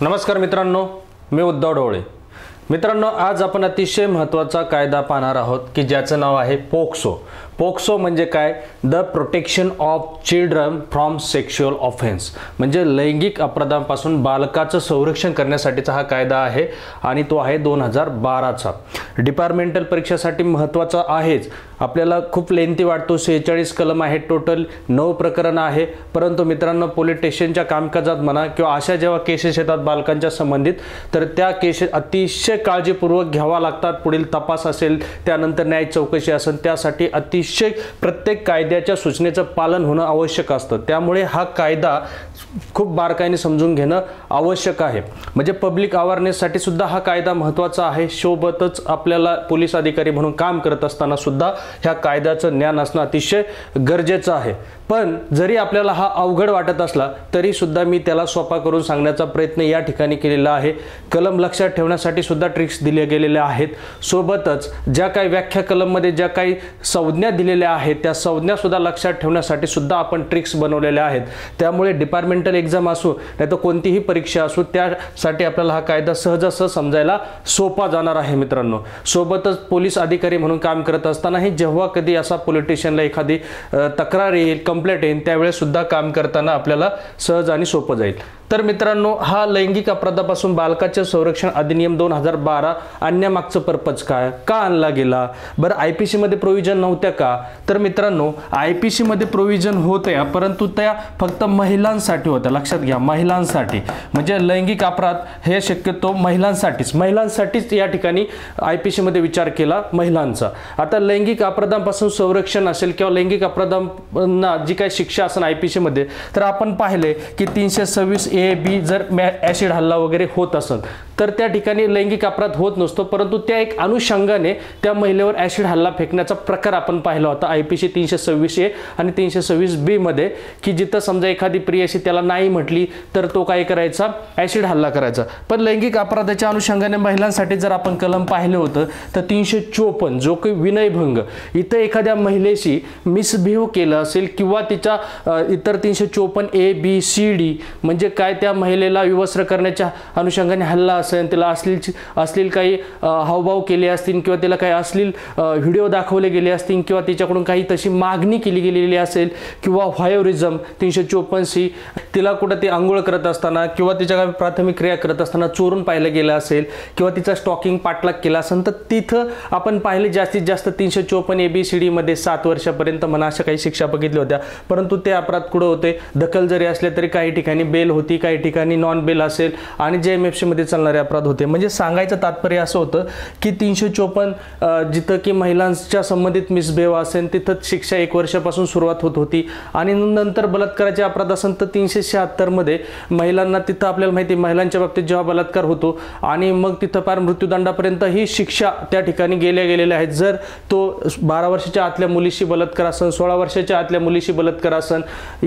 नमस्कार मित्रांनो, मी उद्धव ढवळे. मित्रांनो, आज आपण अतिशय महत्त्वाचा कायदा पाहणार आहोत की ज्याचं नाव आहे पोक्सो. पोक्सो म्हणजे काय? The protection of children from sexual offence, म्हणजे लैंगिक अपराधांपासून बालकाचं संरक्षण करण्यासाठीचा हा कायदा आहे आणि तो आहे 2012चा. डिपार्टमेंटल परीक्षेसाठी महत्त्वाचा आहेच. आपल्याला खूप लेंथी वाटतो, 46 कलम आहे, टोटल 9 प्रकरण आहे. परंतु मित्रांनो, पोलीस स्टेशनच्या कामकाजात म्हणा किंवा अशा जेव्हा केसेस येतात बालकांच्या संबंधित, तर त्या केसेस अतिशय काळजीपूर्वक घ्यावा लागतात. पुढील तपास असेल, त्यानंतर न्याय चौकशी असेल, त्यासाठी अतिशय प्रत्येक कायद्याच्या सूचनेचं पालन होणं आवश्यक असतं. त्यामुळे हा कायदा खूप बारकाईने समजून घेणं आवश्यक आहे. म्हणजे पब्लिक अवेअरनेससाठी सुद्धा हा कायदा महत्त्वाचा आहे. सोबतच आपल्याला पोलीस अधिकारी म्हणून काम करत असताना सुद्धा ह्या कायद्याचं ज्ञान असणं अतिशय गरजेचं आहे. पण जरी आपल्याला हा अवघड वाटत असला तरी सुद्धा मी त्याला सोपा करून सांगण्याचा प्रयत्न या ठिकाणी केलेला आहे. कलम लक्षात ठेवण्यासाठी सुद्धा ट्रिक्स दिले गेलेले आहेत. सोबतच ज्या काही व्याख्या कलममध्ये ज्या काही संज्ञा दिलेल्या आहेत त्या संज्ञा सुद्धा लक्षात ठेवण्यासाठी सुद्धा आपण ट्रिक्स बनवलेल्या आहेत. त्यामुळे डिपार्टमेंटल एक्झाम असो नाही तर कोणतीही परीक्षा असो, त्यासाठी आपल्याला हा कायदा सहजासहज समजायला सोपा जाणार आहे मित्रांनो. सोबतच पोलीस अधिकारी म्हणून काम करत असतानाही जेव्हा कधी असा पोलीस स्टेशनला एखादी तक्रार येईल, कंप्लेंट येईल, त्यावेळेस सुद्धा काम करताना आपल्याला सहज आणि सोपं जाईल. तर मित्रांनो, हा लैंगिक अपराधापासून बालकाचे संरक्षण अधिनियम 2012 आणण्यामागचं पर्पज काय, का आणला गेला? बरं, IPC मध्ये प्रोव्हिजन नव्हत्या का? तर मित्रांनो, IPC मध्ये प्रोव्हिजन होत्या, परंतु त्या फक्त महिलांसाठी होत्या. लक्षात घ्या, महिलांसाठी. म्हणजे लैंगिक अपराध हे शक्यतो महिलांसाठीच या ठिकाणी IPC मध्ये विचार केला, महिलांचा. आता लैंगिक अपराधांपासून संरक्षण असेल किंवा लैंगिक अपराधांना जी काही शिक्षा असेल IPC मध्ये, तर आपण पाहिले की 326A-B जर ॲसिड हल्ला वगैरे होत असेल तर त्या ठिकाणी लैंगिक अपराध होत नसतो, परंतु त्या एक अनुषंगाने त्या महिलेवर ॲसिड हल्ला फेकण्याचा प्रकार आपण पाहिला होता IPC 326A आणि 326B मध्ये, की जिथं समजा एखादी प्रियसी त्याला नाही म्हटली तर तो काय करायचा, ॲसिड हल्ला करायचा. पण लैंगिक अपराधाच्या अनुषंगाने महिलांसाठी जर आपण कलम पाहिलं होतं तर 354 जो की विनयभंग, इथं एखाद्या महिलेशी मिसबिहेव केलं असेल किंवा तिच्या इतर 354A-B-C-D म्हणजे काय, त्या महिलेला विवस्त्र करण्याच्या अनुषंगाने हल्ला असेल, तिला अश्लील काही हावभाव केले असतील किंवा तिला काही अश्लील व्हिडिओ दाखवले गेले असतील किंवा तिच्याकडून काही तशी मागणी केली गेलेली असेल किंवा व्हायोरिझम 354C, तिला कुठं ते आंघोळ करत असताना किंवा तिच्या काही प्राथमिक क्रिया करत असताना चोरून पाहिलं गेलं असेल किंवा तिचा स्टॉकिंग पाठलाग केला असेल, तर तिथं आपण पाहिले जास्तीत जास्त 354A-B-C-D मध्ये 7 वर्षापर्यंत म्हणा अशा काही शिक्षा बघितल्या होत्या. परंतु ते अपराध कुठं होते, दखल जरी असले तरी काही ठिकाणी बेल होती, काही ठिकाणी नॉन बेल असेल आणि JMFC मध्ये चालणारे अपराध होते. म्हणजे सांगायचं तात्पर्य असं होतं की 354 जिथं की महिलांच्या संबंधित मिसबिहेव असेल तिथं शिक्षा 1 वर्षापासून सुरुवात होत होती आणि नंतर बलात्काराचे अपराध असेल तर 376 मध्ये महिलांना, तिथं आपल्याला माहिती महिलांच्या बाबतीत जेव्हा बलात्कार होतो आणि मग तिथं फार मृत्यूदंडापर्यंत ही शिक्षा त्या ठिकाणी गेलेल्या आहेत. जर तो 12 वर्षाच्या आतल्या मुलीशी बलात्कार असेल, 16 वर्षाच्या आतल्या मुलीशी बलात्कार असेल,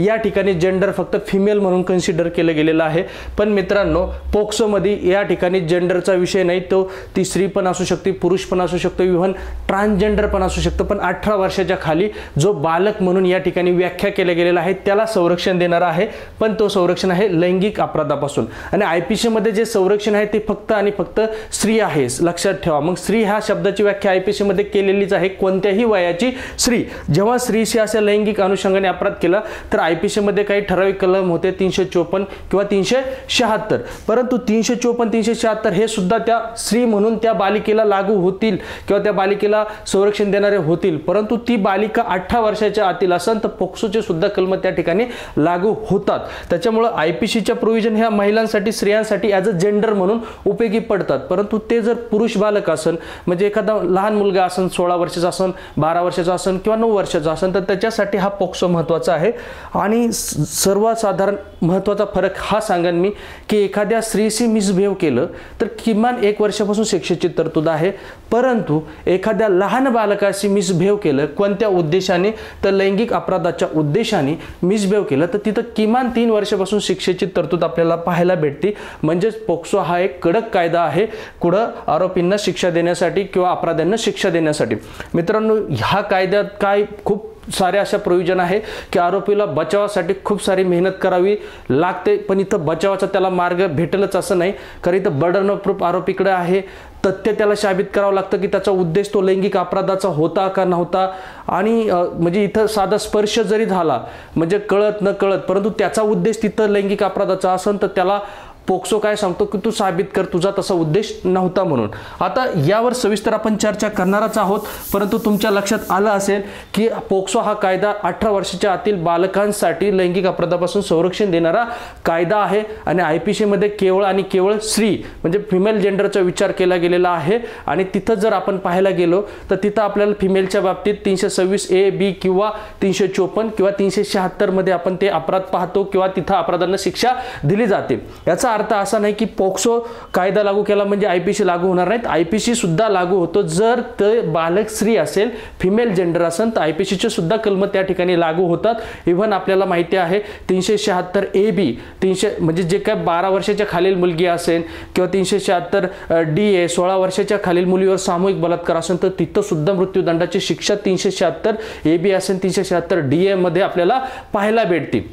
या ठिकाणी जेंडर फक्त फिमेल म्हणून कन्सिडर केलं गेलेलं आहे. पण मित्रांनो, पोक्सोमध्ये या ठिकाणी जेंडरचा विषय नाही, तो ती स्त्री पण असू शकते, पुरुष पण असू शकतो, इव्हन ट्रान्सजेंडर पण असू शकतं. पण 18 वर्षाच्या खाली जो बालक म्हणून या ठिकाणी व्याख्या केल्या गेलेला आहे त्याला संरक्षण देणार आहे. पण तो संरक्षण आहे लैंगिक अपराधापासून. आणि IPC मध्ये जे संरक्षण आहे ते फक्त आणि फक्त स्त्री आहे, लक्षात ठेवा. मग स्त्री ह्या शब्दाची व्याख्या IPC मध्ये केलेलीच आहे, कोणत्याही वयाची स्त्री. जेव्हा स्त्रीशी अशा लैंगिक अनुषंगाने अपराध केला तर IPC मध्ये काही ठराविक कलम होते 354 किंवा 376. परंतु 354 376 हे सुद्धा त्या स्त्री म्हणून त्या बालिकेला लागू होतील किंवा त्या बालिकेला संरक्षण देणारे होतील. परंतु ती बालिका 18 वर्षाच्या आतील असेल तर पोक्सोचे सुद्धा कलम त्या ठिकाणी लागू होतात. त्याच्यामुळे IPCच्या प्रोव्हिजन ह्या महिलांसाठी, स्त्रियांसाठी ॲज अ जेंडर म्हणून उपयोगी पडतात. परंतु ते जर पुरुष बालक असेल, म्हणजे एखादा लहान मुलगा असेल, 16 वर्षाचा असेल, 12 वर्षाचा असेल किंवा 9 वर्षाचा असेल, तर त्याच्यासाठी हा पोक्सो महत्त्वाचा आहे. आणि सर्वसाधारण महत्त्वाचा फरक हा सांगेन मी की एखाद्या स्त्रीशी मिसबिहेव केलं तर किमान 1 वर्षापासून शिक्षेची तरतूद आहे. परंतु एखाद्या लहान बालकाशी मिसबिहेव केलं, कोणत्या उद्देशाने, तर लैंगिक अपराधाच्या उद्देशाने मिसबिहेव केलं, तर तिथं किमान 3 वर्षापासून शिक्षेची तरतूद आपल्याला पाहायला भेटते. म्हणजेच पोक्सो हा एक कडक कायदा आहे कुठं आरोपींना शिक्षा देण्यासाठी किंवा अपराध्यांना शिक्षा देण्यासाठी. मित्रांनो, ह्या कायद्यात काय खूप साऱ्या अशा प्रोव्हिजन आहे की आरोपीला बचावासाठी खूप सारी मेहनत करावी लागते, पण इथं बचावाचा त्याला मार्ग भेटेलच असं नाही, कारण इथं बर्डन ऑफ प्रूफ आरोपीकडे आहे. तथ्य त्याला साबित करावं लागतं की त्याचा उद्देश तो लैंगिक अपराधाचा होता का नव्हता. आणि म्हणजे इथं साधा स्पर्श जरी झाला म्हणजे कळत न कळत, परंतु त्याचा उद्देश तिथं लैंगिक अपराधाचा असेल तर त्याला पोक्सो काय सांगतो की तू साबित कर तुझा तसा उद्देश नव्हता म्हणून. आता यावर सविस्तर आपण चर्चा करणारच आहोत, परंतु तुमच्या लक्षात आलं असेल की पोक्सो हा कायदा 18 वर्षाच्या आतील बालकांसाठी लैंगिक अपराधापासून संरक्षण देणारा कायदा आहे. आणि IPC मध्ये केवळ आणि केवळ स्त्री म्हणजे फिमेल जेंडरचा विचार केला गेलेला आहे. आणि तिथं जर आपण पाहायला गेलो तर तिथं आपल्याला फिमेलच्या बाबतीत 326A, B किंवा 354 किंवा 376 मध्ये आपण ते अपराध पाहतो किंवा तिथं अपराधांना शिक्षा दिली जाते. याचा अर्थ असा नाही की पोक्सो कायदा लागू केला म्हणजे IPC लागू होणार नाहीत. IPC सुद्धा लागू होतो जर ते बालक स्त्री असेल, फिमेल जेंडर असेल तर IPCचे सुद्धा कलम त्या ठिकाणी लागू होतात. इव्हन आपल्याला माहिती आहे 376AB 300 म्हणजे जे काय 12 वर्षाच्या खालील मुलगी असेल किंवा 376DA 16 वर्षाच्या खालील मुलीवर सामूहिक बलात्कार असेल तर तिथं सुद्धा मृत्यूदंडाची शिक्षा 376AB असेल 376DA मध्ये आपल्याला पाहायला भेटते.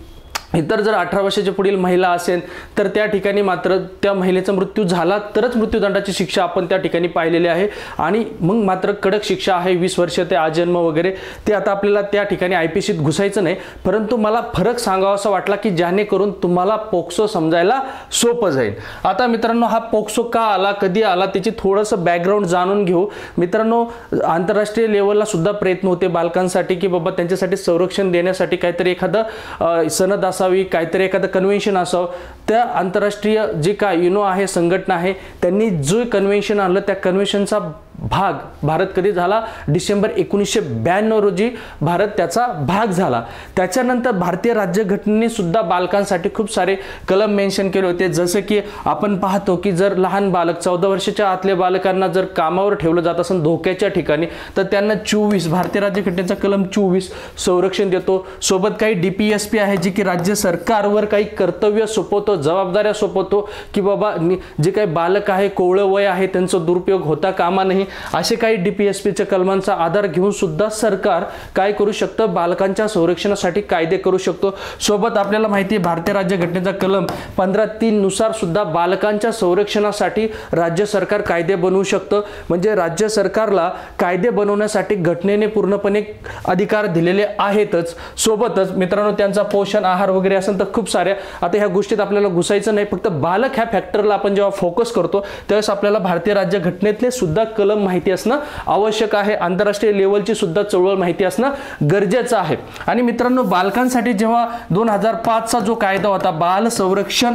इतर जर 18 वर्षाच्या पुढील महिला असेल तर त्या ठिकाणी मात्र त्या महिलेचा मृत्यू झाला तरच मृत्यूदंडाची शिक्षा आपण त्या ठिकाणी पाहिलेली आहे. आणि मग मात्र कडक शिक्षा आहे 20 वर्ष ते आजन्म वगैरे. ते आता आपल्याला त्या ठिकाणी IPCत घुसायचं नाही, परंतु मला फरक सांगावासा वाटला की जेणेकरून तुम्हाला पोक्सो समजायला सोपं जाईल. आता मित्रांनो हा पोक्सो का आला, कधी आला त्याची थोडंसं बॅकग्राऊंड जाणून घेऊ. मित्रांनो आंतरराष्ट्रीय लेवलला सुद्धा प्रयत्न होते बालकांसाठी की बाबा त्यांच्यासाठी संरक्षण देण्यासाठी काहीतरी एखादं सनद काहीतरी एखादं कन्व्हेन्शन असावं. त्या आंतरराष्ट्रीय जे काय युनो आहे संघटना आहे त्यांनी जो कन्व्हेन्शन आणलं त्या कन्व्हेन्शनचा भाग भारत कधी झाला, डिसेंबर 1992 रोजी भारत त्याचा भाग झाला. त्याच्यानंतर भारतीय राज्यघटनेने सुद्धा बालकांसाठी खूप सारे कलम मेन्शन केले होते. जसं की आपण पाहतो की जर लहान बालक 14 वर्षाच्या आतल्या बालकांना जर कामावर ठेवलं जात असेल धोक्याच्या ठिकाणी तर त्यांना 24 भारतीय राज्यघटनेचा कलम 24 संरक्षण देतो. सोबत काही DPSP आहे जी की राज्य सरकारवर काही कर्तव्य सोपवतो, जबाबदाऱ्या सोपवतो की बाबा जे काही बालक आहे कोवळं वय आहे त्यांचा दुरुपयोग होता कामा नाही. असे काही DPSPच्या कलमांचा आधार घेऊन सुद्धा सरकार काय करू शकतं, बालकांच्या संरक्षणासाठी कायदे करू शकतो. सोबत आपल्याला माहिती आहे भारतीय राज्यघटनेचा कलम 15(3) नुसार सुद्धा बालकांच्या संरक्षणासाठी राज्य सरकार कायदे बनवू शकतं. म्हणजे राज्य सरकारला कायदे बनवण्यासाठी घटनेने पूर्णपणे अधिकार दिलेले आहेतच. सोबतच मित्रांनो त्यांचा पोषण आहार वगैरे असेल तर खूप साऱ्या, आता ह्या गोष्टीत आपल्याला घुसायचं नाही, फक्त बालक ह्या फॅक्टरला आपण जेव्हा फोकस करतो त्यावेळेस आपल्याला भारतीय राज्यघटनेतले सुद्धा कलम माहिती असणं आवश्यक आहे. आंतरराष्ट्रीय लेवलची सुद्धा चळवळ माहिती असणं गरजेचं आहे. आणि मित्रांनो बालकांसाठी जेव्हा 2005चा जो कायदा होता बाल संरक्षण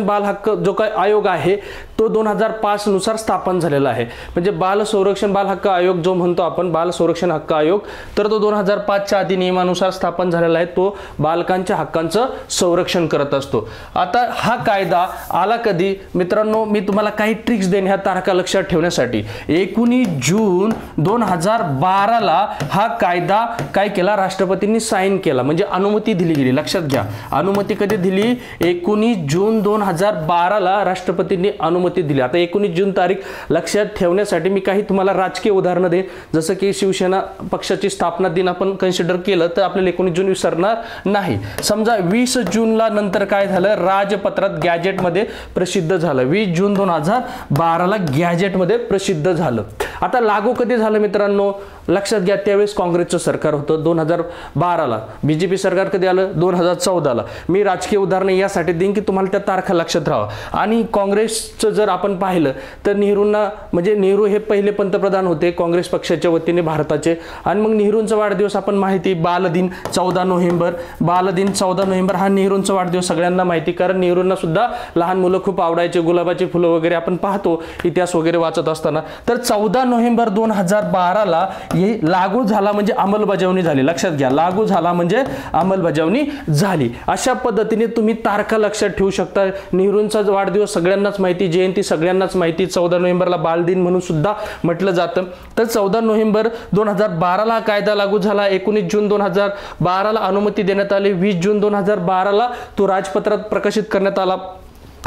बाल हक्क जो काय आयोग आहे तो 2005 नुसार स्थापन झालेला आहे. म्हणजे बाल संरक्षण बाल हक्क आयोग जो म्हणतो आपण बाल संरक्षण हक्क आयोग, तर तो 2005च्या अधिनियमानुसार स्थापन झालेला आहे. तो बालकांच्या हक्कांचं संरक्षण करत असतो. आता हा कायदा आला कधी मित्रांनो, मी तुम्हाला काही ट्रिक्स देईन ह्या तारखा लक्षात ठेवण्यासाठी. 19 जून 2012ला हा कायदा काय केला, राष्ट्रपतींनी साईन केला म्हणजे अनुमती दिली गेली. लक्षात घ्या अनुमती कधी दिली, 19 जून 2012ला राष्ट्रपतींनी अनुमती दिली. आता 19 जून तारीख लक्षात ठेवण्यासाठी मी काही तुम्हाला राजकीय उदाहरणं देईन. जसं की शिवसेना पक्षाची स्थापना दिन आपण कन्सिडर केलं तर आपल्याला 19 जून विसरणार नाही. समजा 20 जूनला नंतर काय झालं, राजपत्रात गॅजेटमध्ये प्रसिद्ध झालं. 20 जून 2012ला गॅजेटमध्ये प्रसिद्ध झालं. आता लागू कधी झालं मित्रांनो, लक्षात घ्या त्यावेळेस काँग्रेसचं सरकार होतं 2012ला. BJP सरकार कधी आलं 2014ला. मी राजकीय उदाहरण यासाठी देईन की तुम्हाला त्या तारखा लक्षात राहावं. आणि काँग्रेसचं जर आपण पाहिलं तर नेहरूंना म्हणजे नेहरू हे पहिले पंतप्रधान होते काँग्रेस पक्षाच्या वतीने भारताचे. आणि मग नेहरूंचा वाढदिवस आपण माहिती बालदिन 14 नोव्हेंबर. बालदिन 14 नोव्हेंबर हा नेहरूंचा वाढदिवस सगळ्यांना माहिती, कारण नेहरूंना सुद्धा लहान मुलं खूप आवडायचे, गुलाबाची फुलं वगैरे आपण पाहतो इतिहास वगैरे वाचत असताना. तर 14 नोव्हेंबर 2012ला हे लागू झाला म्हणजे अंमलबजावणी झाली. लक्षात घ्या लागू झाला म्हणजे अंमलबजावणी झाली. अशा पद्धतीने तुम्ही तारखा लक्षात ठेवू शकता. नेहरूंचा वाढदिवस सगळ्यांनाच माहिती, जयंती सगळ्यांनाच माहिती, 14 नोव्हेंबरला बालदिन म्हणून सुद्धा म्हटलं जातं. तर 14 नोव्हेंबर 2012ला कायदा लागू झाला. 19 जून 2012ला अनुमती देण्यात आली. 20 जून 2012ला तो राजपत्रात प्रकाशित करण्यात आला.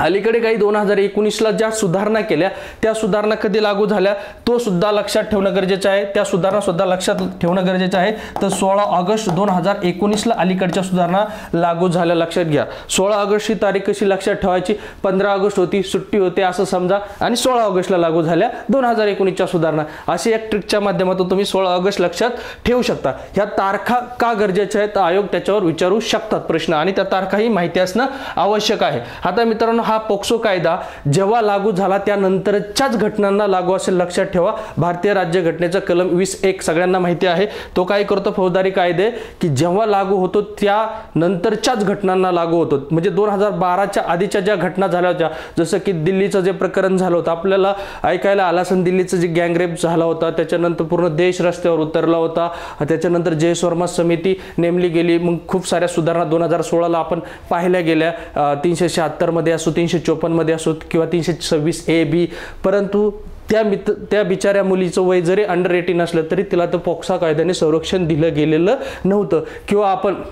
अलीकडे काही 2019ला ज्या सुधारणा केल्या त्या सुधारणा कधी लागू झाल्या तो सुद्धा लक्षात ठेवणं गरजेचं आहे, त्या सुधारणा सुद्धा लक्षात ठेवणं गरजेचं आहे। तर 16 ऑगस्ट 2019ला अलीकडच्या सुधारणा लागू झाल्या, लक्षात घ्या। 16 ऑगस्ट ही तारीख कशी लक्षात ठेवायची, 15 ऑगस्ट होती, सुट्टी होते असं समजा, आणि 16 ऑगस्टला लागू झाल्या 2019च्या सुधारणा, अशी एक ट्रिकच्या माध्यमातून तुम्ही 16 ऑगस्ट लक्षात ठेवू शकता। ह्या तारखा का गरजेच्या आहेत, आयोग त्याच्यावर विचारू शकतात प्रश्न, आणि त्या तारखाही माहिती असणं आवश्यक आहे। आता मित्रांनो, हा पोक्सो कायदा जेव्हा लागू झाला त्यानंतरच्याच घटनांना लागू असेल, लक्षात ठेवा। भारतीय राज्यघटनेचा कलम 20(1) सगळ्यांना माहिती आहे, तो काय करतो, फौजदारी कायदे की जेव्हा लागू होतो त्यानंतरच्याच घटनांना लागू होतो। म्हणजे 2012च्या आधीच्या ज्या घटना झाल्या होत्या, जसं की दिल्लीचं जे प्रकरण झालं होतं, आपल्याला ऐकायला आलं असेल, दिल्लीचं जे गँगरेप झाला होता, त्याच्यानंतर पूर्ण देश रस्त्यावर उतरला होता, त्याच्यानंतर जयेश वर्मा समिती नेमली गेली, मग खूप साऱ्या सुधारणा 2016ला आपण पाहिल्या गेल्या, 376 मध्ये असो, 354 मध्ये असो किंवा 326A(b), परंतु त्या बिचाऱ्या मुलीचं वय जरी अंडर 18 असलं तरी तिला तर पोक्सो कायद्याने संरक्षण दिलं गेलेलं नव्हतं। किंवा आपण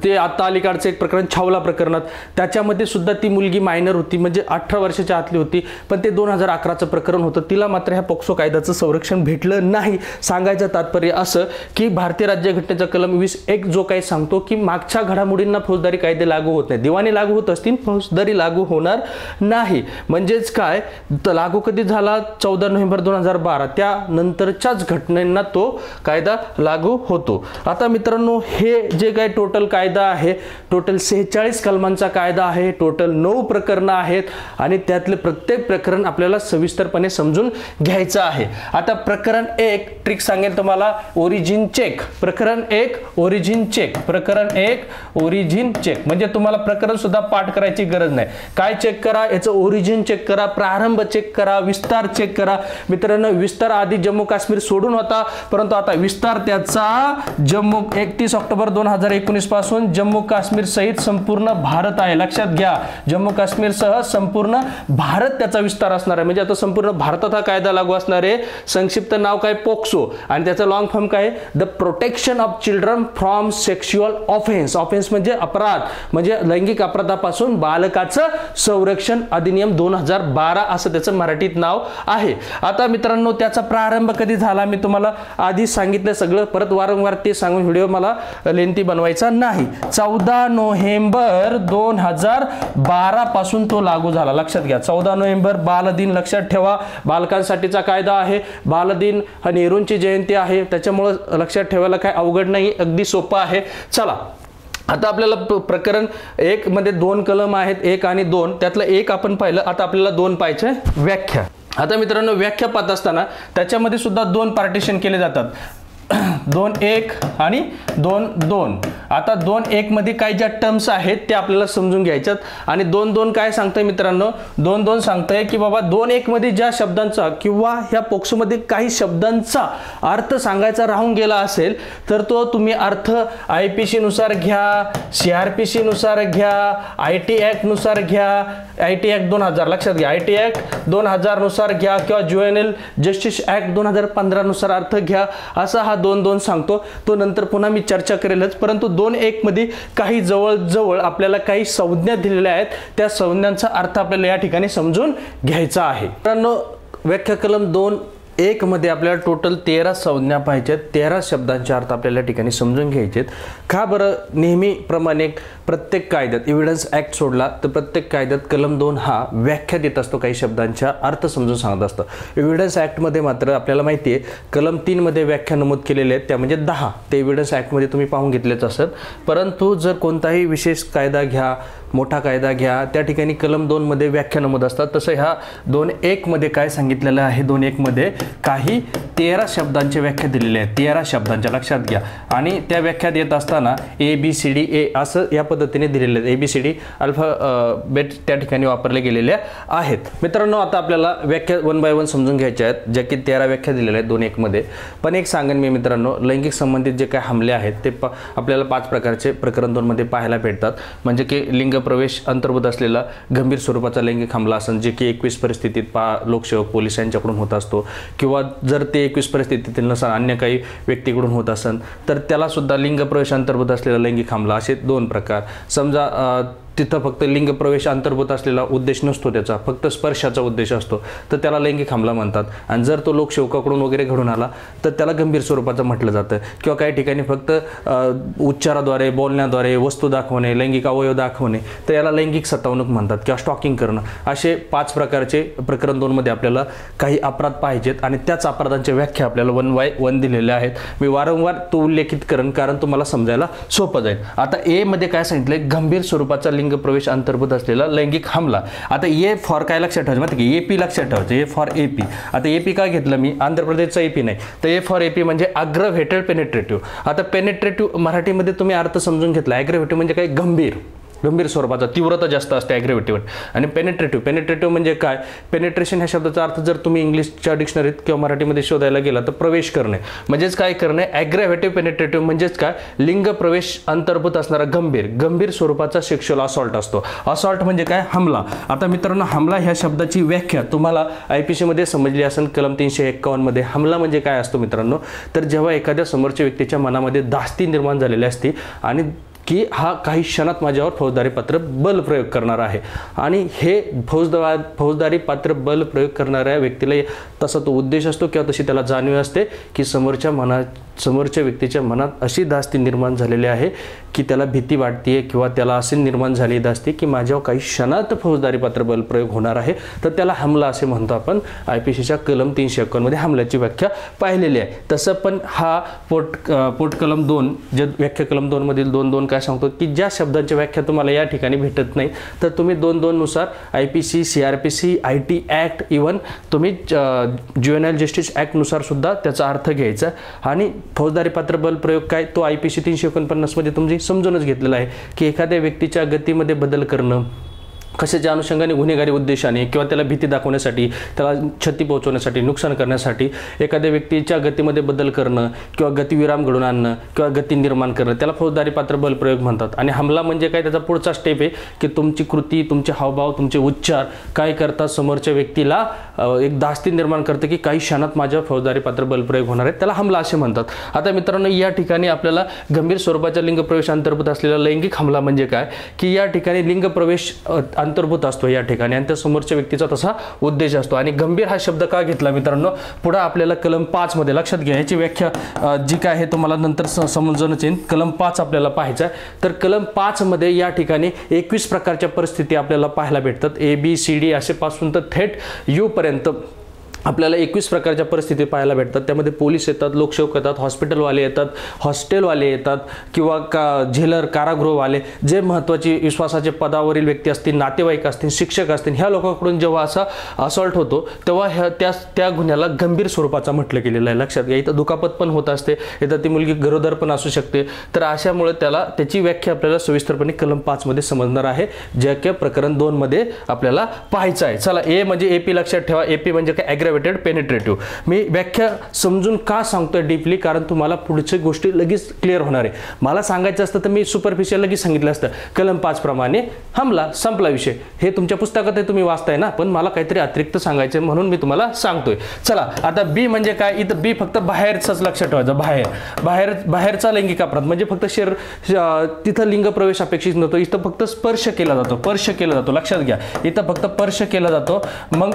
ते आता अलीकडचं एक प्रकरण छावला प्रकरणात, त्याच्यामध्ये सुद्धा ती मुलगी मायनर होती, म्हणजे 18 वर्षाच्या आतली होती, पण ते 2011चं प्रकरण होतं, तिला मात्र ह्या पोक्सो कायद्याचं संरक्षण भेटलं नाही। सांगायचं तात्पर्य असं की भारतीय राज्यघटनेचा कलम 20(1) जो काही सांगतो की मागच्या घडामोडींना फौजदारी कायदे लागू होत नाही, दिवाणी लागू होत असतील, फौजदारी लागू होणार नाही। म्हणजेच काय, लागू कधी झाला, 14 नोव्हेंबर 2012, त्यानंतरच्याच घटनेंना तो कायदा लागू होतो। आता मित्रांनो, हे जे काही टोटल कायदा आहे, टोटल 46 कलमांचा कायदा आहे, टोटल 9 प्रकरणं आहेत, आणि त्यातले प्रत्येक प्रकरण आपल्याला सविस्तरपणे समजून घ्यायचं आहे। आता प्रकरण 1 ट्रिक सांगेल तुम्हाला, ओरिजिन चेक। प्रकरण 1 ओरिजिन चेक, प्रकरण 1 ओरिजिन चेक, म्हणजे तुम्हाला प्रकरण सुद्धा पाठ करायची गरज नाही। काय चेक करा, याचं ओरिजिन चेक करा, प्रारंभ चेक करा, विस्तार चेक करा। मित्रांनो, विस्तार आधी जम्मू काश्मीर सोडून होता, परंतु आता विस्तार त्याचा 31 ऑक्टोबर 2019 पासून जम्मू काश्मीर सहित संपूर्ण भारत आहे, लक्षात घ्या। जम्मू काश्मीर सह संपूर्ण भारत त्याचा विस्तार असणार आहे, म्हणजे आता संपूर्ण भारतात हा कायदा लागू असणार आहे। संक्षिप्त नाव काय, पोक्सो, आणि त्याचा लॉंग फॉर्म काय, the protection of children from sexual offence. Offence म्हणजे अपराध, म्हणजे लैंगिक अपराधापासून बालकाचं संरक्षण अधिनियम 2012 असं त्याचं मराठीत नाव आहे। आता मित्रांनो, त्याचा प्रारंभ कधी झाला मी तुम्हाला आधी सांगितलं सगळं, परत वारंवार ते सांगून व्हिडिओ मला लेंथी बनवायचा नाही। 14 नोव्हेंबर 2012 पासून तो लागू झाला, लक्षात घ्या। 14 नोव्हेंबर बालदिन, लक्षात ठेवा, बालकांसाठीचा कायदा आहे। बालदिन हा नेहरूंची जयंती आहे, त्याच्यामुळे लक्षात ठेवायला काय अवघड नाही, अगदी सोपं आहे। चला, आता आपल्याला प्रकरण 1 मध्ये 2 कलम आहेत, 1 आणि 2, त्यातलं 1 आपण पाहिलं, आता आपल्याला 2 पाहायचे, व्याख्या। आता मित्रांनो, व्याख्या पाहत असताना त्याच्यामध्ये सुद्धा 2 पार्टिशन केले जातात, 2(1) आणि 2(2). आता 2(1) मध्ये काही ज्या टर्म्स आहेत ते आपल्याला समजून घ्यायच्यात, आणि 2(2) काय सांगतंय मित्रांनो, 2(2) सांगतंय की बाबा 2(1) मध्ये ज्या शब्दांचा किंवा ह्या पोक्सो मध्ये काही शब्दांचा अर्थ सांगायचा राहून गेला असेल तर तो तुम्ही अर्थ IPC नुसार घ्या, CRPC नुसार घ्या, IT ऍक्ट नुसार घ्या, IT ऍक्ट 2000, लक्षात घ्या, IT ऍक्ट 2000 नुसार घ्या, किंवा ज्युएनल जस्टिस ऍक्ट 2015 नुसार अर्थ घ्या, असा हा 2(2) सांगतो। तो नंतर पुन्हा मी चर्चा करेलच, परंतु 2(1) मध्ये काही जवळ आपल्याला काही संज्ञा दिलेल्या आहेत, त्या संज्ञांचा अर्थ आपल्याला या ठिकाणी समजून घ्यायचा आहे। मित्रांनो, व्याख्या कलम 2(1) मध्ये आपल्याला टोटल 13 संज्ञा पाहिजेत, 13 शब्दांचे अर्थ आपल्याला या ठिकाणी समजून घ्यायचेत। का बरं, नेहमीप्रमाणे प्रत्येक कायद्यात एव्हिडन्स ऍक्ट सोडला तर प्रत्येक कायद्यात कलम 2 हा व्याख्या देत असतो, काही शब्दांच्या अर्थ समजून सांगत असतो। एव्हिडन्स ऍक्ट मध्ये मात्र आपल्याला माहिती आहे कलम 3 मध्ये व्याख्या नमूद केलेल्या आहेत, त्या म्हणजे 10, ते एव्हिडन्स ऍक्ट मध्ये तुम्ही पाहून घेतलेच असत। परंतु जर कोणताही विशेष कायदा घ्या, मोठा कायदा घ्या, त्या ठिकाणी कलम 2 मध्ये व्याख्या नमूद असतात। तसं ह्या 2(1) मध्ये काय सांगितलेलं आहे, 2(1) मध्ये काही 13 शब्दांच्या व्याख्या दिलेल्या आहेत, 13 शब्दांच्या, लक्षात घ्या। आणि त्या व्याख्या देत असताना ABCDA असं या पद्धतीने दिलेले आहेत, ABCD अल्फाबेट त्या ठिकाणी वापरले गेलेले आहेत। मित्रांनो, आता आपल्याला व्याख्या 1 बाय 1 समजून घ्यायच्या आहेत, ज्या की 13 व्याख्या दिलेल्या आहेत 2(1) मध्ये। पण एक सांगेन मी मित्रांनो, लैंगिक संबंधित जे काही हमले आहेत ते आपल्याला 5 प्रकारचे प्रकरण 2 मध्ये पाहायला भेटतात, म्हणजे की लिंग प्रवेश अंतर्भूत असलेला गंभीर स्वरूपाचा लैंगिक हमला असेल, जे की 21 परिस्थितीत लोकसेवक पोलीस यांच्याकडून होत असतो, किंवा जर ते 21 परिस्थितीतील नसेल अन्य काही व्यक्तीकडून होत असेल तर त्याला सुद्धा लिंग प्रवेश अंतर्भूत असलेला लैंगिक हमला, असे 2 प्रकार। समजा तिथं फक्त लिंग प्रवेश अंतर्भूत असलेला उद्देश नसतो, त्याचा फक्त स्पर्शाचा उद्देश असतो, तर त्याला लैंगिक हमला म्हणतात. आणि जर तो लोकसेवकाकडून वगैरे घडून आला तर त्याला गंभीर स्वरूपाचं म्हटलं जातं. किंवा काही ठिकाणी फक्त उच्चाराद्वारे, बोलण्याद्वारे, वस्तू दाखवणे, लैंगिक अवयव दाखवणे, तर याला लैंगिक सतावणूक म्हणतात किंवा स्टॉकिंग करणं. असे 5 प्रकारचे प्रकरण 2 मध्ये आपल्याला काही अपराध पाहिजेत आणि त्याच अपराधांच्या व्याख्या आपल्याला 1 by 1 दिलेल्या आहेत. मी वारंवार तो उल्लेखित करेन कारण तुम्हाला समजायला सोपं जाईल. आता ए मध्ये काय सांगितलंय, गंभीर स्वरूपाचा लिंग प्रवेश अंतर्भूत असलेला लैंगिक हमला. आता ए फॉर काय लक्षात ठेवायचं माहिती की एपी लक्षात ठेवायचं, ए फॉर एपी. आता एपी काय घेतलं मी, आंध्र प्रदेशचा एपी नाही, तर ए फॉर एपी म्हणजे अग्रव्हेटेड पेनिट्रेटिव्ह. आता पेनिट्रेटिव्ह मराठीमध्ये तुम्ही अर्थ समजून घेतला. अग्रव्हेटिव्ह म्हणजे काय, गंभीर स्वरूपाचा, तीव्रता जास्त असते ॲग्रेव्हेटिव्ह. आणि पेनिट्रेटिव्ह म्हणजे काय, पेनिट्रेशन ह्या शब्दाचा अर्थ जर तुम्ही इंग्लिशच्या डिक्शनरीत किंवा मराठीमध्ये शोधायला गेला तर प्रवेश करणे म्हणजेच काय करणे. ॲग्रेव्हेटिव्ह पेनिट्रेटिव्ह म्हणजेच काय, लिंग प्रवेश अंतर्भूत असणारा गंभीर स्वरूपाचा सेक्शुअल असॉल्ट असतो. असॉल्ट म्हणजे काय, हमला. आता मित्रांनो, हमला ह्या शब्दाची व्याख्या तुम्हाला IPC मध्ये समजली असेल. कलम 351 मध्ये हमला म्हणजे काय असतो मित्रांनो, तर जेव्हा एखाद्या समोरच्या व्यक्तीच्या मनामध्ये धास्ती निर्माण झालेली असते आणि की हा काही क्षणात माझ्यावर फौजदारी पात्र बल प्रयोग करणार आहे आणि हे फौजदारी पात्र बल प्रयोग करणाऱ्या व्यक्तीला तसा तो उद्देश असतो किंवा तशी त्याला जाणीव असते की समोरच्या व्यक्तीच्या मनात अशी धास्ती निर्माण झालेली आहे की त्याला भीती वाटते किंवा त्याला असे निर्माण झालेली असते की माझ्यावर काही क्षणात फौजदारी पात्र बल प्रयोग होणार आहे, तर त्याला हमला असे म्हणतो आपण. IPCच्या कलम 351 मध्ये हमल्याची व्याख्या पाहिलेली आहे. तसं पण हा पोट कलम 2 जे व्याख्या कलम 2 मधील 2.2 काय सांगतो की ज्या शब्दांची व्याख्या तुम्हाला या ठिकाणी भेटत नाही तर तुम्ही 2.2 नुसार IPC, CRPC, IT act, even तुम्ही ज्युएनाइल जस्टिस ॲक्ट नुसार सुद्धा त्याचा अर्थ घ्यायचा. आणि फौजदारी पात्र बल प्रयोग काय, तो IPC 349 मध्ये तुम्ही समजूनच घेतलेला आहे की एखाद्या व्यक्तीच्या गतीमध्ये बदल करणं, कशाच्या अनुषंगाने, गुन्हेगारी उद्देशाने किंवा त्याला भीती दाखवण्यासाठी, त्याला क्षती पोहोचवण्यासाठी, नुकसान करण्यासाठी एखाद्या व्यक्तीच्या गतीमध्ये बदल करणं किंवा गतिविराम घडवून आणणं किंवा गती निर्माण करणं, त्याला फौजदारी पात्र बल प्रयोग म्हणतात. आणि हमला म्हणजे काय, त्याचा पुढचा स्टेप आहे की तुमची कृती, तुमचे हावभाव, तुमचे उच्चार काय करतात, समोरच्या व्यक्तीला एक धास्ती निर्माण करते की काही क्षणात माझ्या फौजदारी पात्र बल प्रयोग होणार आहे, त्याला हमला असे म्हणतात. आता मित्रांनो, या ठिकाणी आपल्याला गंभीर स्वरूपाच्या लिंग प्रवेश अंतर्भूत असलेला लैंगिक हमला म्हणजे काय की या ठिकाणी लिंग प्रवेश अंतर्भूत असतो या ठिकाणी आणि त्या समोरच्या व्यक्तीचा तसा उद्देश असतो. आणि गंभीर हा शब्द का घेतला मित्रांनो, पुढे आपल्याला कलम 5 मध्ये लक्षात घ्या, याची व्याख्या जी काय आहे तुम्हाला नंतर समजूनच येईल. कलम 5 आपल्याला पाहायचा आहे, तर कलम 5 मध्ये या ठिकाणी 21 प्रकारच्या परिस्थिती आपल्याला पाहायला भेटतात. ABCD असे पासून तर थेट U पर्यंत आपल्याला 21 प्रकारच्या परिस्थिती पाहायला भेटतात. त्यामध्ये पोलीस येतात, लोकसेवक येतात, हॉस्पिटलवाले येतात, हॉस्टेलवाले येतात किंवा झेलर, कारागृहवाले, जे महत्त्वाची विश्वासाचे पदावरील व्यक्ती असतील, नातेवाईक असतील, शिक्षक असतील, ह्या लोकांकडून जेव्हा असा असॉल्ट होतो तेव्हा त्या गुन्ह्याला गंभीर स्वरूपाचा म्हटलं गेलेलं आहे. लक्षात घ्या, इथं दुखापत पण होत असते, इथं ती मुलगी गरोदर पण असू शकते. तर अशामुळे त्याची व्याख्या आपल्याला सविस्तरपणे कलम 5 मध्ये समजणार आहे, जे की प्रकरण 2 मध्ये आपल्याला पाहायचं आहे. चला, ए म्हणजे AP लक्षात ठेवा. AP म्हणजे काय, पेनिट्रेटिव्ह. मी व्याख्या समजून का सांगतोय डीपली, कारण तुम्हाला पुढच्या गोष्टी लगेच क्लिअर होणार आहे. मला सांगायचं असतं तर मी सुपरफिशियल लगेच सांगितलं असतं, कलम 5 प्रमाणे हमला, संपला विषय. हे तुमच्या पुस्तकात तुम्ही वाचताय ना, पण मला काहीतरी अतिरिक्त सांगायचं म्हणून मी तुम्हाला सांगतोय. चला, आता बी म्हणजे काय, इथं बी फक्त बाहेरचाच लक्षात ठेवायचं. बाहेरचा लैंगिक अपराध म्हणजे फक्त तिथं लिंग प्रवेश अपेक्षित नव्हतो, इथं फक्त स्पर्श केला जातो. लक्षात घ्या, इथं फक्त स्पर्श केला जातो. मग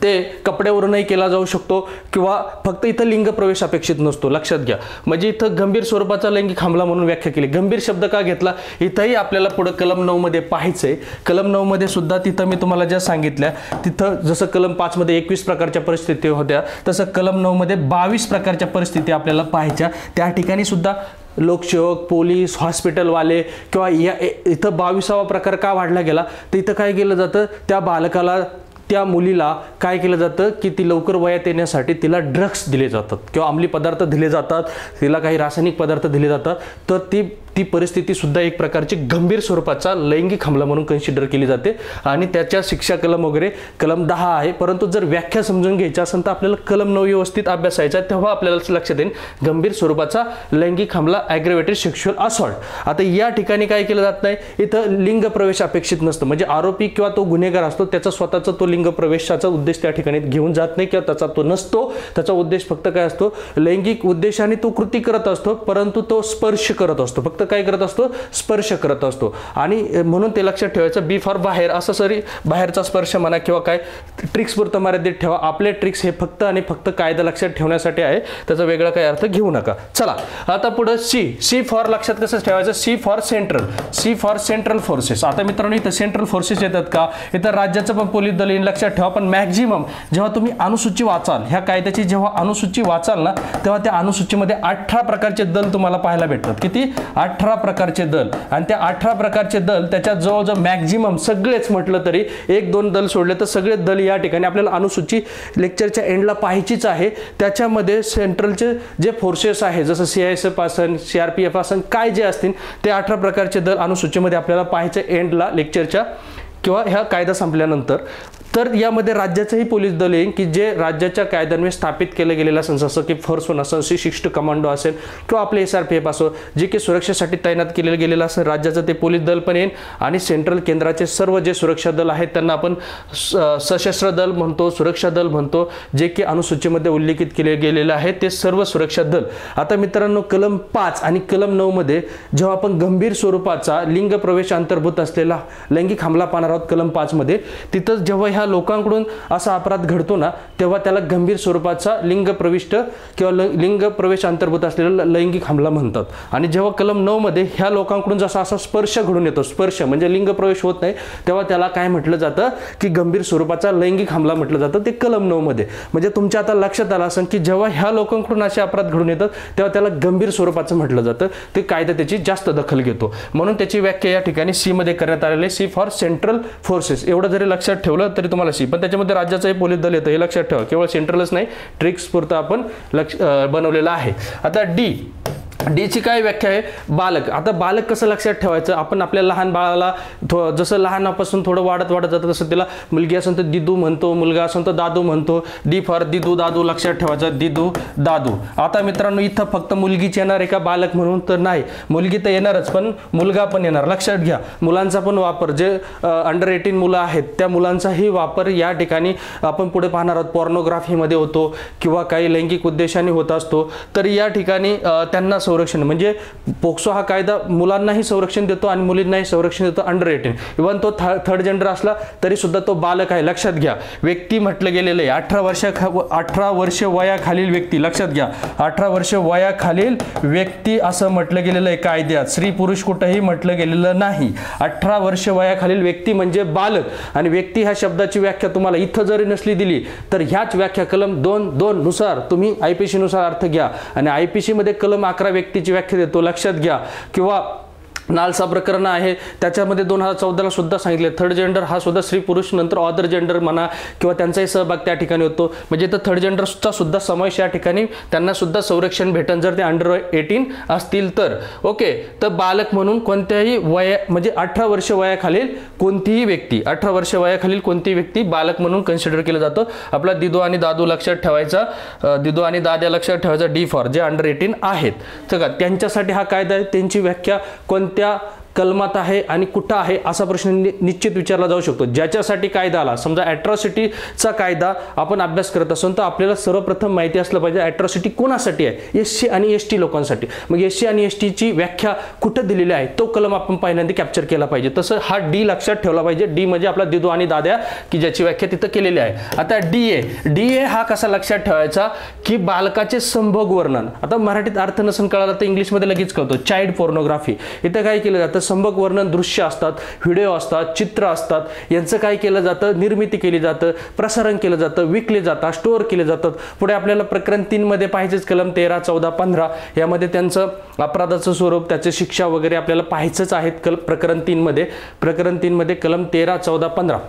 ते कपड्यावरूनही केला जाऊ शकतो किंवा फक्त इथं लिंग प्रवेश अपेक्षित नसतो. लक्षात घ्या, म्हणजे इथं गंभीर स्वरूपाचा लैंगिक हमला म्हणून व्याख्या केली. गंभीर शब्द का घेतला, इथंही आपल्याला पुढे कलम 9 मध्ये पाहायचंय. कलम 9 मध्ये सुद्धा तिथं मी तुम्हाला ज्या सांगितल्या, तिथं जसं कलम 5 मध्ये 21 प्रकारच्या परिस्थिती होत्या, तसं कलम 9 मध्ये 22 प्रकारच्या परिस्थिती आपल्याला पाहायच्या. त्या ठिकाणी सुद्धा लोकसेवक, पोलीस, हॉस्पिटलवाले किंवा इथं 22वा प्रकार का वाढला गेला, तर इथं काय केलं जातं, त्या बालकाला, त्या मुलीला काय केलं जातं की ती लवकर वयात येण्यासाठी तिला ड्रग्स दिले जातात किंवा अंमली पदार्थ दिले जातात, तिला काही रासायनिक पदार्थ दिले जातात. तर ती परिस्थिती सुद्धा एक प्रकारची गंभीर स्वरूपाचा लैंगिक हमला म्हणून कन्सिडर केली जाते आणि त्याच्या शिक्षा कलम वगैरे कलम 10 आहे. परंतु जर व्याख्या समजून घ्यायची असेल तर आपल्याला कलम 9 व्यवस्थित अभ्यासायचा, तेव्हा आपल्याला लक्षात येईल गंभीर स्वरूपाचा लैंगिक हमला, ॲग्रेव्हेटेड सेक्शुअल असॉल्ट. आता या ठिकाणी काय केलं जात नाही, इथं लिंग प्रवेश अपेक्षित नसतं, म्हणजे आरोपी किंवा तो गुन्हेगार असतो त्याचा स्वतःचा तो लिंग प्रवेशाचा उद्देश त्या ठिकाणी घेऊन जात नाही किंवा त्याचा तो नसतो. त्याचा उद्देश फक्त काय असतो, लैंगिक उद्देशाने तो कृती करत असतो, परंतु तो स्पर्श करत असतो. फक्त काय करत असतो, स्पर्श करत असतो. आणि म्हणून ते लक्षात ठेवायचं. बी फॉर बाहेर, असं सरी बाहेरचा स्पर्श म्हणा किंवा काय, ट्रिक्स पुरतं मर्यादित ठेवा. आपले ट्रिक्स हे फक्त आणि फक्त कायदा लक्षात ठेवण्यासाठी आहे, त्याचा वेगळा काही अर्थ घेऊ नका. चला आता पुढे सी फॉर लक्षात कसं ठेवायचं, सी फॉर सेंट्रल फोर्सेस. आता मित्रांनो इथं सेंट्रल फोर्सेस येतात का, इथं राज्याचं पण पोलीस दल येईल लक्षात ठेवा. पण मॅक्झिमम जेव्हा तुम्ही अनुसूची वाचाल, ह्या कायद्याची जेव्हा अनुसूची वाचाल ना, तेव्हा त्या अनुसूचीमध्ये 18 प्रकारचे दल तुम्हाला पाहायला भेटतात. किती, 18 प्रकारचे दल. आणि त्या 18 प्रकारचे दल त्याच्यात जवळजवळ मॅक्झिमम सगळेच म्हटलं तरी 1-2 दल सोडले तर सगळे दल या ठिकाणी आपल्याला अनुसूची लेक्चरच्या एंडला पाहायचीच आहे. त्याच्यामध्ये सेंट्रलचे जे फोर्सेस आहे, जसं CISF असेल, CRPF असेल, काय जे असतील ते 18 प्रकारचे दल अनुसूचीमध्ये आपल्याला पाहायचे एंडला लेक्चरच्या किंवा ह्या कायदा संपल्यानंतर. तर यामध्ये राज्याचंही पोलीस दल येईल की जे राज्याच्या कायद्यान्वये स्थापित केलं गेलेलं असेल, जसं की फोर्स 1 असेल, C60 कमांडो असेल किंवा आपले SRPF असो, जे की सुरक्षेसाठी तैनात केलेलं गेलेलं असेल राज्याचं ते पोलीस दल पण येईल. आणि सेंट्रल केंद्राचे सर्व जे सुरक्षा दल आहेत त्यांना आपण सशस्त्र दल म्हणतो, सुरक्षा दल म्हणतो, जे की अनुसूचीमध्ये उल्लेखित केले गेलेले आहे ते सर्व सुरक्षा दल. आता मित्रांनो कलम 5 आणि कलम 9 मध्ये जेव्हा आपण गंभीर स्वरूपाचा लिंग प्रवेश अंतर्भूत असलेला लैंगिक हमला पाहणार आहोत कलम 5 मध्ये, तिथं जेव्हा ह्या लोकांकडून असा अपराध घडतो ना, तेव्हा त्याला गंभीर स्वरूपाचा लिंग प्रविष्ट किंवा लिंग प्रवेश अंतर्भूत असलेला लैंगिक हमला म्हणतात. आणि जेव्हा कलम 9 मध्ये ह्या लोकांकडून जसा असा स्पर्श घडून येतो, स्पर्श म्हणजे लिंग प्रवेश होत नाही, तेव्हा त्याला काय म्हटलं जातं की गंभीर स्वरूपाचा लैंगिक हमला म्हटलं जातं. ते कलम 9 मध्ये. म्हणजे तुमच्या आता लक्षात आलं असेल की जेव्हा ह्या लोकांकडून असे अपराध घडून येतात तेव्हा त्याला गंभीर स्वरूपाचं म्हटलं जातं. ते कायदा त्याची जास्त दखल घेतो. म्हणून त्याची व्याख्या या ठिकाणी सी मध्ये करण्यात आलेली आहे. C for central forces. एवढं जरी लक्षात ठेवलं तरी तुम्हाला सी, पण त्याच्यामध्ये राज्याचंही पोलीस दल येतं हे लक्षात ठेवा. केवळ सेंट्रलच नाही, ट्रिक्स पुरतं आपण बनवलेलं आहे. आता डी ची काय व्याख्या आहे, बालक. आता बालक कसं लक्षात ठेवायचं, आपण आपल्या लहान बाळाला जसं लहानापासून थोडं वाढत जातं तसं त्याला मुलगी असेल तर दिदू म्हणतो, मुलगा असेल तर दादू म्हणतो. डी फॉर दिदू दादू लक्षात ठेवायचं, दिदू दादू. आता मित्रांनो इथं फक्त मुलगीच येणार आहे का बालक म्हणून, तर नाही, मुलगी तर येणारच पण मुलगा पण येणार. लक्षात घ्या, मुलांचा पण वापर, जे अंडर 18 मुलं आहेत त्या मुलांचाही वापर या ठिकाणी आपण पुढे पाहणार आहोत पॉर्नोग्राफीमध्ये होतो किंवा काही लैंगिक उद्देशाने होत असतो. तर या ठिकाणी त्यांना संरक्षण, म्हणजे पोक्सो हा कायदा मुलांनाही संरक्षण देतो आणि मुलींनाही संरक्षण देतो अंडर 18. इव्हन तो थर्ड जेंडर असला तरी सुद्धा तो बालक आहे. लक्षात घ्या, व्यक्ती म्हटलं गेलेलं आहे 18 वर्ष वयाखालील व्यक्ती. लक्षात घ्या, 18 वर्ष वयाखालील व्यक्ती असं म्हटलं गेलेलं आहे कायद्यात. स्त्री पुरुष कुठेही म्हटलं गेलेलं नाही. 18 वर्ष वयाखालील व्यक्ती म्हणजे बालक. आणि व्यक्ती ह्या शब्दाची व्याख्या तुम्हाला इथं जरी नसली दिली तर ह्याच व्याख्या कलम 2 नुसार तुम्ही IPC नुसार अर्थ घ्या. आणि IPC मध्ये कलम 11 व्यक्तीची व्याख्या देतो, लक्षात घ्या. किंवा नालसा प्रकरण आहे त्याच्यामध्ये 2014 सुद्धा सांगितले थर्ड जेंडर हा सुद्धा स्त्री पुरुष नंतर अदर जेंडर म्हणा किंवा त्यांचाही सहभाग त्या ठिकाणी होतो. म्हणजे तर थर्ड जेंडरचा सुद्धा समावेश या ठिकाणी, त्यांना सुद्धा संरक्षण भेटन जर ते अंडर 18 असतील तर. ओके, तर बालक म्हणून कोणत्याही म्हणजे 18 वर्ष वयाखालील कोणतीही व्यक्ती, 18 वर्ष वयाखालील कोणतीही व्यक्ती बालक म्हणून कन्सिडर केलं जातं. आपला दिदू आणि दादू लक्षात ठेवायचा, दिदू आणि दाद्या लक्षात ठेवायचा. डी फॉर जे अंडर 18 आहेत तर त्यांच्यासाठी हा कायदा आहे. त्यांची व्याख्या कोणत्या कलमात आहे आणि कुठं आहे असा प्रश्न निश्चित विचारला जाऊ शकतो. ज्याच्यासाठी कायदा आला, समजा ॲट्रॉसिटीचा कायदा आपण अभ्यास करत असून तर आपल्याला सर्वप्रथम माहिती असलं पाहिजे ॲट्रॉसिटी कोणासाठी आहे, SC आणि ST लोकांसाठी. मग SC आणि STची व्याख्या कुठं दिलेली आहे तो कलम आपण पहिल्यांदा कॅप्चर केला पाहिजे. तसं हा डी लक्षात ठेवला पाहिजे. डी म्हणजे आपला दिदू आणि दाद्या की ज्याची व्याख्या तिथं केलेली आहे. आता DA हा कसा लक्षात ठेवायचा की बालकाचे संभोग वर्णन. आता मराठीत अर्थ नसून कळाला तर इंग्लिशमध्ये लगेच कळतो, चाइल्ड पोर्नोग्राफी. इथं काय केलं जातं, संभोग वर्णन दृश्य असतात, व्हिडिओ असतात, चित्र असतात, यांचं काय केलं जातं, निर्मिती केली जातं, प्रसारण केलं जातं, विकले जातात, स्टोअर केले जातात. पुढे आपल्याला प्रकरण 3 मध्ये पाहिजेच कलम 13, 14, 15 यामध्ये त्यांचं अपराधाचं स्वरूप, त्याचे शिक्षा वगैरे आपल्याला पाहायचंच आहेत. प्रकरण 3 मध्ये कलम 13, 14, 15.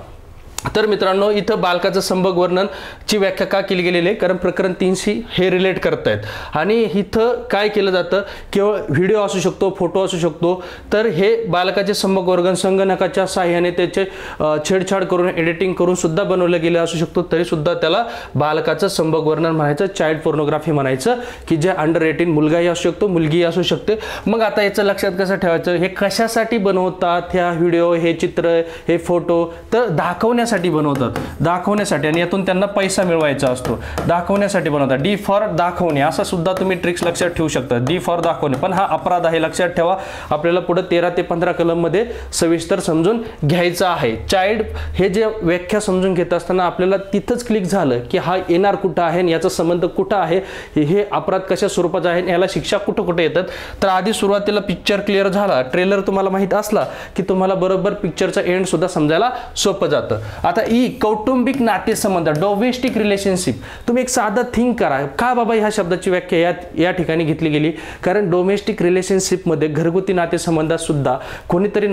तर मित्रांनो इथं बालकाचं संभोग वर्णनची व्याख्या का केली गेलेली आहे, कारण प्रकरण 3शी हे रिलेट करतायत. आणि इथं काय केलं जातं, केवळ व्हिडिओ असू शकतो, फोटो असू शकतो. तर हे बालकाचे संभोग वर्णन संगणकाच्या साहाय्याने त्याचे छेडछाड करून एडिटिंग करून सुद्धा बनवलं गेलं असू शकतो, तरी सुद्धा त्याला बालकाचं संभोग वर्णन म्हणायचं, चाइल्ड पोर्नोग्राफी म्हणायचं. की जे अंडर 18 मुलगाही असू शकतो, मुलगीही असू शकते. मग आता याचं लक्षात कसं ठेवायचं, हे कशासाठी बनवतात ह्या व्हिडिओ, हे चित्र, हे फोटो, तर दाखवण्यासाठी दाखवण्यासाठी बनवतात, दाखवण्यासाठी, आणि यातून त्यांना पैसा मिळवायचा असतो, दाखवण्यासाठी बनवतात. डी फॉर दाखवणे, असा सुद्धा तुम्ही ट्रिक्स लक्षात ठेवू शकता. डी फॉर दाखवणे, पण हा अपराध आहे, लक्षात ठेवा. आपल्याला पुढे 13 ते 15 कलममध्ये सविस्तर समजून घ्यायचं आहे. चाइल्ड हे जे व्याख्या समजून घेत असताना आपल्याला तिथंच क्लिक झालं की हा येणार कुठं आहे, याचा संबंध कुठं आहे, हे अपराध कशा स्वरूपाचा आहे, याला शिक्षा कुठं कुठे येतात. तर आधी सुरुवातीला पिक्चर क्लिअर झाला, ट्रेलर तुम्हाला माहित असला की तुम्हाला बरोबर पिक्चरचा एंड सुद्धा समजायला सोपं जातं. आता कौटुंबिक नातेसंबंध, डोमेस्टिक रिलेशनशिप, तुम्ही एक साधा थिंक करा, का बाबा ह्या शब्दाची व्याख्या या ठिकाणी घेतली गेली. कारण डोमेस्टिक रिलेशनशिपमध्ये घरगुती नातेसंबंधात सुद्धा कोणीतरी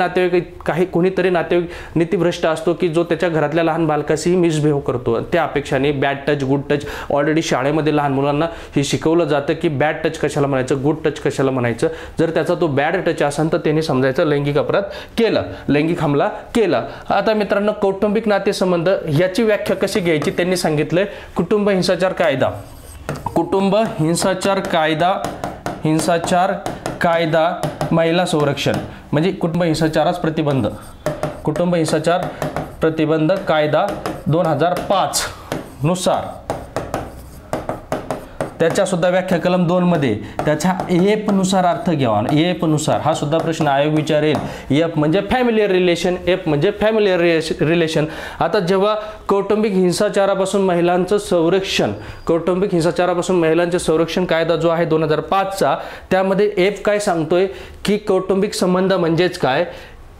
नातेवाईक नीतिभ्रष्ट असतो की जो त्याच्या घरातल्या लहान बालकाशीही मिसबिहेव करतो. त्या अपेक्षाने bad touch, good touch, already शाळेमध्ये लहान मुलांना हे शिकवलं जातं की बॅड टच कशाला म्हणायचं, गुड टच कशाला म्हणायचं. जर त्याचा तो बॅड टच असेल तर त्यांनी समजायचं लैंगिक अपराध केला, लैंगिक हमला केला. आता मित्रांनो, कौटुंबिक नातेसंबंध याची व्याख्या कशी घ्यायची त्यांनी सांगितलंय. कुटुंब हिंसाचार कायदा, कुटुंब हिंसाचार कायदा, महिला संरक्षण, म्हणजे कुटुंब हिंसाचारास प्रतिबंध, कुटुंब हिंसाचार प्रतिबंध कायदा 2005 नुसार त्याच्या सुद्धा व्याख्या कलम 2 मध्ये त्याच्या एप नुसार अर्थ घ्यावा. एप नुसार हा सुद्धा प्रश्न आयोग विचारेल. एप म्हणजे फॅमिलियर रिलेशन, एप म्हणजे फॅमिलियर रिलेशन. आता जेव्हा कौटुंबिक हिंसाचारापासून महिलांचं संरक्षण कायदा जो आहे 2005चा, त्यामध्ये एप काय सांगतोय की कौटुंबिक संबंध म्हणजेच काय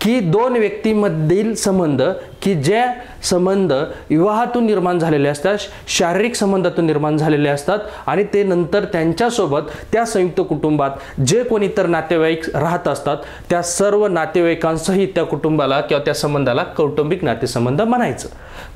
की दोन व्यक्तींमधील संबंध की जे संबंध विवाहातून निर्माण झालेले असतात, शारीरिक संबंधातून निर्माण झालेले असतात, आणि ते नंतर त्यांच्यासोबत त्या संयुक्त कुटुंबात जे कोणी इतर नातेवाईक राहत असतात त्या सर्व नातेवाईकांसहित त्या कुटुंबाला किंवा त्या संबंधाला कौटुंबिक नातेसंबंध म्हणायचं.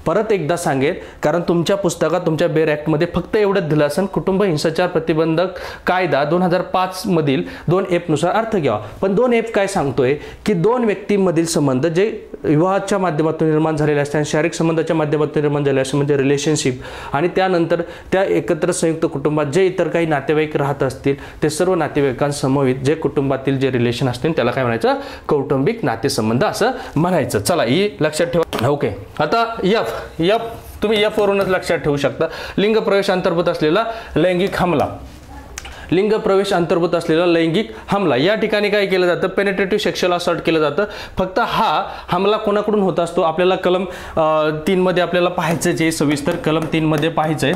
परत एकदा सांगेन, कारण तुमच्या पुस्तकात तुमच्या बेर ॲक्टमध्ये फक्त एवढंच दिलं असेल, कुटुंब हिंसाचार प्रतिबंधक कायदा 2005 मधील 2F नुसार अर्थ घ्यावा. पण 2F काय सांगतोय की दोन व्यक्तींमधील संबंध जे विवाहाच्या माध्यमातून निर्माण झालेले असतात, शारीरिक संबंधाच्या माध्यमातून निर्माण झालेले असतात म्हणजे रिलेशनशिप, आणि त्यानंतर त्या एकत्र संयुक्त कुटुंबात जे इतर काही नातेवाईक राहत असतील ते सर्व नातेवाईकांसमवेत जे कुटुंबातील जे रिलेशन असतील त्याला काय म्हणायचं, कौटुंबिक नातेसंबंध असं म्हणायचं. चला ही लक्षात ठेवा. ओके, आता एफ तुम्ही एफ वरूनच लक्षात ठेवू शकता. लिंग प्रवेश अंतर्भूत असलेला लैंगिक हमला, लिंग प्रवेश अंतर्भूत असलेला लैंगिक हमला. या ठिकाणी काय केलं जातं, पेनिट्रेटिव्ह सेक्शुअल असॉल्ट केलं जातं. फक्त हा हमला कोणाकडून होत असतो आपल्याला कलम 3 मध्ये आपल्याला पाहायचंच आहे, सविस्तर कलम 3 मध्ये पाहायचंय.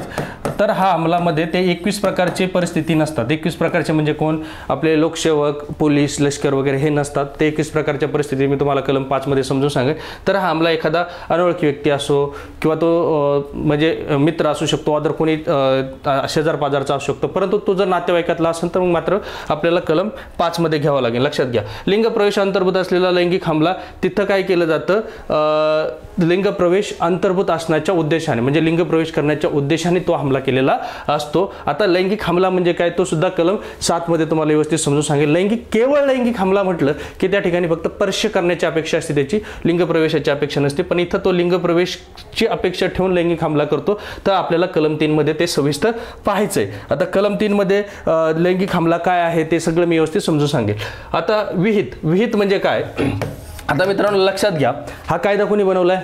तर हा हमलामध्ये ते 21 प्रकारचे परिस्थिती नसतात. 21 प्रकारचे म्हणजे कोण, आपले लोकसेवक, पोलीस, लष्कर वगैरे हे नसतात. ते 21 प्रकारच्या परिस्थिती मी तुम्हाला कलम 5 मध्ये समजून सांगेन. तर हा हमला एखादा अनोळखी व्यक्ती असो किंवा तो म्हणजे मित्र असू शकतो, अदर कोणी शेजार पाजारचा असू शकतो, परंतु तो जर नातेवाईकातला असेल तर मग मात्र आपल्याला कलम 5 मध्ये घ्यावं लागेल. लक्षात घ्या, लिंग प्रवेश अंतर्भूत असलेला लैंगिक हमला, तिथं काय केलं जातं, लिंग प्रवेश अंतर्भूत असण्याच्या उद्देशाने म्हणजे लिंग प्रवेश करण्याच्या उद्देशाने तो हमला केलेला असतो. आता लैंगिक हमला म्हणजे काय, तो सुद्धा कलम 7 मध्ये तुम्हाला व्यवस्थित समजून सांगेल. केवळ लैंगिक हमला म्हटलं की त्या ठिकाणी फक्त स्पर्श करण्याची अपेक्षा असते, त्याची लिंग प्रवेशाची अपेक्षा नसते. पण इथं तो लिंग प्रवेशची अपेक्षा ठेवून लैंगिक हमला करतो. तर आपल्याला कलम 3 मध्ये ते सविस्तर पाहायचंय. आता कलम 3 मध्ये लैंगिक हमला काय आहे ते सगळं मी व्यवस्थित समजून सांगेल. आता विहित म्हणजे काय. आता मित्रांनो लक्षात घ्या, हा कायदा कोणी बनवलाय,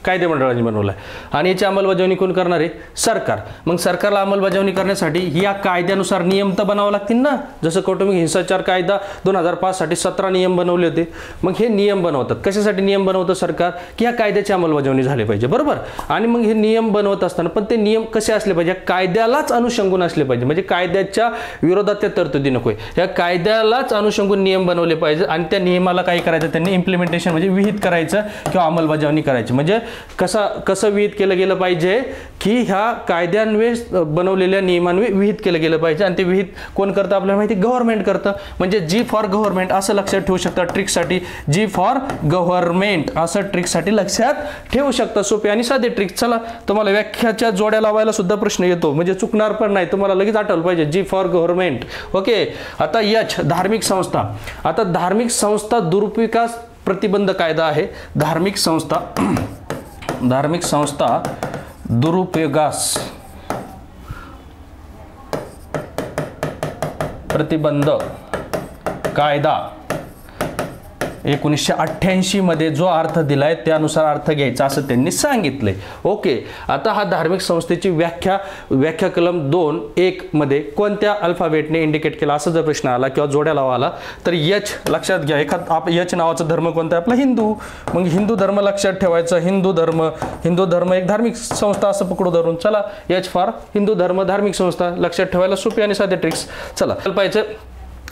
कायदे मंडळाने बनवलाय, आणि याची अंमलबजावणी कोण करणार आहे, सरकार. मग सरकारला अंमलबजावणी करण्यासाठी या कायद्यानुसार नियम तर बनावे लागतील ना. जसं कौटुंबिक हिंसाचार कायदा 2005 साठी 17 नियम बनवले होते. मग हे नियम बनवतात, कशासाठी नियम बनवतं सरकार, की या कायद्याची अंमलबजावणी झाली पाहिजे, बरोबर. आणि मग हे नियम बनवत असताना पण ते नियम कसे असले पाहिजे, कायद्यालाच अनुषंगून असले पाहिजे, म्हणजे कायद्याच्या विरोधात त्या तरतुदी नकोय, या कायद्यालाच अनुषंगून नियम बनवले पाहिजे. आणि त्या नियमाला काय करायचं, त्यांनी इम्प्लिमेंटेशन म्हणजे विहित करायचं किंवा अंमलबजावणी करायची. म्हणजे कसं विहित केलं गेलं पाहिजे की ह्या कायद्यान्वये बनवलेल्या नियमान्वये विहित केलं गेलं पाहिजे. आणि ते विहित कोण करतं आपल्याला माहिती, गव्हर्नमेंट करतं. म्हणजे जी फॉर गव्हर्नमेंट असं लक्षात ठेवू शकता ट्रिकसाठी, जी फॉर गव्हर्नमेंट असं ट्रिकसाठी लक्षात ठेवू शकता. सोपे आणि साधे ट्रिक. चला तुम्हाला व्याख्याच्या जोड्या लावायला सुद्धा प्रश्न येतो, म्हणजे चुकणार पण नाही, तुम्हाला लगेच आठवलं पाहिजे जी फॉर गव्हर्नमेंट. ओके, आता धार्मिक संस्था. आता धार्मिक संस्था दुरुपयोगास प्रतिबंध कायदा आहे. धार्मिक संस्था दुरुपयोगास प्रतिबंध कायदा 1988 मध्ये जो अर्थ दिलाय त्यानुसार अर्थ घ्यायचा असं त्यांनी सांगितलंय. ओके, आता हा धार्मिक संस्थेची व्याख्या कलम 2(1) मध्ये कोणत्या अल्फाबेटने इंडिकेट केला असं जर प्रश्न आला किंवा जोड्या लावा आला तर एच लक्षात घ्या. एच नावाचा धर्म कोणता आहे? आपला हिंदू. मग हिंदू धर्म लक्षात ठेवायचं. हिंदू धर्म एक धार्मिक संस्था असं पकडू धरून. चला, एच फॉर हिंदू धर्म धार्मिक संस्था. लक्षात ठेवायला सोपी आणि साधे ट्रिक्स. चला पाहायचं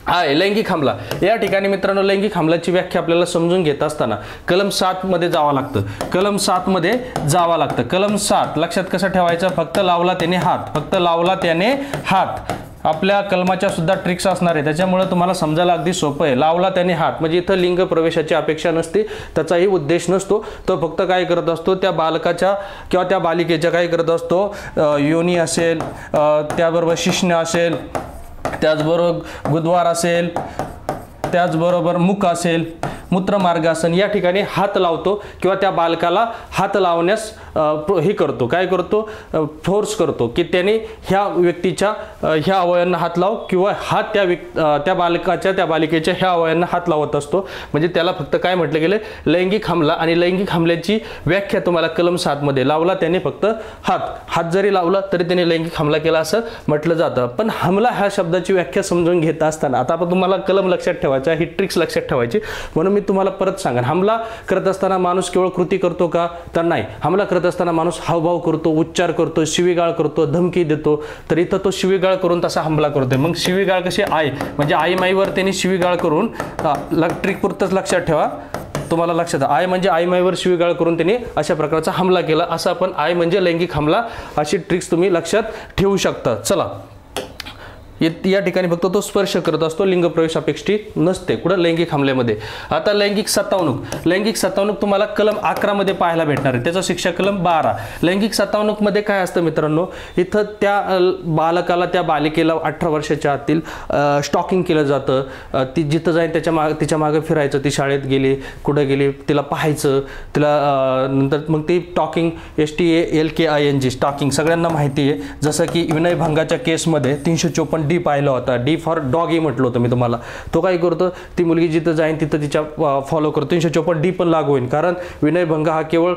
आहे लैंगिक हमला. या ठिकाणी मित्रांनो लैंगिक हमलाची व्याख्या आपल्याला समजून घेत असताना कलम 7 मध्ये जावं लागतं. कलम 7 मध्ये जावं लागतं. कलम 7 लक्षात कसं ठेवायचं? फक्त लावला त्याने हात. फक्त लावला त्याने हात. आपल्या कलमाच्या सुद्धा ट्रिक्स असणार आहे, त्याच्यामुळे तुम्हाला समजायला अगदी सोपं आहे. लावला त्याने हात म्हणजे इथं लिंग प्रवेशाची अपेक्षा नसते, त्याचाही उद्देश नसतो. तो फक्त काय करत असतो? त्या बालकाच्या किंवा त्या बालिकेच्या काय करत असतो? योनी असेल, त्याबरोबर शिश्न असेल, त्याचबरोबर गुदवार असेल, त्याचबरोबर मुख असेल, मूत्रमार्ग असेल, या ठिकाणी हात लावतो किंवा त्या बालकाला हात लावण्यास हे करतो. काय करतो? फोर्स करतो की त्याने ह्या व्यक्तीच्या ह्या अवयवांना हात लाव किंवा हा त्या बालकाच्या त्या बालिकेच्या ह्या अवयवांना हात लावत असतो. म्हणजे त्याला फक्त काय म्हटलं गेलं? लैंगिक हमला. आणि लैंगिक हमल्याची व्याख्या तुम्हाला कलम 7 मध्ये लावला त्याने फक्त हात जरी लावला तरी त्याने लैंगिक हमला केला असं म्हटलं जातं. पण हमला ह्या शब्दाची व्याख्या समजून घेत असताना आता आपण तुम्हाला कलम लक्षात ठेवायचा, ही ट्रिक्स लक्षात ठेवायची. म्हणून मी तुम्हाला परत सांगेन, हमला करत असताना माणूस केवळ कृती करतो का? तर नाही. हमला करत असताना माणूस हावभाव करतो, उच्चार करतो, शिवीगाळ करतो, धमकी देतो. तर इथं तो शिवीगाळ करून तसा हमला करतोय. मग शिवीगाळ कशी? आई म्हणजे आई माईवर त्यांनी शिवीगाळ करून, ट्रिक पुरतच लक्षात ठेवा तुम्हाला लक्षात. आय म्हणजे आई माईवर शिवीगाळ करून त्यांनी अशा प्रकारचा हमला केला. असं आपण आय म्हणजे लैंगिक हमला अशी ट्रिक्स तुम्ही लक्षात ठेवू शकता. चला, या ठिकाणी फक्त तो स्पर्श करत असतो, लिंग प्रवेश अपेक्षित नसते कुठं? लैंगिक हमल्यामध्ये. आता लैंगिक सत्तावणूक तुम्हाला कलम 11 मध्ये पाहायला भेटणार आहे. त्याचा शिक्षा कलम 12. लैंगिक सत्तावणूक मध्ये काय असतं मित्रांनो? इथं त्या बालकाला त्या बालिकेला 18 वर्षाच्या आतील स्टॉकिंग केलं जातं. ती जिथं जाईल तिच्या मागे फिरायचं. ती शाळेत गेली, कुठं गेली तिला पाहायचं, तिला नंतर मग ती टॉकिंग STALKING स्टॉकिंग सगळ्यांना माहिती आहे. जसं की विनयभंगाच्या केसमध्ये 354 डी पाहिला होता. डी फॉर डॉगी म्हटलं होतं मी तुम्हाला. तो काय करतो? ती मुलगी जिथं जाईन तिथं तिच्या फॉलो करतो. 354 डी पण लागू होईल, कारण विनयभंग हा केवळ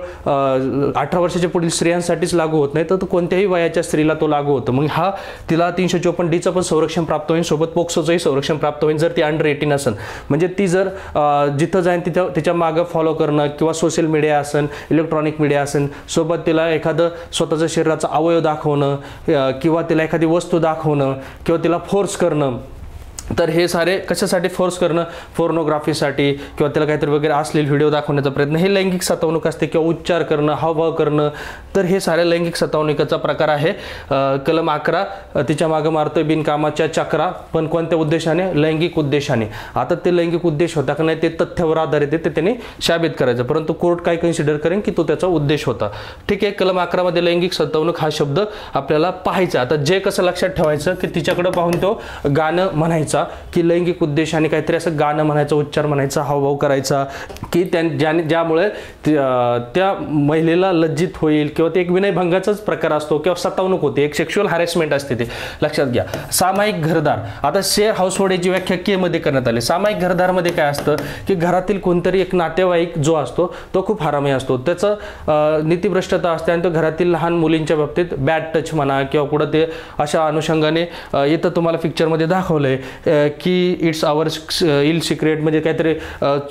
18 वर्षाच्या पुढील स्त्रियांसाठीच लागू होत नाही, तर तो कोणत्याही वयाच्या स्त्रीला तो लागू होतो. मग हा तिला 354 डीचं पण संरक्षण प्राप्त होईल, सोबत पोक्सोचंही संरक्षण प्राप्त होईल जर ती अंडर 18 असेल. म्हणजे ती जर जिथं जाईन तिथं तिच्या मागं फॉलो करणं किंवा सोशल मीडिया असेल, इलेक्ट्रॉनिक मीडिया असेल, सोबत तिला एखादं स्वतःच्या शरीराचा अवयव दाखवणं किंवा तिला एखादी वस्तू दाखवणं किंवा तिला फोर्स करणं. तर हे सारे कशासाठी फोर्स करणं? फोर्नोग्राफीसाठी किंवा त्याला काहीतरी वगैरे असलेले व्हिडिओ दाखवण्याचा प्रयत्न, हे लैंगिक सतावणूक असते. किंवा उच्चार करणं, हावभाव करणं, तर हे सारे लैंगिक सतावणुकीचा प्रकार आहे. कलम 11 तिच्या मागं मारतोय बिनकामाच्या चक्रा, पण कोणत्या उद्देशाने? लैंगिक उद्देशाने. आता ते लैंगिक उद्देश होता का नाही ते तथ्यावर आधारित आहे, ते त्यांनी साबित करायचं. परंतु कोर्ट काय कन्सिडर करेन की तो त्याचा उद्देश होता. ठीक आहे. कलम 11 मध्ये लैंगिक सतावणूक हा शब्द आपल्याला पाहायचा. आता जे कसं लक्षात ठेवायचं की तिच्याकडे पाहून तो गाणं म्हणायचा, की लैंगिक उद्देशाने काहीतरी असं गाणं म्हणायचं, उच्चार म्हणायचा, हावभाव करायचा की ज्यामुळे त्या महिलेला लज्जित होईल किंवा ते एक विनयभंगाचाच प्रकार असतो किंवा सतावणूक होते, एक सेक्शुअल हॅरेसमेंट असते ते लक्षात घ्या. सामायिक घरदार. आता शेअर हाऊसहोल्ड याची व्याख्या के मध्ये करण्यात आली. सामायिक घरदार मध्ये काय असतं की घरातील कोणतरी एक नातेवाईक जो असतो तो खूप हरामी असतो, त्याचं नीतिभ्रष्टता असते आणि तो घरातील लहान मुलींच्या बाबतीत बॅड टच म्हणा किंवा कुठं ते अशा अनुषंगाने इथं तुम्हाला पिक्चरमध्ये दाखवलंय की इट्स आवर इल सिक्रेट, म्हणजे काहीतरी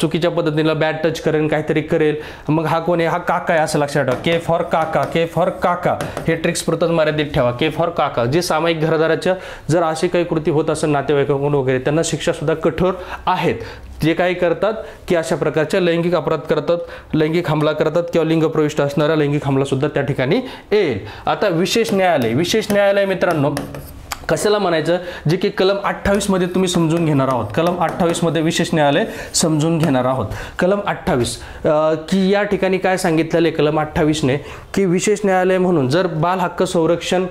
चुकीच्या पद्धतीने बॅड टच करेल, काहीतरी करेल. मग हा कोण आहे? हा काका आहे असं लक्षात ठेवा. के फॉर काका, के फॉर काका हे ट्रिक्स पुरतच मर्यादित ठेवा. के फॉर काका. जे सामायिक घरदाराच्या जर अशी काही कृती होत असेल नातेवाईकांकडून वगैरे, त्यांना शिक्षा सुद्धा कठोर आहेत. जे काही करतात की अशा प्रकारच्या लैंगिक अपराध करतात, लैंगिक हमला करतात किंवा लिंग प्रविष्ट असणारा लैंगिक हमला सुद्धा त्या ठिकाणी येईल. आता विशेष न्यायालय मित्रांनो कशाला म्हणायचं? जे की कलम 28 मध्ये तुम्ही समजून घेणार आहोत. कलम 28 मध्ये विशेष न्यायालय समजून घेणार आहोत. कलम 28 की या ठिकाणी काय सांगितलेलं आहे कलम 28 ने की विशेष न्यायालय म्हणून जर बाल हक्क संरक्षण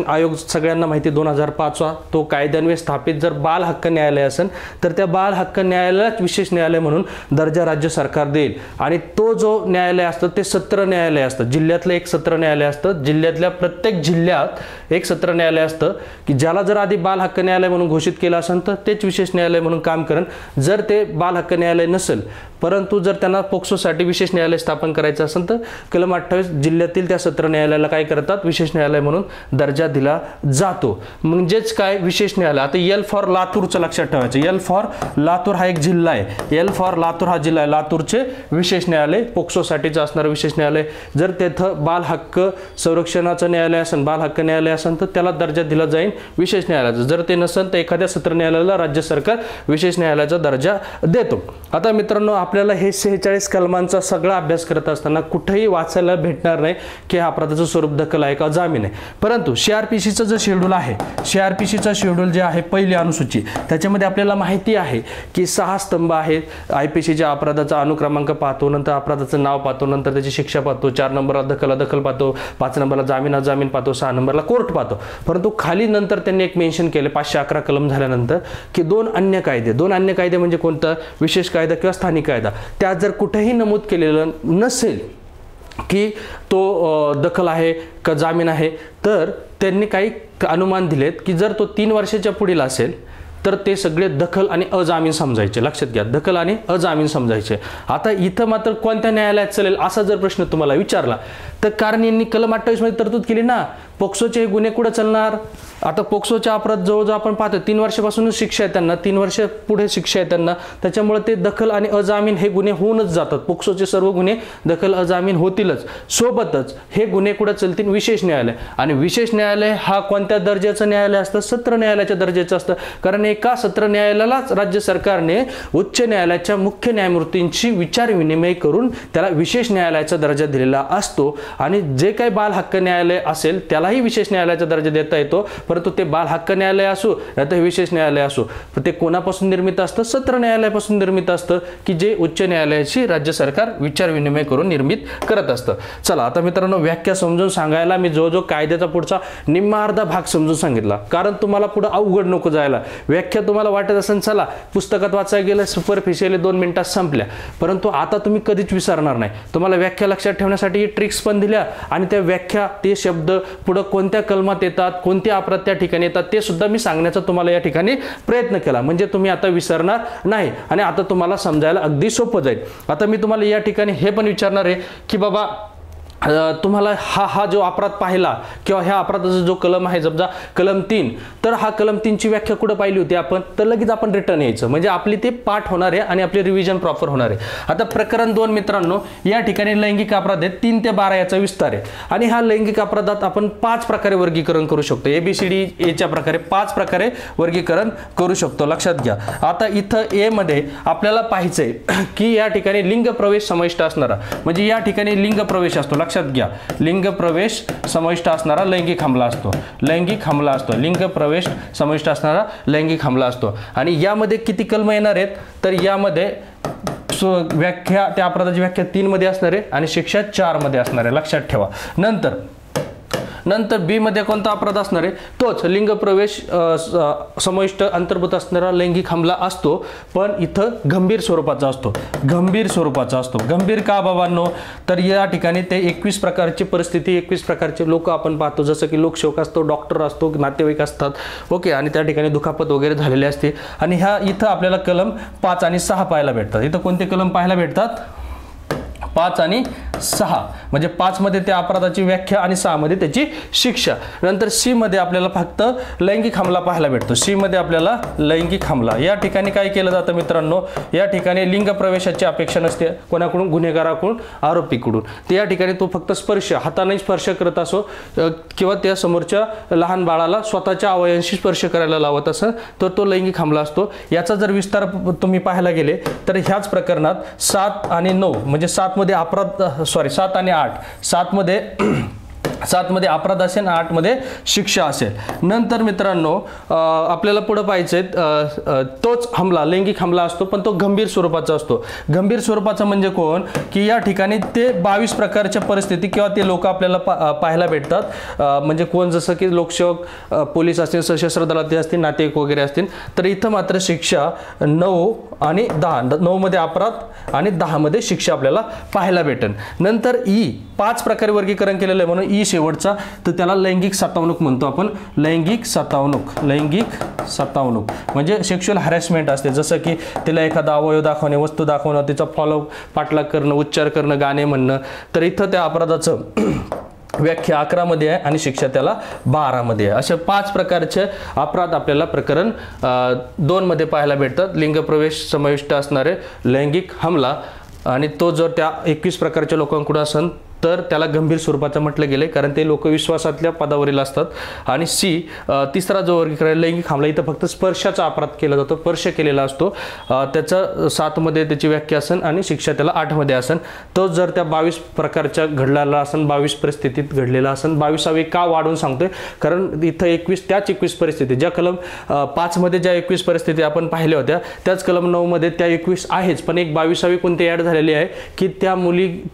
आयोग सगळ्यांना माहिती 2005 तो कायद्यान्वये स्थापित जर बाल हक्क न्यायालय असेल तर त्या बाल हक्क न्यायालयाला विशेष न्यायालय म्हणून दर्जा राज्य सरकार देईल. आणि तो जो न्यायालय असतं ते सत्र न्यायालय असतं. जिल्ह्यातलं एक सत्र न्यायालय असतं. जिल्ह्यातल्या प्रत्येक जिल्ह्यात एक सत्र न्यायालय न्यायालय असतं की ज्याला जर आधी बाल हक्क न्यायालय म्हणून घोषित केलं असेल तर तेच विशेष न्यायालय म्हणून काम करेन. जर ते बाल हक्क न्यायालय नसेल परंतु जर त्यांना पोक्सोसाठी विशेष न्यायालय स्थापन करायचं असेल तर कलम 28 जिल्ह्यातील त्या सत्र न्यायालयाला काय करतात, विशेष न्यायालय म्हणून दर्जा दिला जातो. म्हणजेच काय विशेष न्यायालय. आता एल फॉर लातूरचं लक्षात ठेवायचं. एल फॉर लातूर हा एक जिल्हा आहे. एल फॉर लातूर हा जिल्हा आहे. लातूरचे विशेष न्यायालय पोक्सोसाठीचं असणारं विशेष न्यायालय. जर तेथं बाल हक्क संरक्षणाचं न्यायालय असेल, बाल हक्क न्यायालय असेल तर त्याला दर्जा दिला जाईल विशेष न्यायालयाचा. जर ते नसेल तर एखाद्या सत्र न्यायालयाला राज्य सरकार विशेष न्यायालयाचा दर्जा देतो. आता मित्रांनो आपल्याला हे 46 कलमांचा सगळा अभ्यास करत असताना कुठेही वाचायला भेटणार नाही की हा अपराधाचं स्वरूप दखल आहे का जामीन आहे. परंतु CRPCचं जे शेड्यूल आहे, CRPCचं शेड्यूल जे आहे पहिली अनुसूची, त्याच्यामध्ये आपल्याला माहिती आहे की 6 स्तंभ आहेत. IPCच्या अपराधाचा अनुक्रमांक पाहतो, नंतर अपराधाचं नाव पाहतो, नंतर त्याची शिक्षा पाहतो, 4 नंबरला दखल पाहतो, 5 नंबरला जामीन पाहतो, 6 नंबरला कोर्ट पाहतो. परंतु खाली नंतर त्यांनी एक मेन्शन केले 511 कलम झाल्यानंतर की 2 अन्य कायदे म्हणजे कोणतं, विशेष कायदा किंवा स्थानिक कायदा, त्यात जर कुठेही नमूद केलेलं नसेल की तो दखल आहे का जामीन आहे तर त्यांनी काही अनुमान दिलेत की जर तो 3 वर्षाच्या पुढील असेल तर ते सगळे दखल आणि अजामीन समजायचे. लक्षात घ्या, दखल आणि अजामीन समजायचे. आता इथं मात्र कोणत्या न्यायालयात चालेल असा जर प्रश्न तुम्हाला विचारला तर कारण यांनी कलम 28 मध्ये तरतूद केली ना, पोक्सोचे गुन्हे कुठे चालणार. आता पोक्सोच्या अपराध जवळजवळ आपण पाहतो 3 वर्षापासूनच शिक्षा आहे त्यांना, 3 वर्ष पुढे शिक्षा आहे त्यांना. त्याच्यामुळे ते दखल आणि अजामीन हे गुन्हे होऊनच जातात. पोक्सोचे सर्व गुन्हे दखल अजामीन होतीलच. सोबतच हे गुन्हे कुठे चालतील, विशेष न्यायालय. आणि विशेष न्यायालय हा कोणत्या दर्जाचं न्यायालय असतं, सत्र न्यायालयाच्या दर्जाचं असतं. कारण एका सत्र न्यायालयालाच राज्य सरकारने उच्च न्यायालयाच्या मुख्य न्यायमूर्तींची विचारविनिमय करून त्याला विशेष न्यायालयाचा दर्जा दिलेला असतो. आणि जे काही बाल हक्क न्यायालय असेल त्यालाही विशेष न्यायालयाचा दर्जा देता येतो. परंतु ते बाल हक्क न्यायालय असो या तर विशेष न्यायालय असो, ते कोणापासून निर्मित असतं, सत्र न्यायालयापासून निर्मित असतं की जे उच्च न्यायालयाची राज्य सरकार विचार विनिमय करून निर्मित करत असतं. चला आता मित्रांनो व्याख्या समजून सांगायला मी जो कायद्याचा पुढचा निम्मा अर्धा भाग समजून सांगितला, कारण तुम्हाला पुढे अवघड नको जायला. व्याख्या तुम्हाला वाटत असेल चला पुस्तकात वाचायला गेलं सुपरफिशियल 2 मिनिटात संपल्या, परंतु आता तुम्ही कधीच विसरणार नाही. तुम्हाला व्याख्या लक्षात ठेवण्यासाठी ट्रिक्स पण दिल्या आणि त्या व्याख्या ते शब्द पुढे कोणत्या कलमात येतात, कोणते अपराध त्या ठिकाणी येतात ते सुद्धा मी सांगण्याचा तुम्हाला या ठिकाणी प्रयत्न केला. म्हणजे तुम्ही आता विसरणार नाही आणि आता तुम्हाला समजायला अगदी सोपं जाईल. आता मी तुम्हाला या ठिकाणी हे पण विचारणार आहे की बाबा तुम्हाला हा जो अपराध पाहिला किंवा ह्या अपराधाचा जो कलम आहे समजा कलम 3, तर हा कलम 3 ची व्याख्या कुठे पाहिली होती आपण, तर लगेच आपण रिटर्न यायचं. म्हणजे आपली ते पाठ होणार आहे आणि आपली रिव्हिजन प्रॉपर होणार आहे. आता प्रकरण 2 मित्रांनो या ठिकाणी लैंगिक अपराध आहेत, 3 ते 12 याचा विस्तार आहे. आणि ह्या लैंगिक अपराधात आपण 5 प्रकारे वर्गीकरण करू शकतो. ABCD च्या प्रकारे 5 प्रकारे वर्गीकरण करू शकतो. लक्षात घ्या. आता इथं A मध्ये आपल्याला पाहायचंय की या ठिकाणी लिंग प्रवेश समाविष्ट असणारा, म्हणजे या ठिकाणी लिंग प्रवेश असतो. लक्षात घ्या, लिंग प्रवेश समाविष्ट असणारा लैंगिक हमला असतो. लैंगिक हमला असतो, लिंग प्रवेश समाविष्ट असणारा लैंगिक हमला असतो. आणि यामध्ये किती कलम येणार आहेत, तर यामध्ये व्याख्या त्या अपराधाची व्याख्या 3 मध्ये असणार आहे आणि शिक्षा 4 मध्ये असणार आहे. लक्षात ठेवा. नंतर B मध्ये कोणता अपराध असणार आहे, तोच लिंग प्रवेश समाविष्ट अंतर्भूत असणारा लैंगिक हमला असतो, पण इथं गंभीर स्वरूपाचा असतो. गंभीर स्वरूपाचा असतो. गंभीर का बाबांनो, तर या ठिकाणी ते 21 प्रकारची परिस्थिती, 21 प्रकारचे लोक आपण पाहतो, जसं की लोकसेवक असतो, डॉक्टर असतो, नातेवाईक असतात, ओके, आणि त्या ठिकाणी दुखापत वगैरे झालेली असते. आणि ह्या इथं आपल्याला कलम 5 आणि 6 पाहायला भेटतात. इथं कोणते कलम पाहायला भेटतात, 5 आणि 6, म्हणजे 5 मध्ये त्या अपराधाची व्याख्या आणि 6 मध्ये त्याची शिक्षा. नंतर C मध्ये आपल्याला फक्त लैंगिक हमला पाहायला भेटतो. C मध्ये आपल्याला लैंगिक हमला. या ठिकाणी काय केलं जातं मित्रांनो, या ठिकाणी लिंग प्रवेशाची अपेक्षा नसते कोणाकडून, गुन्हेगाराकडून, आरोपीकडून. तर या ठिकाणी तो फक्त स्पर्श, हाताने स्पर्श करत असो किंवा त्या समोरच्या लहान बाळाला स्वतःच्या अवयवांशी स्पर्श करायला लावत असेल तर तो लैंगिक हमला असतो. याचा जर विस्तार तुम्ही पाहायला गेले तर ह्याच प्रकरणात 7 आणि 9 म्हणजे 7 मध्ये अपराध 7 आणि 8, 7 मध्ये अपराध असेल, 8 मध्ये शिक्षा असेल. नंतर मित्रांनो आपल्याला पुढे पाहायचंय तोच हमला लैंगिक हमला असतो, पण तो गंभीर स्वरूपाचा असतो. गंभीर स्वरूपाचा म्हणजे कोण, की या ठिकाणी ते 22 प्रकारच्या परिस्थिती किंवा ते लोक आपल्याला पाहायला भेटतात. म्हणजे कोण, जसं की लोकसेवक, पोलीस असतील, सशस्त्र दलातील असतील, नातेवाईक वगैरे असतील. तर इथं मात्र शिक्षा 9 आणि 10, 9 मध्ये अपराध आणि 10 मध्ये शिक्षा आपल्याला पाहायला भेटेल. नंतर 5 प्रकारे वर्गीकरण केलेलं आहे म्हणून शेवटचा, तर त्याला लैंगिक सतावणूक म्हणतो आपण. लैंगिक सतावणूक म्हणजे सेक्शुअल हॅरेसमेंट असते. जसं की तिला एखादा अवयव दाखवणे, वस्तू दाखवणं, तिचा फॉलो पाठलाग करणं, उच्चार करणं, गाणे म्हणणं. तर इथं त्या अपराधाचं व्याख्या 11 मध्ये आहे आणि शिक्षा त्याला 12 मध्ये आहे. अशा 5 प्रकारचे अपराध आपल्याला प्रकरण 2 मध्ये पाहायला भेटतात. लिंगप्रवेश समाविष्ट असणारे लैंगिक हमला, आणि तो जर त्या 21 प्रकारच्या लोकांकडून असेल तर त्याला गंभीर स्वरूपाचं म्हटलं गेलं, कारण ते लोक विश्वासातल्या पदावरील असतात. आणि तिसरा जो वर्गीकरण लैंगिक हमला, इथं फक्त स्पर्शाचा अपराध केला जातो, स्पर्श केलेला असतो. त्याचं 7 मध्ये त्याची व्याख्या असेल आणि शिक्षा त्याला 8 मध्ये असेल. तो जर त्या 22 प्रकारच्या घडलेला असेल, 22 परिस्थितीत घडलेला असेल. 22वी का वाढवून सांगतोय, कारण इथं 21 त्याच 21 परिस्थिती, ज्या कलम 5 मध्ये ज्या 21 परिस्थिती आपण पाहिल्या होत्या त्याच कलम 9 मध्ये त्या 21 आहेच, पण एक 22वी कोणती ॲड झालेली आहे की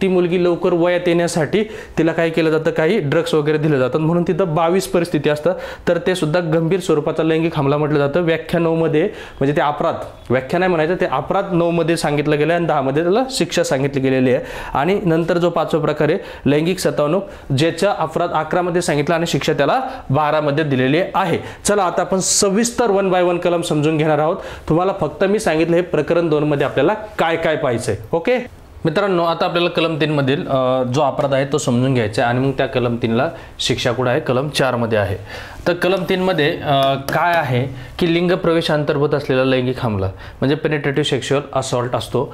ती मुलगी लवकर वयात साठी तिला काय केलं जातं, काही ड्रग्स वगैरे दिले जातात, म्हणून तिथं 22 परिस्थिती असतात. तर ते सुद्धा गंभीर स्वरूपाचा लैंगिक हमला म्हटलं जातं. व्याख्या 9 मध्ये, म्हणजे ते अपराध, व्याख्या नाही म्हणायचं, ते अपराध 9 मध्ये सांगितलं गेलं आणि 10 मध्ये त्याला शिक्षा सांगितली गेलेली आहे. आणि नंतर जो 5वा प्रकार आहे लैंगिक सतावणूक, ज्याचा अपराध 11 मध्ये सांगितला आणि शिक्षा त्याला 12 मध्ये दिलेली आहे. चला आता आपण सविस्तर 1 बाय 1 कलम समजून घेणार आहोत. तुम्हाला फक्त मी सांगितलं हे प्रकरण 2 मध्ये आपल्याला काय काय पाहिजे. ओके मित्रांनो, आता आपल्याला कलम 3 मधील जो अपराध आहे तो समजून घ्यायचा आहे आणि मग त्या कलम 3ला शिक्षा कुठे आहे, कलम 4 मध्ये आहे. तर कलम 3 मध्ये काय आहे की लिंग प्रवेश अंतर्भूत असलेला लैंगिक हमला म्हणजे पेनिट्रेटिव्ह सेक्शुअल असॉल्ट असतो.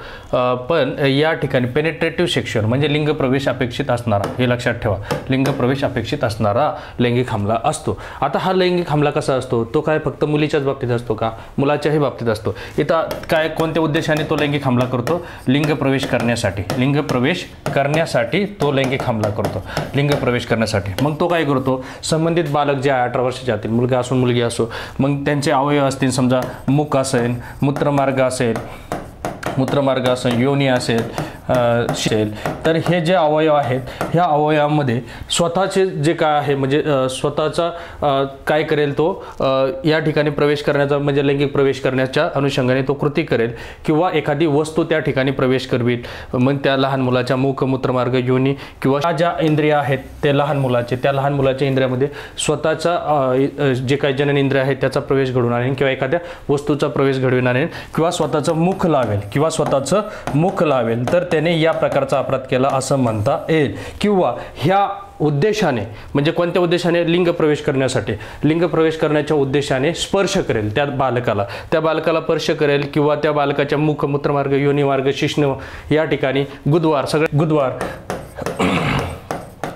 पण या ठिकाणी पेनिट्रेटिव्ह सेक्शुअल म्हणजे लिंग प्रवेश अपेक्षित असणारा, हे लक्षात ठेवा, लिंग प्रवेश अपेक्षित असणारा लैंगिक हमला असतो. आता हा लैंगिक हमला कसा असतो, तो काय फक्त मुलीच्याच बाबतीत असतो का, मुलाच्याही बाबतीत असतो. इथं काय कोणत्या उद्देशाने तो लैंगिक हमला करतो, लिंग प्रवेश करण्यासाठी तो लैंगिक हमला करतो, लिंग प्रवेश करण्यासाठी. मग तो काय करतो, संबंधित बालक जे 18 वर्षाचे असतील, मुलगा असो मुलगी असो, मग त्यांचे अवयव असतील, समजा मुख असेल, मूत्रमार्ग असेल, योनी असेल, तर हे जे अवयव आहेत ह्या अवयवामध्ये स्वतःचे जे काय आहे म्हणजे स्वतःचा काय करेल तो या ठिकाणी प्रवेश करण्याचा म्हणजे लैंगिक प्रवेश करण्याच्या अनुषंगाने तो कृती करेल किंवा एखादी वस्तू त्या ठिकाणी प्रवेश करवील. मग त्या लहान मुलाच्या मुख, मूत्रमार्ग, योनी किंवा ज्या इंद्रिया आहेत त्या लहान मुलाच्या इंद्रियामध्ये स्वतःचा जे काही जनन इंद्रिय आहे त्याचा प्रवेश घडवून आणेल किंवा एखाद्या वस्तूचा प्रवेश घडवून आणेल किंवा स्वतःचं मुख लावेल तर त्याने या प्रकारचा अपराध केला असं म्हणता येईल. किंवा ह्या उद्देशाने म्हणजे कोणत्या उद्देशाने, लिंग प्रवेश करण्याच्या उद्देशाने स्पर्श करेल त्या बालकाला स्पर्श करेल किंवा त्या बालकाच्या मुख, मूत्रमार्ग, योनी मार्ग, शिश्न या ठिकाणी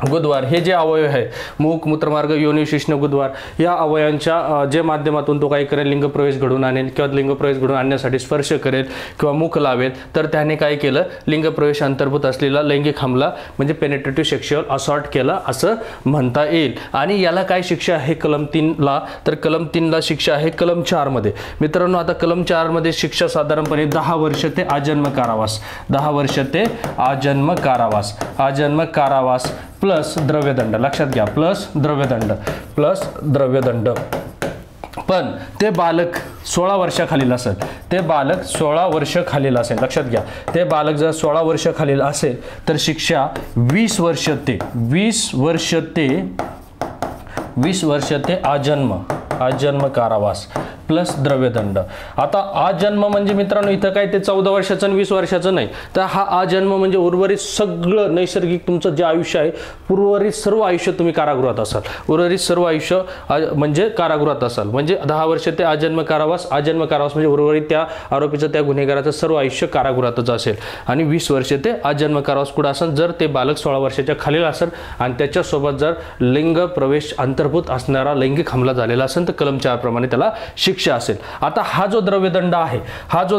गुदवार हे जे अवयव आहे, मुख, मूत्रमार्ग, योनी, शिश्न, गुदवार या अवयवांच्या जे माध्यमातून तो काही करेल, लिंग प्रवेश घडवून आणेल किंवा लिंग प्रवेश घडवून आणण्यासाठी स्पर्श करेल किंवा मुख लावेल, तर त्याने काय केलं, लिंग प्रवेश अंतर्भूत असलेला लैंगिक हमला म्हणजे पेनिट्रेटिव्ह सेक्शुअल असॉल्ट केला असं म्हणता येईल. आणि याला काय शिक्षा आहे कलम 3ला, तर कलम 3ला शिक्षा आहे कलम 4 मध्ये. मित्रांनो, आता कलम 4 मध्ये शिक्षा साधारणपणे 10 वर्ष ते आजन्म कारावास प्लस द्रव्यदंड. लक्षात घ्या, प्लस द्रव्यदंड. पण ते बालक 16 वर्षाखालील असेल, लक्षात घ्या, ते बालक जर 16 वर्षाखालील असेल तर शिक्षा 20 वर्ष ते आजन्म कारावास प्लस द्रव्यदंड. आता आजन्म म्हणजे मित्रांनो इथं काय ते 14 वर्षाचं आणि 20 वर्षाचं नाही, तर हा आजन्म म्हणजे उर्वरित सगळं नैसर्गिक तुमचं जे आयुष्य आहे, उर्वरित सर्व आयुष्य तुम्ही कारागृहात असाल, म्हणजे 10 वर्ष ते आजन्म कारावास म्हणजे उर्वरित त्या आरोपीचं, त्या गुन्हेगाराचं सर्व आयुष्य कारागृहातच असेल. आणि 20 वर्ष ते आजन्म कारावास कुठं असेल, जर ते बालक 16 वर्षाच्या खालील असेल आणि त्याच्यासोबत जर लिंग प्रवेश अंतर्भूत असणारा लैंगिक हमला झालेला असेल तर कलम 4 प्रमाणे त्याला शिक्षा असेल. आता हा जो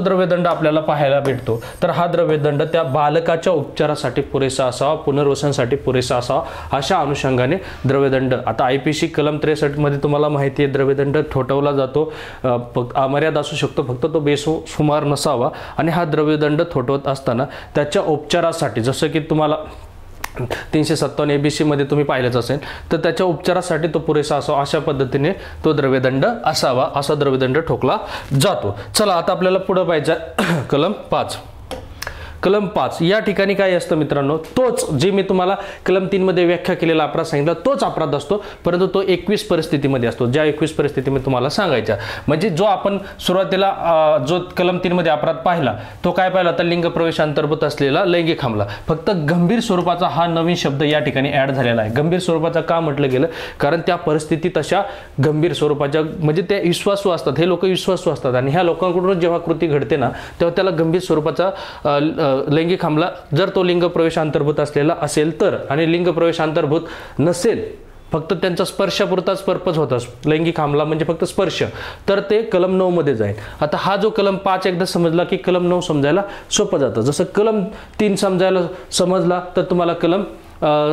द्रव्यदंड आपल्याला पाहायला भेटतो, तर हा द्रव्यदंड त्या बालकाच्या उपचारासाठी पुरेसा असावा, पुनर्वसनासाठी पुरेसा असावा, अशा अनुषंगाने द्रव्यदंड. आता IPC कलम 63 मध्ये तुम्हाला माहिती आहे द्रव्यदंड ठोठावला जातो, अमर्याद असू शकतो, फक्त तो बेसुमार नसावा. आणि हा द्रव्यदंड ठोठवत असताना त्याच्या उपचारासाठी, जसं की तुम्हाला 357 ABC मध्ये तुम्ही पाहिलेच असेल, तर त्याच्या उपचारासाठी तो पुरेसा असावा, अशा पद्धतीने तो द्रव्यदंड असावा, असा द्रव्यदंड ठोकला जातो. चला आता आपल्याला पुढे पाहिजे कलम 5. कलम 5 या ठिकाणी काय असतं मित्रांनो, तोच जे मी तुम्हाला कलम 3 मध्ये व्याख्या केलेला अपराध सांगितला तोच अपराध असतो, परंतु तो 21 परिस्थितीमध्ये असतो, ज्या 21 परिस्थिती मी तुम्हाला सांगायच्या. म्हणजे जो आपण सुरुवातीला जो कलम 3 मध्ये अपराध पाहिला तो काय पाहिला तर लिंग प्रवेश अंतर्भूत असलेला लैंगिक हमला. फक्त गंभीर स्वरूपाचा हा नवीन शब्द या ठिकाणी ऍड झालेला आहे. गंभीर स्वरूपाचा का म्हटलं गेलं, कारण त्या परिस्थितीत अशा गंभीर स्वरूपाच्या म्हणजे ते विश्वासू असतात, हे लोक विश्वासू असतात आणि ह्या लोकांकडून जेव्हा कृती घडते ना तेव्हा त्याला गंभीर स्वरूपाचा लैंगिक हमला जर तो लिंग प्रवेश अंतर्भूत असलेला असेल तर, आणि लिंग प्रवेश अंतर्भूत नसेल फक्त त्यांचा स्पर्शापुरताच पर्पज होता, लैंगिक हमला म्हणजे फक्त स्पर्श, तर ते कलम 9 मध्ये जाईल. आता हा जो कलम 5 एकदा समजला की कलम 9 समजायला सोपं जातं. जसं कलम 3 समजायला समजला तर तुम्हाला कलम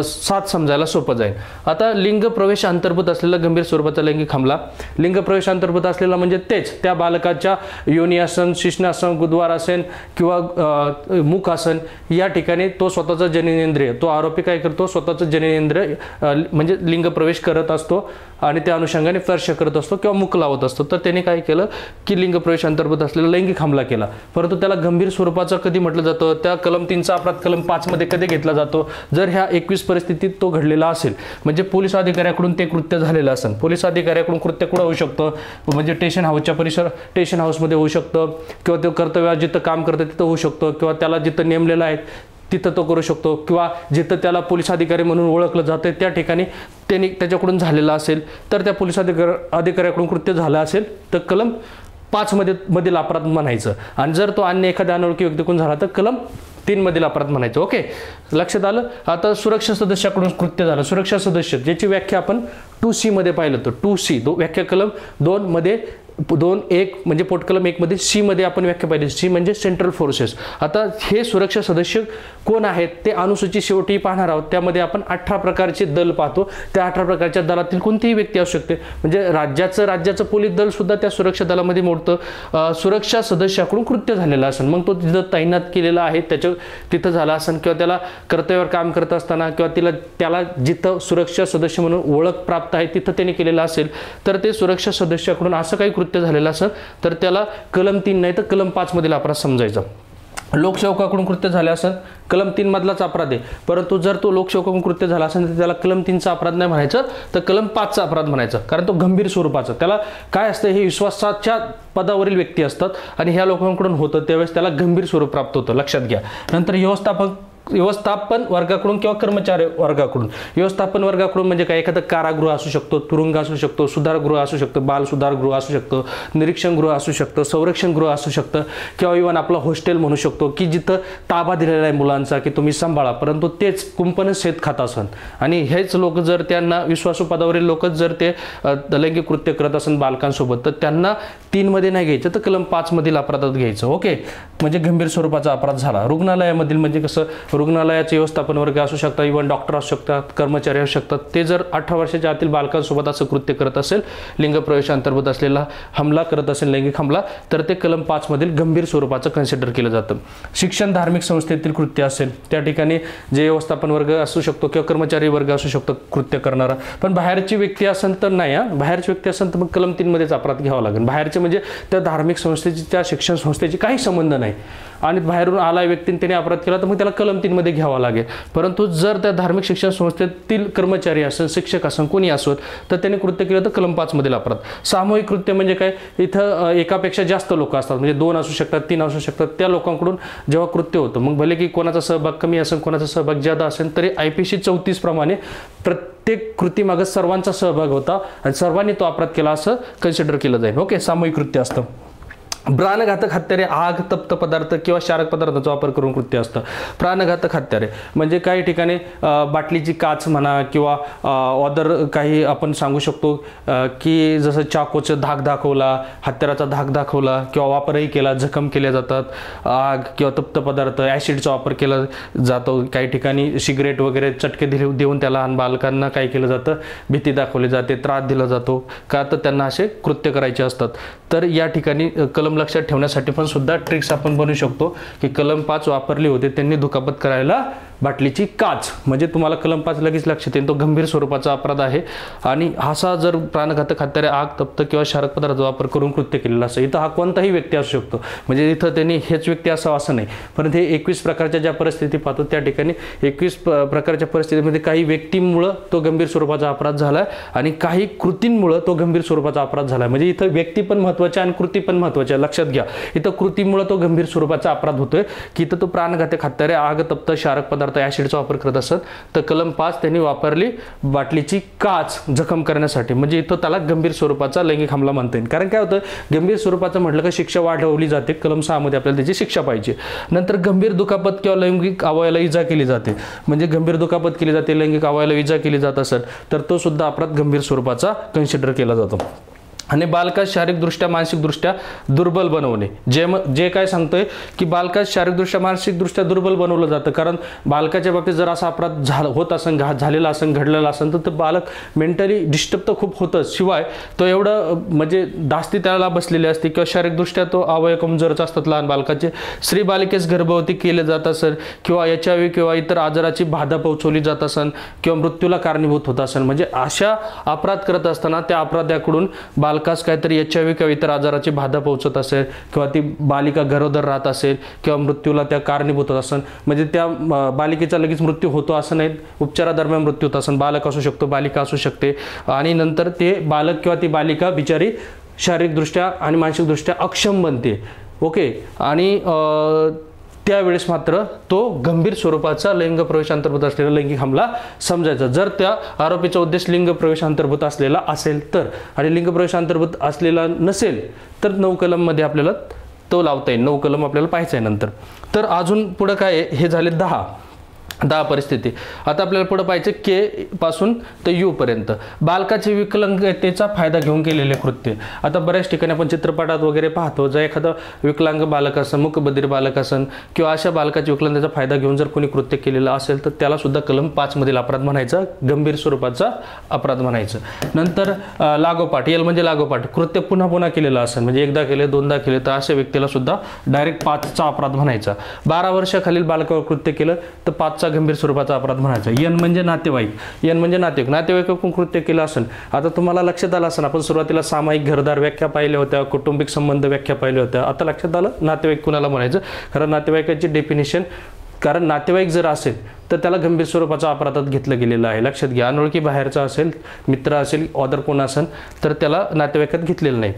7 समजायला सोपं जाईल. आता लिंग प्रवेश अंतर्भूत असलेला गंभीर स्वरूपाचा लैंगिक हमला, लिंग प्रवेश अंतर्भूत असलेला म्हणजे तेच त्या बालकाच्या योनी आसन, शिश्नासन, गुदवार आसन किंवा मुख आसन या ठिकाणी तो स्वतःचं जननेंद्रिय, तो आरोपी काय करतो स्वतःचं जननेंद्रिय म्हणजे लिंग प्रवेश करत असतो आणि त्या अनुषंगाने स्पर्श करत असतो किंवा मुख लावत असतो. तर त्याने काय केलं की लिंग प्रवेश अंतर्भूत असलेला लैंगिक हमला केला, परंतु त्याला गंभीर स्वरूपाचा कधी म्हटलं जातं, त्या कलम 3चा अपराध कलम 5 मध्ये कधी घेतला जातो, जर ह्या 21 परिस्थितीत तो घडलेला असेल, म्हणजे पोलीस अधिकाऱ्याकडून ते कृत्य झालेलं असेल. पोलीस अधिकाऱ्याकडून कृत्य कुठं होऊ शकतं, म्हणजे स्टेशन हाऊसच्या स्टेशन हाऊसमध्ये होऊ शकतं, किंवा तो कर्तव्यात जिथं काम करतं तिथं होऊ शकतं, किंवा त्याला जिथं नेमलेलं आहे तिथं तो करू शकतो, किंवा जिथं त्याला पोलीस अधिकारी म्हणून ओळखलं जातं त्या ठिकाणी त्यांनी त्याच्याकडून झालेला असेल, तर त्या पोलीस अधिकाऱ्याकडून कृत्य झालं असेल तर कलम 5 मधील अपराध म्हणायचं. आणि जर तो अन्य एखाद्या अनोळखी व्यक्तीकडून झाला तर कलम 3 मधील अपराध म्हणायचं. ओके, लक्षात आलं. आता सुरक्षा सदस्याकडून कृत्य झालं, सुरक्षा सदस्य ज्याची व्याख्या आपण 2C मध्ये पाहिलं तर 2C व्याख्या कलम 2 मध्ये 2.1 म्हणजे पोटकलम 1 मध्ये C मध्ये आपण व्याख्या पाहिली, C म्हणजे सेंट्रल फोर्सेस. आता हे सुरक्षा सदस्य कोण आहेत ते अनुसूची शेवटी पाहणार आहोत. त्यामध्ये आपण 18 प्रकारचे दल पाहतो. त्या 18 प्रकारच्या दलातील कोणतीही व्यक्ती असू शकते, म्हणजे राज्याचं पोलीस दल सुद्धा त्या सुरक्षा दलामध्ये मोडतं. सुरक्षा सदस्याकडून कृत्य झालेलं असेल, मग तो तिथं तैनात केलेला आहे तिथं झाला असेल, किंवा त्याला कर्तव्यावर काम करत असताना किंवा त्याला जिथं सुरक्षा सदस्य म्हणून ओळख प्राप्त आहे तिथं त्याने केलेलं असेल, तर ते सुरक्षा सदस्याकडून असं काही कृत्य झालेलं असेल तर त्याला कलम 3 नाही तर कलम 5 मधील अपराध समजायचा. लोकसेवकाकडून कृत्य झाले असेल कलम 3 मधलाच अपराध आहे, परंतु जर तो लोकसेवकाकडून कृत्य झाला असेल तर त्याला कलम 3चा अपराध नाही म्हणायचं तर कलम 5चा अपराध म्हणायचा, कारण तो गंभीर स्वरूपाचा. त्याला काय असतं, हे विश्वासाच्या पदावरील व्यक्ती असतात आणि ह्या लोकांकडून होतं त्यावेळेस त्याला गंभीर स्वरूप प्राप्त होतं, लक्षात घ्या. नंतर व्यवस्थापन वर्गाकडून किंवा कर्मचारी वर्गाकडून. व्यवस्थापन वर्गाकडून म्हणजे काय, एखादं कारागृह असू शकतो, तुरुंग असू शकतो, सुधारगृह असू शकतं, बाल सुधारगृह असू शकतं, निरीक्षण गृह असू शकतं, संरक्षण गृह असू शकतं, किंवा इव्हन आपलं हॉस्टेल म्हणू शकतो की जिथं ताबा दिलेला आहे मुलांचा की तुम्ही सांभाळा, परंतु तेच कुंपण शेत खात असन आणि हेच लोक जर त्यांना विश्वासू पदावरील लोकच जर ते लैंगिक कृत्य करत असन बालकांसोबत तर त्यांना 3 मध्ये नाही घ्यायचं तर कलम 5 मधील अपराधात घ्यायचं. ओके, म्हणजे गंभीर स्वरूपाचा अपराध झाला. रुग्णालयामधील म्हणजे कसं, रुग्णालयाचे व्यवस्थापन वर्ग असू शकतात, इव्हन डॉक्टर असू शकतात, कर्मचारी असू शकतात, ते जर 18 वर्षाच्या आतील बालकांसोबत असं कृत्य करत असेल, लिंग प्रवेश अंतर्भूत असलेला हमला करत असेल लैंगिक हमला, तर ते कलम 5 मधील गंभीर स्वरूपाचं कन्सिडर केलं जातं. शिक्षण धार्मिक संस्थेतील कृत्य असेल त्या ठिकाणी जे व्यवस्थापन वर्ग असू शकतो किंवा कर्मचारी वर्ग असू शकतो कृत्य करणारा, पण बाहेरची व्यक्ती असेल तर नाही, बाहेरची व्यक्ती असेल तर मग कलम 3 मध्येच अपराध घ्यावा लागेल. बाहेरचे म्हणजे त्या धार्मिक संस्थेची त्या शिक्षण संस्थेची काही संबंध नाही आणि बाहेरून आला व्यक्तीने त्याने अपराध केला तर मग त्याला कलम 3 मध्ये घ्यावा लागेल. परंतु जर त्या धार्मिक शिक्षण संस्थेतील कर्मचारी असेल, शिक्षक असेल, कोणी असोत तर त्याने कृत्य केलं तर कलम 5 मधील अपराध. सामूहिक कृत्य म्हणजे काय, इथं एकापेक्षा जास्त लोक असतात, म्हणजे 2 असू शकतात, 3 असू शकतात, त्या लोकांकडून जेव्हा कृत्य होतं, मग भले की कोणाचा सहभाग कमी असेल कोणाचा सहभाग जादा असेल तरी IPC 34 प्रमाणे प्रत्येक कृतीमागे सर्वांचा सहभाग होता आणि सर्वांनी तो अपराध केला असं कन्सिडर केलं जाईल. ओके, सामूहिक कृत्य असतं. प्राणघातक हत्यारे, आग, तप्त पदार्थ किंवा शारक पदार्थाचा वापर करून कृत्य असतं. प्राणघातक हत्यारे म्हणजे काही ठिकाणी बाटलीची काच म्हणा किंवा अदर काही आपण सांगू शकतो की जसं चाकूचं धाक दाखवला, हत्याराचा धाक दाखवला किंवा वापरही केला, जखम केल्या जातात. आग किंवा तप्त पदार्थ, ॲसिडचा वापर केला जातो. काही ठिकाणी सिगरेट वगैरे चटके देऊन त्याला बालकांना काय केलं जातं, भीती दाखवली जाते, त्रास दिला जातो, का तर त्यांना असे कृत्य करायचे असतात. तर या ठिकाणी कलम लक्षात ठेवण्यासाठी पण सुद्धा ट्रिक्स आपण बनवू शकतो की कलम 5 वापरली होते त्यांनी दुखापत करायला बाटलीची काच, म्हणजे तुम्हाला कलम 5 लगेच लक्षात येईल तो गंभीर स्वरूपाचा अपराध आहे. आणि असा जर प्राणघातक हत्यारे, आग, तप्त किंवा शारक पदार्थाचा वापर करून कृत्य केलेला असेल, इथं हा कोणताही व्यक्ती असू शकतो, म्हणजे इथं त्यांनी हेच व्यक्ती असावं असं नाही, परंतु हे 21 प्रकारच्या ज्या परिस्थिती पाहतो त्या ठिकाणी 21 प्रकारच्या परिस्थितीमध्ये काही व्यक्तींमुळं तो गंभीर स्वरूपाचा अपराध झाला आणि काही कृतींमुळं तो गंभीर स्वरूपाचा अपराध झाला. म्हणजे इथं व्यक्ती पण महत्त्वाची आणि कृती पण महत्त्वाची आहे, लक्षात घ्या. इथं कृतीमुळं तो गंभीर स्वरूपाचा अपराध होतोय की इथं तो प्राणघातक हत्यारे, आग, तप्त, शारक पदार्थ, ऍसिडचा वापर करत असत, तर कलम 5 त्यांनी वापरली बाटलीची काच जखम करण्यासाठी, म्हणजे इथं त्याला गंभीर स्वरूपाचा लैंगिक हमला म्हणता येईल. कारण काय होतं, गंभीर स्वरूपाचं म्हटलं की शिक्षा वाढवली जाते, कलम 6 मध्ये आपल्याला त्याची शिक्षा पाहिजे. नंतर गंभीर दुखापत किंवा लैंगिक अवयवाला इजा केली जाते, म्हणजे गंभीर दुखापत केली जाते, लैंगिक अवयवाला इजा केली जात असेल तर तो सुद्धा अपराध गंभीर स्वरूपाचा कन्सिडर केला जातो. आणि बालकास शारीरिकदृष्ट्या मानसिकदृष्ट्या दुर्बल बनवणे, जे काय सांगतोय की बालकास शारीरिकदृष्ट्या मानसिकदृष्ट्या दुर्बल बनवलं जातं. कारण बालकाच्या बाबतीत जर असा अपराध होत असेल, झालेला असेल, घडलेला असेल, तर बालक मेंटली डिस्टर्ब तर खूप होतंच, शिवाय तो एवढं म्हणजे दास्ती त्याला बसलेली असते किंवा शारीरिकदृष्ट्या तो अवयव कमजोरच असतात लहान बालकाचे. स्त्री बालिकेस गर्भवती केले जात असेल किंवा HIV किंवा इतर आजाराची बाधा पोहोचवली जात असेल किंवा मृत्यूला कारणीभूत होत असेल, म्हणजे अशा अपराध करत असताना त्या अपराध्याकडून बालकास काहीतरी HIV किंवा इतर आजाराची बाधा पोहोचत असेल किंवा ती बालिका गरोदर राहत असेल किंवा मृत्यूला त्या कारणीभूत होत असेल, म्हणजे त्या बालिकेचा लगेच मृत्यू होतो असं नाही, उपचारादरम्यान मृत्यू होत असेल, बालक असू शकतो, बालिका असू शकते, आणि नंतर ते बालक किंवा ती बालिका बिचारी शारीरिकदृष्ट्या आणि मानसिकदृष्ट्या अक्षम बनते. ओके, आणि त्यावेळेस मात्र तो गंभीर स्वरूपाचा लिंग प्रवेशांतर्गत असलेला लैंगिक हमला समजायचा, जर त्या आरोपीचा उद्देश लिंग प्रवेशांतर्गत असलेला असेल तर. आणि लिंग प्रवेशांतर्गत असलेला नसेल तर 9 कलम मध्ये आपल्याला तो लावता येईल. 9 कलम आपल्याला पाहायचं आहे नंतर. तर अजून पुढे काय, हे झाले 10 परिस्थिती. आता आपल्याला पुढे पाहायचं के पासून तर यू पर्यंत. बालकाची विकलांगतेचा फायदा घेऊन केलेले कृत्य. आता बऱ्याच ठिकाणी आपण चित्रपटात वगैरे पाहतो, जर एखादा विकलांग बालक असेल, मूकबधीर बालक असेल किंवा अशा बालकाची विकलांगतेचा फायदा घेऊन जर कोणी कृत्य केलेलं असेल तर त्याला सुद्धा कलम 5 मधील अपराध म्हणायचा, गंभीर स्वरूपाचा अपराध म्हणायचं. नंतर लागोपाठ, एल म्हणजे लागोपाठ, कृत्य पुन्हा पुन्हा केलेलं असेल, म्हणजे एकदा केले, दोनदा केले, तर अशा व्यक्तीला सुद्धा डायरेक्ट 5चा अपराध म्हणायचा. 12 वर्षाखालील बालकावर कृत्य केलं तर 5चा गंभीर स्वरूपाचा अपराध म्हणायचा. एन म्हणजे नातेवाईक, एन म्हणजे नातेवाईकाकडून कृत्य केलं असेल. आता तुम्हाला लक्षात आलं असेल, आपण सुरुवातीला सामायिक घरदार व्याख्या पाहिल्या होत्या, कौटुंबिक संबंध व्याख्या पाहिल्या होत्या. आता लक्षात आलं नातेवाईक कुणाला म्हणायचं, कारण नातेवाईकाची डेफिनेशन, कारण नातेवाईक जर असेल तर त्याला गंभीर स्वरूपाचा अपराधात घेतलं गेलेलं आहे, लक्षात घ्या. अनोळखी बाहेरचा असेल, मित्र असेल, ऑदर कोण असेल तर त्याला नातेवाईकात घेतलेलं नाही.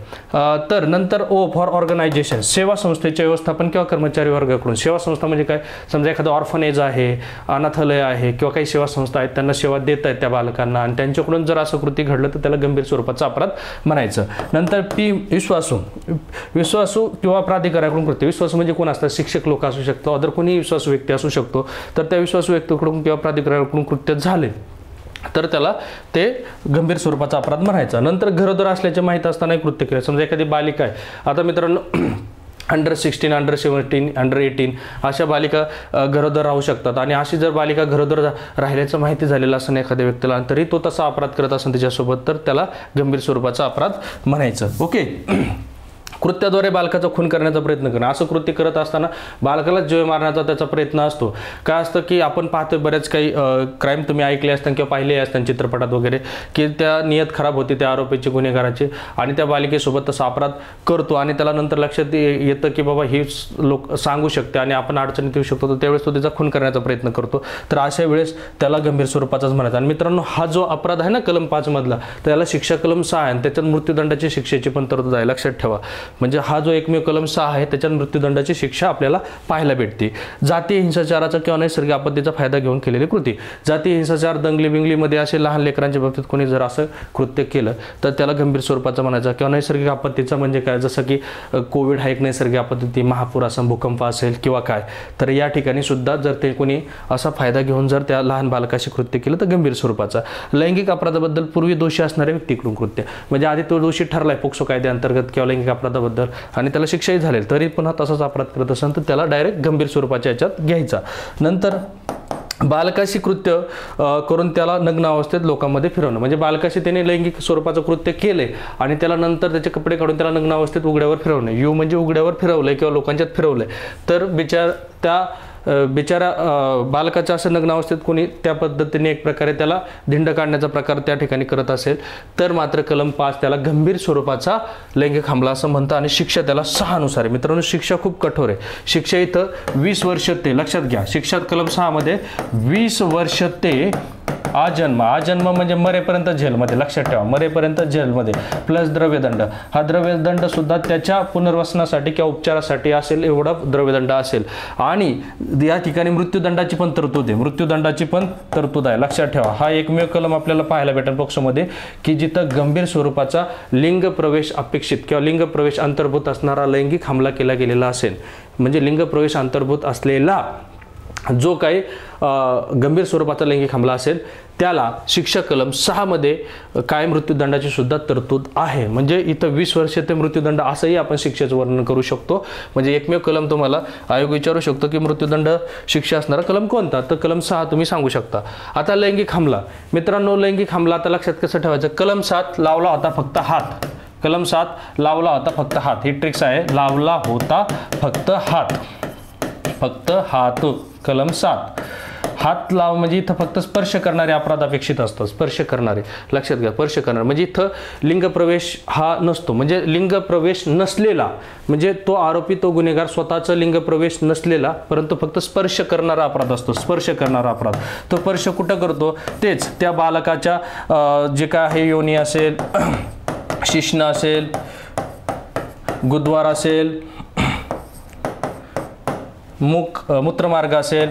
तर नंतर ओ फॉर ऑर्गनायझेशन, सेवा संस्थेचे व्यवस्थापन किंवा कर्मचारी वर्गाकडून. सेवा संस्था म्हणजे काय, समजा एखादं ऑर्फनेज आहे, अनाथालय आहे किंवा काही सेवा संस्था आहेत, त्यांना सेवा देत आहेत त्या बालकांना, आणि त्यांच्याकडून जर असं कृती घडलं तर त्याला गंभीर स्वरूपाचा अपराध म्हणायचं. नंतर पी विश्वासू किंवा प्राधिकाऱ्याकडून कृत्य. विश्वासू म्हणजे कोण असतात, शिक्षक लोक असू शकतो, ऑदर कोणी विश्वासू व्यक्ती असू शकतो. तर त्या विश्वासू व्यक्तीकडून किंवा प्राधिकाऱ्याकडून कृत्य झाले तर त्याला ते गंभीर स्वरूपाचा अपराध म्हणायचा. नंतर गरोदर असल्याचे माहीत असताना कृत्य केलं. समजा एखादी बालिका आहे, आता मित्रांनो अंडर 16, अंडर 17, अंडर 18 अशा बालिका गरोदर राहू शकतात, आणि अशी जर बालिका गरोदर राहिल्याचं माहिती झालेलं असेल एखाद्या व्यक्तीला, तरी तो तसा अपराध करत असेल त्याच्यासोबत, तर त्याला गंभीर स्वरूपाचा अपराध म्हणायचं. ओके. कृत्याद्वारे बालकाचा खून करण्याचा प्रयत्न करणं. असं कृत्य करत असताना बालकाला जीव मारण्याचा त्याचा प्रयत्न असतो. काय असतं की आपण पाहतो बरेच काही क्राईम तुम्ही ऐकले असतात किंवा पाहिले असतात चित्रपटात वगैरे, की त्या नियत खराब होती त्या आरोपीची, गुन्हेगाराची, आणि त्या बालिकेसोबत तसा अपराध करतो आणि त्याला नंतर लक्षात येतं की बाबा ही लोक सांगू शकते आणि आपण अडचणीत येऊ शकतो, तर त्यावेळेस तो त्याचा खून करण्याचा प्रयत्न करतो. तर अशा वेळेस त्याला गंभीर स्वरूपाचाच म्हणायचं. आणि मित्रांनो, हा जो अपराध आहे ना कलम 5 मधला, त्याला शिक्षा कलम 6 आहे आणि त्याच्यात मृत्यूदंडाची शिक्षेची पण तरतूद आहे, लक्षात ठेवा. म्हणजे हा जो एकमेव कलम 6 आहे त्याच्यात मृत्यूदंडाची शिक्षा आपल्याला पाहायला भेटते. जातीय हिंसाचाराचा किंवा नैसर्गिक आपत्तीचा फायदा घेऊन केलेली कृती. जातीय हिंसाचार, दंगली बिंगलीमध्ये असे लहान लेकरांच्या बाबतीत कोणी जर असं कृत्य केलं तर त्याला गंभीर स्वरूपाचा म्हणायचा. किंवा नैसर्गिक आपत्तीचा म्हणजे काय, जसं की कोविड हा एक नैसर्गिक आपत्ती, महापूर असेल, भूकंप असेल किंवा काय, तर या ठिकाणी सुद्धा जर ते कोणी असा फायदा घेऊन जर त्या लहान बालकाशी कृत्य केलं तर गंभीर स्वरूपाचा. लैंगिक अपराधाबद्दल पूर्वी दोषी असणाऱ्या व्यक्तीकडून कृत्य, म्हणजे आधी तो दोषी ठरलाय पोक्सो कायद्याअंतर्गत किंवा लैंगिक अपराधाबद्दल आणि त्याला शिक्षाही झालेली, तरी पुन्हा तसाच अपराध करत असेल तर त्याला डायरेक्ट गंभीर स्वरूपाच्या याच्यात घ्यायचा. नंतर बालकाशी कृत्य करून त्याला नग्न अवस्थेत लोकांमध्ये फिरवणं, म्हणजे बालकाशी त्याने लैंगिक स्वरूपाचं कृत्य केले आणि त्याला नंतर त्याचे कपडे काढून त्याला नग्न अवस्थेत उघड्यावर फिरवणे. यू म्हणजे उघड्यावर फिरवलंय किंवा लोकांच्यात फिरवलंय, तर त्या बिचारा बालकाच्या असं नग्न अवस्थेत कोणी त्या पद्धतीने एक प्रकारे त्याला धिंड काढण्याचा प्रकार त्या ठिकाणी करत असेल तर मात्र कलम 5 त्याला गंभीर स्वरूपाचा लैंगिक हमला असं म्हणतं आणि शिक्षा त्याला 6 नुसार आहे. मित्रांनो शिक्षा खूप कठोर आहे. शिक्षा इथं 20 वर्ष ते, लक्षात घ्या, शिक्षा कलम 6 मध्ये 20 वर्ष ते आजन्म, आजन्म म्हणजे मरेपर्यंत जेलमध्ये, लक्षात ठेवा, मरेपर्यंत जेलमध्ये, प्लस द्रव्यदंड. हा द्रव्यदंड सुद्धा त्याच्या पुनर्वसनासाठी किंवा उपचारासाठी असेल एवढा द्रव्यदंड असेल. आणि या ठिकाणी मृत्यूदंडाची पण तरतूद आहे, मृत्यूदंडाची पण तरतूद आहे, लक्षात ठेवा. हा एकमेव कलम आपल्याला पाहायला भेटेल पोक्सोमध्ये की जिथं गंभीर स्वरूपाचा लिंग प्रवेश अपेक्षित किंवा लिंग प्रवेश अंतर्भूत असणारा लैंगिक हमला केला गेलेला असेल. म्हणजे लिंग प्रवेश अंतर्भूत असलेला जो काही गंभीर स्वरूपाचा लैंगिक हमला असेल त्याला शिक्षा कलम 6 मध्ये कायम मृत्यूदंडाची सुद्धा तरतूद आहे. म्हणजे इथं 20 वर्ष ते मृत्यूदंड असंही आपण शिक्षेचं वर्णन करू शकतो. म्हणजे एकमेव कलम तुम्हाला आयोग विचारू शकतो की मृत्यूदंड शिक्षा असणारा कलम कोणता, तर कलम 6 तुम्ही सांगू शकता. आता लैंगिक हमला, मित्रांनो लैंगिक हमला आता लक्षात कसं ठेवायचं, कलम 7 लावला होता फक्त हात, कलम 7 लावला होता फक्त हात, ही ट्रिक्स आहे, लावला होता फक्त हात, फक्त हात. कलम 7 हात लाव म्हणजे इथं फक्त स्पर्श करणारे अपराध अपेक्षित असतो, स्पर्श करणारे, लक्षात घ्या, स्पर्श करणारे. म्हणजे इथं लिंग प्रवेश हा नसतो. म्हणजे लिंग प्रवेश नसलेला म्हणजे तो आरोपी, तो गुन्हेगार स्वतःचा लिंग प्रवेश नसलेला परंतु फक्त स्पर्श करणारा अपराध असतो, स्पर्श करणारा अपराध. तो स्पर्श कुठं करतो, तेच त्या बालकाच्या जे काय आहे योनी असेल, शिश्न असेल, गुदद्वार असेल, मूत्रमार्ग असेल,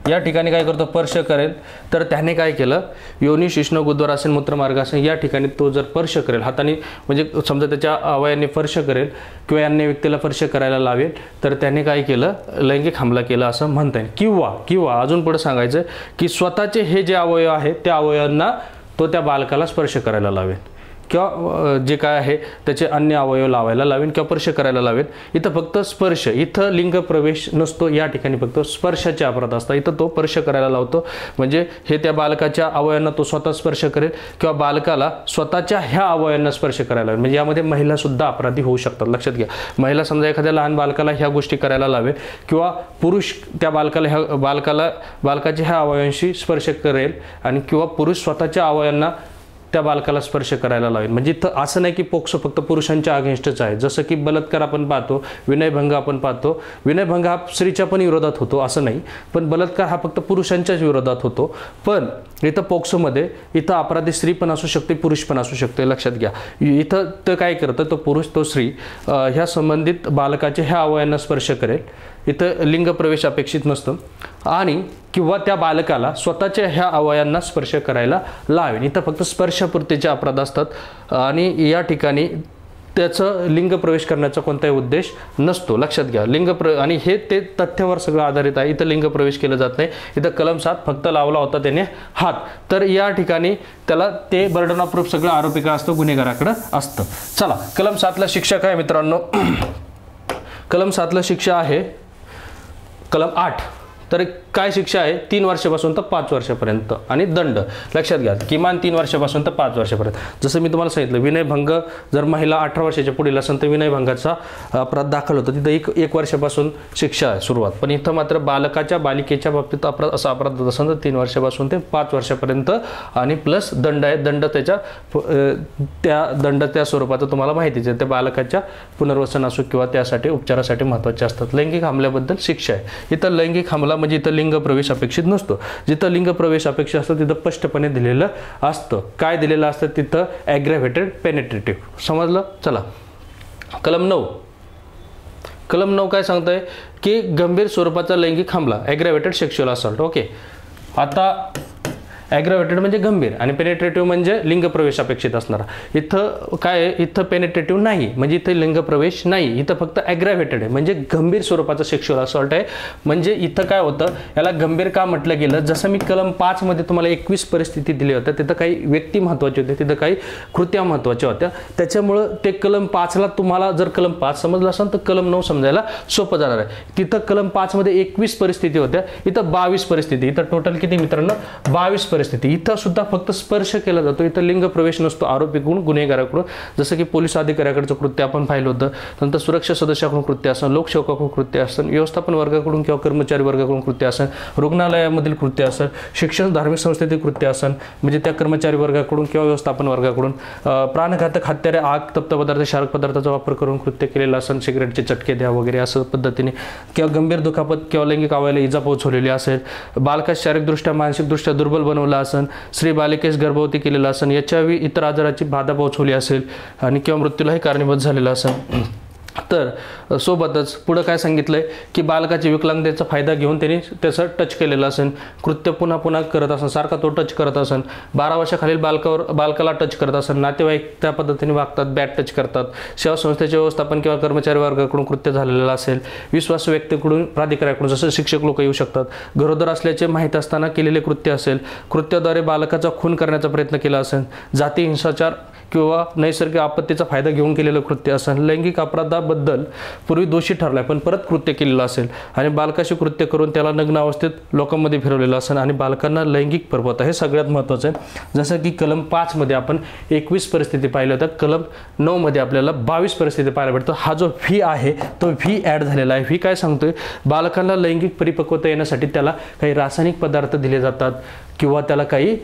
या ठिकाणी काय करतो, स्पर्श करेल. तर त्याने काय केलं, योनी शिश्न गुदद्वार असेल, मूत्रमार्ग असेल, या ठिकाणी तो जर स्पर्श करेल हाताने, म्हणजे समजा त्याच्या अवयवाने स्पर्श करेल किंवा अन्य व्यक्तीला स्पर्श करायला लावेल तर त्याने काय केलं, लैंगिक हमला केला असं म्हणता येईल. किंवा अजून पुढे सांगायचं की स्वतःचे हे जे अवयव आहेत त्या अवयवांना तो त्या बालकाला स्पर्श करायला लावेल किंवा जे काय आहे त्याचे अन्य अवयव लावायला लावेल किंवा स्पर्श करायला लावेल. इथं फक्त स्पर्श, इथं लिंग प्रवेश नसतो, या ठिकाणी फक्त स्पर्शाचे अपराध असतात. इथं तो स्पर्श करायला लावतो म्हणजे हे त्या बालकाच्या अवयवांना तो स्वतः स्पर्श करेल किंवा बालकाला स्वतःच्या ह्या अवयवांना स्पर्श करायला लावेल. म्हणजे यामध्ये महिला सुद्धा अपराधी होऊ शकतात, लक्षात घ्या. महिला समजा एखाद्या लहान बालकाला ह्या गोष्टी करायला लावेल किंवा पुरुष त्या बालकाच्या ह्या अवयवांशी स्पर्श करेल आणि किंवा पुरुष स्वतःच्या अवयवांना त्या बालकाला स्पर्श करायला लावेल. म्हणजे इथं असं नाही की पोक्सो फक्त पुरुषांच्या अगेन्स्टच आहे. जसं की बलात्कार आपण पाहतो, विनयभंग आपण पाहतो, विनयभंग हा स्त्रीच्या पण विरोधात होतो असं नाही, पण बलात्कार हा फक्त पुरुषांच्याच विरोधात होतो. पण इथं पोक्सोमध्ये इथं अपराधी स्त्री पण असू शकते, पुरुष पण असू शकते, लक्षात घ्या. इथं तर काय करतं, तो पुरुष तो स्त्री ह्या संबंधित बालकाचे ह्या अवयवांना स्पर्श करेल. इथं लिंग प्रवेश अपेक्षित नसतं आणि किंवा त्या बालकाला स्वतःच्या ह्या अवयवांना स्पर्श करायला लावेल. इथं फक्त स्पर्शापुरतेचे अपराध असतात आणि या ठिकाणी त्याचं लिंग प्रवेश करण्याचा कोणताही उद्देश नसतो, लक्षात घ्या. आणि हे ते तथ्यावर सगळं आधारित आहे. इथं लिंग प्रवेश केलं जात नाही. इथं कलम 7 फक्त लावला होता त्याने हात, तर या ठिकाणी त्याला ते बर्डन ऑफ प्रूफ सगळं आरोपी काय असतं, गुन्हेगाराकडं असतं. चला, कलम 7ला शिक्षा काय मित्रांनो, कलम 7ला शिक्षा आहे कलम 8. तर काय शिक्षा आहे, 3 वर्षापासून तर 5 वर्षापर्यंत आणि दंड, लक्षात घ्या, किमान 3 वर्षापासून तर 5 वर्षापर्यंत. जसं मी तुम्हाला सांगितलं, विनयभंग जर महिला 18 वर्षाच्या पुढील असेल तर विनयभंगाचा अपराध दाखल होतो, तिथं 1 वर्षापासून शिक्षा आहे सुरुवात. पण इथं मात्र बालिकेच्या बाबतीत अपराध असा अपराध होत असेल तर 3 वर्षापासून ते 5 वर्षापर्यंत आणि प्लस दंड आहे. दंड त्या स्वरूपाचं तुम्हाला माहितीच आहे, त्या बालकाच्या पुनर्वसन असो किंवा त्यासाठी उपचारासाठी महत्त्वाचे असतात. लैंगिक हमल्याबद्दल शिक्षा आहे. इथं लैंगिक हमला म्हणजे इथं लिंग प्रवेश अपेक्षित नसतो. जिथं लिंग प्रवेश अपेक्षित असतो तिथं स्पष्टपणे दिलेलं असतं. काय दिलेलं असतं तिथं, ॲग्रॅव्हेटेड पेनिट्रेटिव्ह. समजलं. चला, कलम 9. कलम 9 काय सांगतंय की गंभीर स्वरूपाचा लैंगिक हमला, ॲग्रॅव्हेटेड सेक्शुअल असॉल्ट. ओके, आता ॲग्रॅव्हेटेड म्हणजे गंभीर आणि पेनिट्रेटिव्ह म्हणजे लिंग प्रवेश अपेक्षित असणारा. इथं काय आहे, इथं पेनिट्रेटिव्ह नाही, म्हणजे इथं लिंग प्रवेश नाही. इथं फक्त ॲग्रॅव्हेटेड आहे म्हणजे गंभीर स्वरूपाचा सेक्शुअल असॉल्ट आहे. म्हणजे इथं काय होतं, याला गंभीर का म्हटलं गेलं, जसं मी कलम 5 मध्ये तुम्हाला 21 परिस्थिती दिली होत्या, तिथं काही व्यक्ती महत्त्वाचे होते, तिथं काही कृत्या महत्त्वाच्या होत्या. त्याच्यामुळं ते कलम 5ला तुम्हाला जर कलम 5 समजलं असेल तर कलम 9 समजायला सोपं जाणार आहे. तिथं कलम 5 मध्ये 21 परिस्थिती होत्या, इथं 22 परिस्थिती. इथं टोटल किती मित्रांनो, 22 परिस्थिती. परिस्थिती, इथं सुद्धा फक्त स्पर्श केला जातो, इथं लिंग प्रवेश नसतो आरोपीकडून गुन्हेगाराकडून, जसं की पोलीस अधिकाऱ्याकडचं कृत्य आपण पाहिलं होतं, नंतर सुरक्षा सदस्याकडून कृत्य असेल, लोकसेवकाकडून कृत्य असेल, व्यवस्थापन वर्गाकडून किंवा कर्मचारी वर्गाकडून कृत्य असेल, रुग्णालयामधील कृत्य असेल, शिक्षण धार्मिक संस्थेतील कृत्य असेल म्हणजे त्या कर्मचारी वर्गाकडून किंवा व्यवस्थापन वर्गाकडून, प्राणघातक हत्यारे, आग, तप्त पदार्थ, शारक पदार्थाचा वापर करून कृत्य केलेला असेल, सिगरेटचे चटके द्या वगैरे असं पद्धतीने, किंवा गंभीर दुखापत किंवा लैंगिक अवयवाला इजा पोहोचवलेली असेल, बालकास शारीरिकदृष्ट्या मानसिकदृष्ट्या दुर्बल बनवला असेल, स्त्री बालिकेस गर्भवती केलेला असेल, याच्यावी इतर आजाराची बाधा पोहोचवली असेल आणि किंवा मृत्यूलाही कारणीभूत झालेला असेल, तर सोबतच पुढं काय सांगितलंय की बालकाची विकलांगतेचा फायदा घेऊन त्यांनी त्याचं टच केलेलं असेल, कृत्य पुन्हा पुन्हा करत असेल, सारखा तो टच करत असेल, 12 वर्षाखालील बालकाला टच करत असेल, नातेवाईक त्या पद्धतीने वागतात, बॅट टच करतात, सेवा संस्थेचे व्यवस्थापन किंवा कर्मचारी वर्गाकडून कृत्य झालेलं असेल, विश्वासू व्यक्तीकडून, प्राधिकाऱ्याकडून, जसं शिक्षक लोक येऊ शकतात, गरोदर असल्याचे माहीत असताना केलेले कृत्य असेल, कृत्याद्वारे बालकाचा खून करण्याचा प्रयत्न केला असेल, जाती हिंसाचार किंवा नैसर्गिक आपत्तीचा फायदा घेऊन केलेलं कृत्य असेल, लैंगिक अपराधाबद्दल पूर्वी दोषी ठरलाय पण परत कृत्य केलेलं असेल आणि बालकाशी कृत्य करून त्याला नग्न अवस्थेत लोकांमध्ये फिरवलेलं असेल आणि बालकांना लैंगिक प्रवृत्ती, हे सगळ्यात महत्त्वाचं आहे। जसं की कलम 5 मध्ये आपण 21 परिस्थिती पाहिल्या होत्या, कलम 9 मध्ये आपल्याला 22 परिस्थिती पाहायला भेटतो। हा जो व्ही आहे तो व्ही ॲड झालेला आहे। व्ही काय सांगतोय, बालकांना लैंगिक परिपक्वता येण्यासाठी त्याला काही रासायनिक पदार्थ दिले जातात किंवा त्याला काही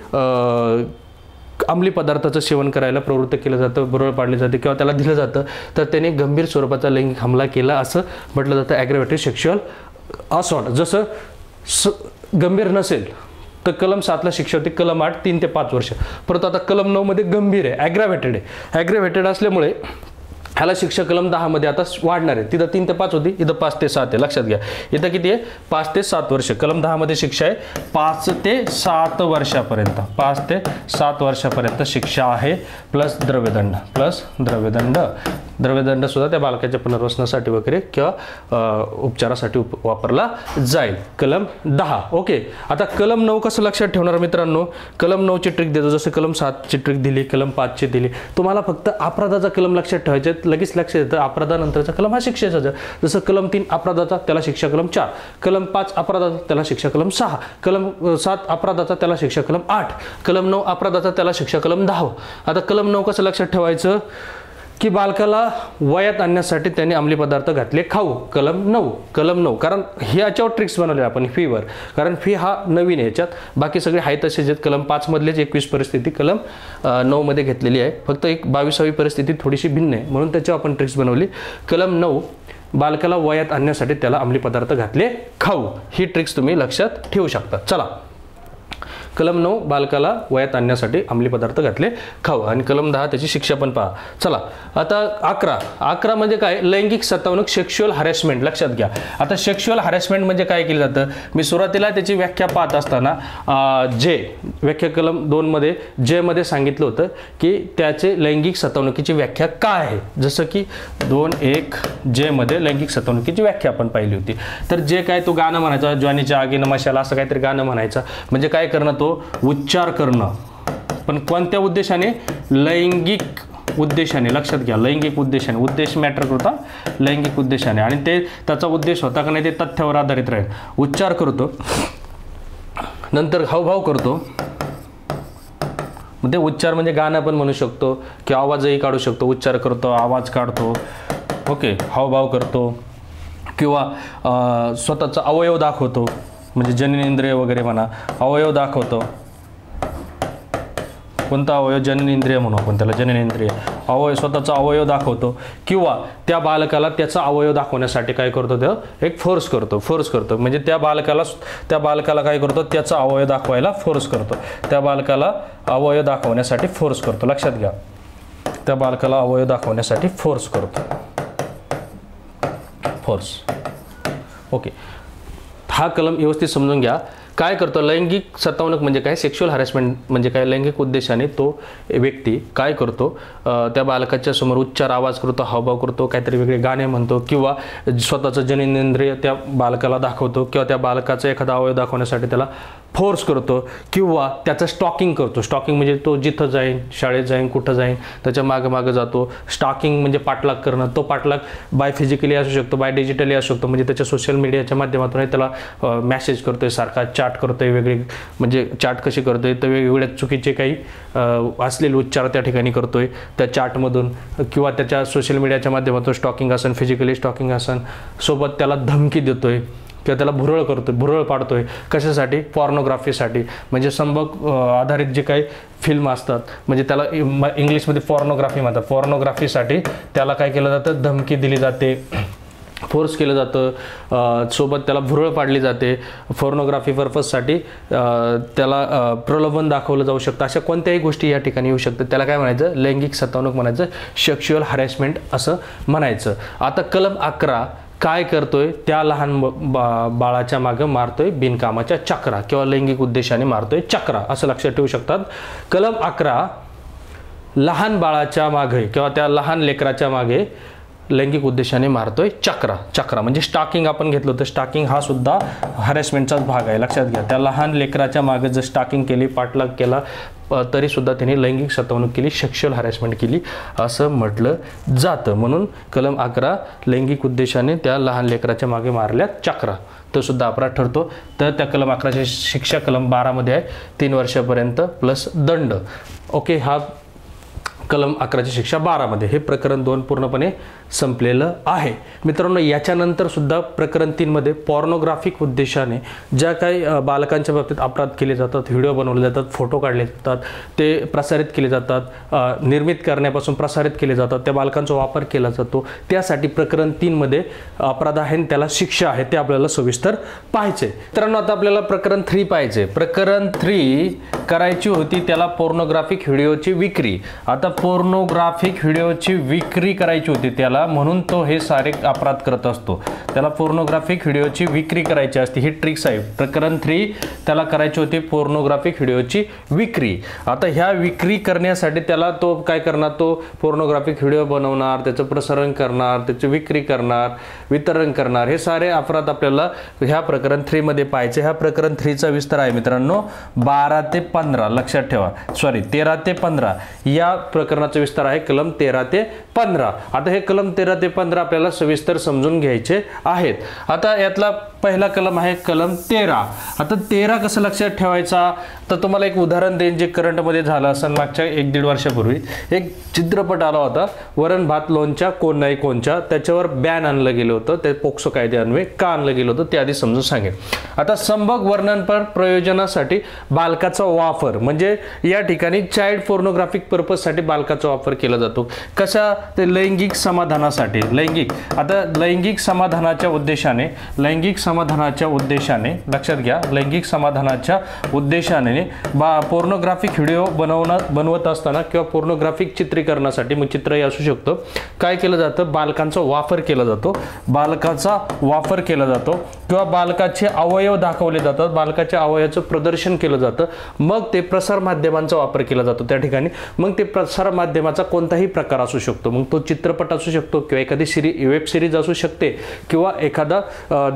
अंमली पदार्थाचं सेवन करायला प्रवृत्त केलं जातं, बरोबर पाडले जाते किंवा त्याला दिलं जातं, तर त्याने गंभीर स्वरूपाचा लैंगिक हमला केला असं म्हटलं जातं, ॲग्रेवेटेड सेक्शुअल असॉल्ट। जसं गंभीर नसेल तर कलम 7 ला शिक्षा होती, कलम 8 3 ते 5 वर्ष, परंतु आता कलम 9 मध्ये गंभीर आहे, ॲग्रेवेटेड आहे। ॲग्रेवेटेड असल्यामुळे ह्याला शिक्षा कलम 10 मध्ये आता वाढणार आहे, तिथं 3 ते 5 होती, इथं 5 ते 7 आहे, लक्षात घ्या। इथं किती आहे, 5 ते 7 वर्ष, कलम 10 मध्ये शिक्षा आहे 5 ते 7 वर्षापर्यंत, 5 ते 7 वर्षापर्यंत शिक्षा आहे, प्लस द्रव्यदंड, द्रव्यदंड सुद्धा त्या बालकाच्या पुनर्वसनासाठी वगैरे किंवा उपचारासाठी वापरला जाईल, कलम 10। ओके, आता कलम 9 कसं लक्षात ठेवणार मित्रांनो, कलम 9 ची ट्रिक देतो, जसं कलम 7 ची ट्रिक दिली, कलम 5 ची दिली, तुम्हाला फक्त अपराधाचा कलम लक्षात ठेवायचे, लगेच लक्षात येतं अपराधानंतरचा कलम हा शिक्षेचा, जसं कलम 3 अपराधाचा त्याला शिक्षा कलम 4, कलम 5 अपराधाचा त्याला शिक्षा कलम 6, कलम 7 अपराधाचा त्याला शिक्षा कलम 8, कलम 9 अपराधाचा त्याला शिक्षा कलम 10। आता कलम 9 कसं लक्षात ठेवायचं की बालकाला वयात आणण्यासाठी त्यांनी अंमली पदार्थ घातले खाऊ, कलम 9, कारण हे याच्यावर ट्रिक्स बनवले आपण फीवर, कारण फी हा नवीन आहे याच्यात, बाकी सगळे आहेत तसेच आहेत, कलम 5 मधलेच 21 परिस्थिती कलम 9 मध्ये घेतलेली आहे, फक्त एक 22वी परिस्थिती थोडीशी भिन्न आहे म्हणून त्याच्यावर आपण ट्रिक्स बनवली। कलम 9 बालकाला वयात आणण्यासाठी त्याला अंमली पदार्थ घातले खाऊ, ही ट्रिक्स तुम्ही लक्षात ठेवू शकता। चला, कलम 9 बालकाला वयात आणण्यासाठी अंमली पदार्थ घातले खाऊ आणि कलम 10 त्याची शिक्षा पण पहा। चला, आता 11 म्हणजे काय, लैंगिक सतावणूक, सेक्शुअल हॅरेसमेंट, लक्षात घ्या। आता सेक्शुअल हॅरेसमेंट म्हणजे काय केलं जातं, मी सुरुवातीला त्याची व्याख्या पाहत असताना व्याख्या कलम 2 मध्ये जे मध्ये सांगितलं होतं की त्याचे लैंगिक सतावणुकीची व्याख्या काय आहे, जसं की 2.1 जे मध्ये लैंगिक सतावणुकीची व्याख्या आपण पाहिली होती। तर जे काय तो गाणं म्हणायचा, ज्वानीच्या आगीनं मशाला, असं काहीतरी गाणं म्हणायचं, म्हणजे काय करणं, तो उच्चार करणं, पण कोणत्या उद्देशाने, लैंगिक उद्देशाने, लक्षात घ्या, लैंगिक उद्देशाने, उद्देश मॅटर करता, लैंगिक उद्देशाने, आणि ते त्याचा उद्देश होता का नाही ते तथ्यावर आधारित राहील। उच्चार करतो, नंतर हावभाव करतो, म्हणजे उच्चार म्हणजे गाणं पण म्हणू शकतो किंवा आवाजही काढू शकतो, उच्चार करतो, आवाज काढतो, ओके, हावभाव करतो किंवा स्वतःचा अवयव दाखवतो, म्हणजे जननेंद्रिय वगैरे म्हणा, अवयव दाखवतो, कोणता अवयव, जननेंद्रिय म्हणू आपण त्याला, जननेंद्रिय अवयव, स्वतःचा अवयव दाखवतो किंवा त्या बालकाला त्याचा अवयव दाखवण्यासाठी काय करतो, तो एक फोर्स करतो, म्हणजे त्या बालकाला काय करतो, त्याचा अवयव दाखवायला फोर्स करतो, त्या बालकाला अवयव दाखवण्यासाठी फोर्स करतो, लक्षात घ्या, त्या बालकाला अवयव दाखवण्यासाठी फोर्स करतो, फोर्स। ओके, हा कलम व्यवस्थित समजून घ्या। काय करतो, लैंगिक सतावणूक म्हणजे काय, सेक्शुअल हॅरेसमेंट म्हणजे काय, लैंगिक उद्देशाने तो व्यक्ती काय करतो, त्या बालकाच्या समोर उच्चार, आवाज करतो, हावभाव करतो, काहीतरी वेगळे गाणे म्हणतो किंवा स्वतःचं जननेंद्रिय त्या बालकाला दाखवतो किंवा त्या बालकाचा एखादा अवयव दाखवण्यासाठी त्याला फोर्स करतो किंवा त्याचं स्टॉकिंग करतो। स्टॉकिंग म्हणजे तो जिथं जाईन, शाळेत जाईन, कुठं जाईन त्याच्या मागं जातो। स्टॉकिंग म्हणजे पाठलाग करणं, तो पाठलाग बाय फिजिकली असू शकतो, बाय डिजिटली असू शकतो, म्हणजे त्याच्या सोशल मीडियाच्या माध्यमातून त्याला मेसेज करतोय, सारखा चॅट चाट करतोय वेगळे, म्हणजे चाट कशी करतोय तर वेगवेगळ्या चुकीचे काही असलेले उच्चार त्या ठिकाणी करतोय त्या चाटमधून, किंवा त्याच्या सोशल मीडियाच्या माध्यमातून स्टॉकिंग असन, फिजिकली स्टॉकिंग असन, सोबत त्याला धमकी देतोय किंवा त्याला भुरळ पाडतोय. कशासाठी? पॉर्नोग्राफीसाठी. म्हणजे संभोग आधारित जे काही फिल्म असतात, म्हणजे त्याला इंग्लिशमध्ये पॉर्नोग्राफी म्हणतात. पॉर्नोग्राफीसाठी त्याला काय केलं जातं, धमकी दिली जाते, फोर्स केलं जातं, सोबत त्याला भुरळ पाडली जाते. पॉर्नोग्राफी पर्पजसाठी त्याला प्रलोभन दाखवलं जाऊ शकतं. अशा कोणत्याही गोष्टी या ठिकाणी येऊ शकतात. त्याला काय म्हणायचं? लैंगिक सतावणूक म्हणायचं, सेक्शुअल हॅरेसमेंट असं म्हणायचं. आता कलम 11 काय करतोय? त्या लहान बाळाच्या मागे मारतोय बिनकामाच्या चक्रा किंवा लैंगिक उद्देशाने मारतोय चक्रा, असं लक्षात ठेवू शकतात. कलम 11 लहान बाळाच्या मागे किंवा त्या लहान लेकराच्या मागे लैंगिक उद्देशाने मारतोय चक्रा म्हणजे स्टॉकिंग आपण घेतलं होतं. स्टॉकिंग हा सुद्धा हॅरेसमेंटचाच भाग आहे, लक्षात घ्या. त्या लहान लेकराच्या मागे जर स्टॉकिंग केली, पाठलाग केला, तरी सुद्धा त्यांनी लैंगिक सतावणूक केली, सेक्शुअल हॅरेसमेंट केली असं म्हटलं जातं. म्हणून कलम 11 लैंगिक उद्देशाने त्या लहान लेकराच्या मागे मारल्या चक्रा, तो सुद्धा अपराध ठरतो. तर त्या कलम 11ची शिक्षा कलम 12 मध्ये आहे 3 वर्षापर्यंत प्लस दंड. ओके, हा कलम 11ची शिक्षा 12 मध्ये. हे प्रकरण 2 पूर्णपणे संपलेलं आहे. मित्रांनो, याच्यानंतर सुद्धा प्रकरण 3 मध्ये पॉर्नोग्राफिक उद्देशाने ज्या काही बालकांच्या बाबतीत अपराध केले जातात, व्हिडिओ बनवले जातात, फोटो काढले जातात, ते प्रसारित केले जातात, निर्मित करण्यापासून प्रसारित केले जातात, त्या बालकांचा वापर केला जातो, त्यासाठी प्रकरण 3 मध्ये अपराध आहे, त्याला शिक्षा आहे, ते आपल्याला सविस्तर पाहायचे. मित्रांनो, आता आपल्याला प्रकरण 3 पाहायचे. प्रकरण 3 करायची होती त्याला पॉर्नोग्राफिक व्हिडिओची विक्री. आता पॉर्नोग्राफिक व्हिडिओची विक्री करायची होती त्याला, म्हणून तो हे सारे अपराध करत असतो. त्याला पॉर्नोग्राफिक व्हिडिओची विक्री करायची असते, ही ट्रिक्स आहे. प्रकरण 3 त्याला करायची होती पॉर्नोग्राफिक व्हिडिओची विक्री. आता ह्या विक्री करण्यासाठी त्याला तो काय करणार? तो पॉर्नोग्राफिक व्हिडिओ बनवणार, त्याचं प्रसारण करणार, त्याची विक्री करणार, वितरण करणार. हे सारे अपराध आपल्याला ह्या प्रकरण 3 मध्ये पाहायचे. ह्या प्रकरण 3चा विस्तार आहे मित्रांनो 12 ते 15, लक्षात ठेवा. 13 ते 15 या प्रकरणाचा विस्तार आहे कलम 13 ते 15. आता हे कलम 13 ते 15 आपल्याला सविस्तर समजून घ्यायचे आहेत. आता यातला पहिला कलम आहे कलम 13. आता 13 कसं लक्षात ठेवायचा? तर तुम्हाला एक उदाहरण देईन जे करंटमध्ये झालं असं. मागच्या 1-1.5 वर्षापूर्वी एक चित्रपट आला होता, वरण भात लोणच्या कोण नाही कोणच्या. त्याच्यावर बॅन आणलं गेलं होतं, ते पोक्सो कायद्यान्वये का आणलं गेलं होतं ते आधी समजून सांगेन. आता संभोग वर्णनपर प्रयोजनासाठी बालकाचा वापर, म्हणजे या ठिकाणी चाइल्ड पोर्नोग्राफिक पर्पजसाठी बालकाचा वापर केला जातो. कशा? ते लैंगिक समाधानासाठी. आता लैंगिक समाधानाच्या उद्देशाने लक्षात घ्या, लैंगिक समाधानाच्या उद्देशाने पोर्नोग्राफिक व्हिडिओ बनवत असताना किंवा पोर्नोग्राफिक चित्रीकरणासाठी, मग चित्रही असू शकतं, काय केलं जातं? बालकांचा वापर केला जातो किंवा बालकाचे अवयव दाखवले जातात, बालकाच्या अवयवाचं प्रदर्शन केलं जातं. मग ते प्रसार माध्यमांचा वापर केला जातो त्या ठिकाणी. मग ते प्रसार माध्यमाचा कोणताही प्रकार असू शकतो, मग तो चित्रपट असू शकतो किंवा एखादी वेब सिरीज असू शकते किंवा एखादा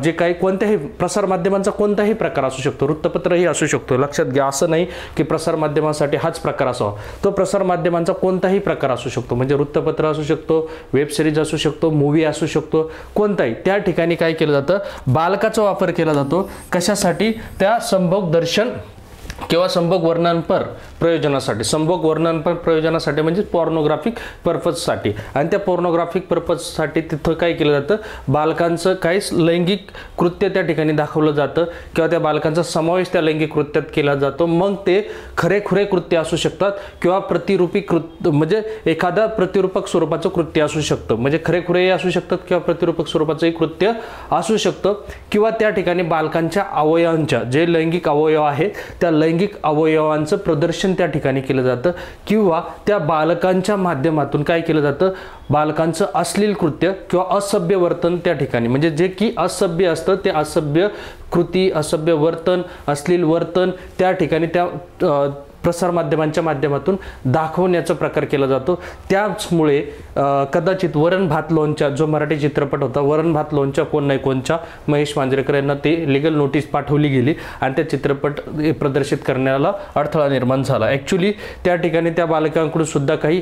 जे काही कोणत्याही प्रसार माध्यमांचा कोणताही प्रकार असू शकतो, वृत्तपत्रही असू शकतो. लक्षात घ्या, असं नाही की प्रसार माध्यमासाठी हाच प्रकार असावा. तो प्रसार माध्यमांचा कोणताही प्रकार असू शकतो, म्हणजे वृत्तपत्र असू शकतो, वेब सिरीज असू शकतो, मूवी असू शकतो, कोणताही. त्या ठिकाणी काय केलं जातं? बालकाचा वापर केला जातो. कशासाठी? त्या संभोग दर्शन किंवा संभोग वर्णनपर प्रयोजनासाठी, म्हणजे पॉर्नोग्राफिक पर्पजसाठी. आणि त्या पॉर्नोग्राफिक पर्पजसाठी तिथं काय केलं जातं? बालकांचं काही लैंगिक कृत्य त्या ठिकाणी दाखवलं जातं किंवा त्या बालकांचा समावेश त्या लैंगिक कृत्यात केला जातो. मग ते खरेखुरे कृत्य असू शकतात किंवा प्रतिरूपी कृत्य, म्हणजे एखादा प्रतिरूपक स्वरूपाचं कृत्य असू शकतं, म्हणजे खरेखुरेही असू शकतात किंवा प्रतिरूपक स्वरूपाचंही कृत्य असू शकतं. किंवा त्या ठिकाणी बालकांच्या अवयवांच्या जे लैंगिक अवयव आहेत त्या लैंगिक अवयवांचं प्रदर्शन त्या ठिकाणी केलं जातं किंवा त्या बालकांच्या माध्यमातून काय केलं जातं? बालकांचं अश्लील कृत्य किंवा असभ्य वर्तन त्या ठिकाणी, म्हणजे जे की असभ्य असतं ते असभ्य कृती, असभ्य वर्तन, अश्लील वर्तन त्या ठिकाणी त्या प्रसार माध्यमांच्या माध्यमातून दाखवण्याचा प्रकार केला जातो. त्याचमुळे कदाचित वरण भात लोणच्या जो मराठी चित्रपट होता, वरण भात लोणच्या कोण नाही कोणच्या, महेश मांजरेकर यांना ते लीगल नोटीस पाठवली गेली आणि त्या चित्रपट प्रदर्शित करण्याला अडथळा निर्माण झाला. ॲक्च्युली त्या ठिकाणी त्या बालकांकडून सुद्धा काही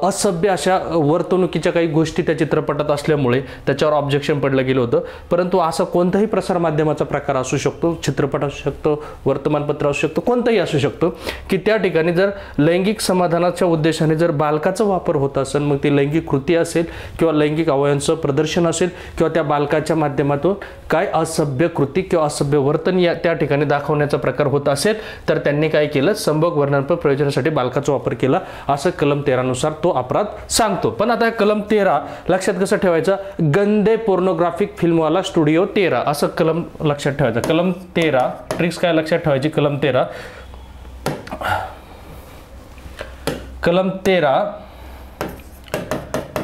असभ्य अशा वर्तणुकीच्या काही गोष्टी त्या चित्रपटात असल्यामुळे त्याच्यावर ऑब्जेक्शन पडलं गेलं होतं. परंतु असा कोणताही प्रसारमाध्यमाचा प्रकार असू शकतो, चित्रपट असू शकतो, वर्तमानपत्र असू शकतो, कोणताही असू शकतो, की त्या ठिकाणी जर लैंगिक समाधानाच्या उद्देशाने जर बालकाचा वापर होत असेल, मग ती लैंगिक कृती असेल किंवा लैंगिक अवयवांचं प्रदर्शन असेल किंवा त्या बालकाच्या माध्यमातून काय असभ्य कृती किंवा असभ्य वर्तन या त्या ठिकाणी दाखवण्याचा प्रकार होत असेल, तर त्यांनी काय केलं, संभोग वर्णनात्मक प्रयोजनासाठी बालकाचा वापर केला असं कलम 13 नुसार तो अपराध सांगतो. पण आता कलम 13 लक्षात कसं ठेवायचं, गंदे पोर्नोग्राफिक फिल्मवाला स्टुडिओ 13 असं कलम लक्षात ठेवायचं. कलम 13 ट्रिक्स काय लक्षात ठेवायची, कलम 13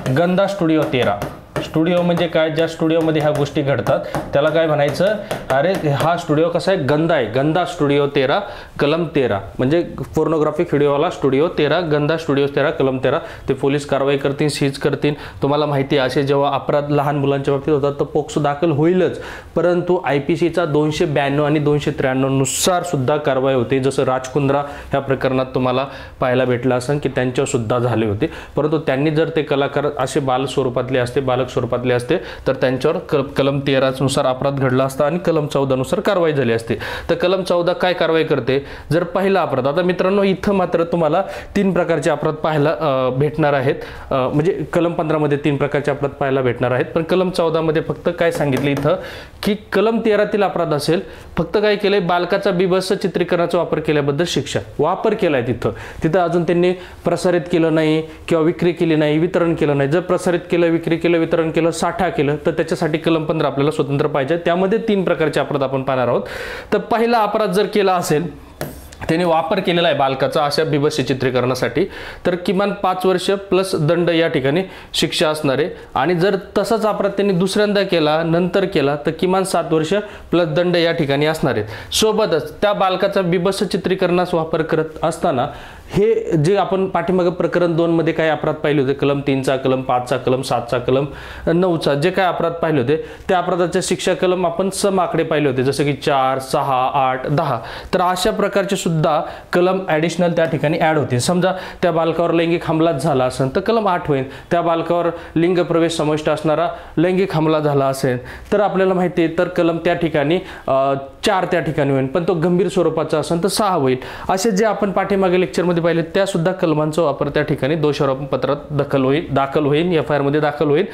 गंदा स्टुडिओ 13. स्टुडिओ म्हणजे काय, ज्या स्टुडिओमध्ये ह्या गोष्टी घडतात त्याला काय म्हणायचं, अरे हा स्टुडिओ कसा आहे, गंदा आहे, गंदा स्टुडिओ 13 कलम 13 म्हणजे पोर्नोग्राफिक व्हिडिओवाला स्टुडिओ 13, गंदा स्टुडिओ 13 कलम 13. ते पोलीस कारवाई करतील, सीज करतील. तुम्हाला माहिती आहे असे जेव्हा अपराध लहान मुलांच्या बाबतीत होतात तर पोक्सो दाखल होईलच, परंतु IPCचा 292 आणि 293 नुसार सुद्धा कारवाई होते. जसं राजकुंद्रा ह्या प्रकरणात तुम्हाला पाहायला भेटलं असेल की त्यांच्यावर सुद्धा झाले होते, परंतु त्यांनी जर ते कलाकार असे बाल स्वरूपातले असते, बालक स्वरूपातले असते तर त्यांच्यावर कलम 13 नुसार अपराध घडला असता आणि कलम 14 नुसार कारवाई झाली असते. तर कलम 14 काय कारवाई करते, जर पहिला अपराध, आता मित्रांनो इथं मात्र तुम्हाला 3 प्रकारचे अपराध पाहायला भेटणार आहेत, म्हणजे कलम 15 मध्ये 3 प्रकारचे अपराध पाहायला भेटणार आहेत, पण कलम 14 मध्ये फक्त काय सांगितलं इथं की कलम 13 अपराध असेल, फक्त काय केलंय, बालकाचा बिभत्स चित्रीकरणाचा वापर केल्याबद्दल शिक्षा. वापर केलाय तिथं अजून त्यांनी प्रसारित केलं नाही किंवा विक्री केली नाही, वितरण केलं नाही. जर प्रसारित केलं, विक्री केलं, वितरण केलं, साठा केलं तर त्याच्यासाठी कलम 15 आपल्याला स्वतंत्र पाहिजे. त्यामध्ये 3 प्रकारचे अपराध आपण पाहणार आहोत. तर पहिला अपराध जर केला असेल, त्याने वापर केलेला आहे बालकाचा अशा बिभत्स चित्रीकरणासाठी, तर किमान 5 वर्ष प्लस दंड या ठिकाणी शिक्षा असणार आहे. आणि जर तसाच अपराध त्यांनी दुसऱ्यांदा केला, नंतर केला, तर किमान 7 वर्ष प्लस दंड या ठिकाणी असणार आहेत. सोबतच त्या बालकाचा बिभत्स चित्रीकरणास वापर करत असताना हे जे आपण पाठीमागे प्रकरण 2 मध्ये काय अपराध पाहिले होते, कलम 3चा, कलम 5चा, कलम 7चा, कलम 9चा, जे काय अपराध पाहिले होते त्या अपराधाच्या शिक्षा कलम आपण सम आकडे पाहिले होते, जसं की 4, 6, 8, 10. तर अशा प्रकारचे सुद्धा कलम ॲडिशनल त्या ठिकाणी ॲड होते. समजा त्या बालकावर लैंगिक हमलाच झाला असेल तर कलम 8 होईल. त्या बालकावर लिंग प्रवेश समाविष्ट असणारा लैंगिक हमला झाला असेल तर आपल्याला माहिती आहे तर कलम त्या ठिकाणी 4 त्या ठिकाणी होईल, पण तो गंभीर स्वरूपाचा असेल तर 6 होईल. असे जे आपण पाठीमागे लेक्चरमध्ये पाहिले त्या सुद्धा कलमांचा वापर त्या ठिकाणी दोषारोपण पत्रात दाखल होईल, FIR मध्ये दाखल होईल.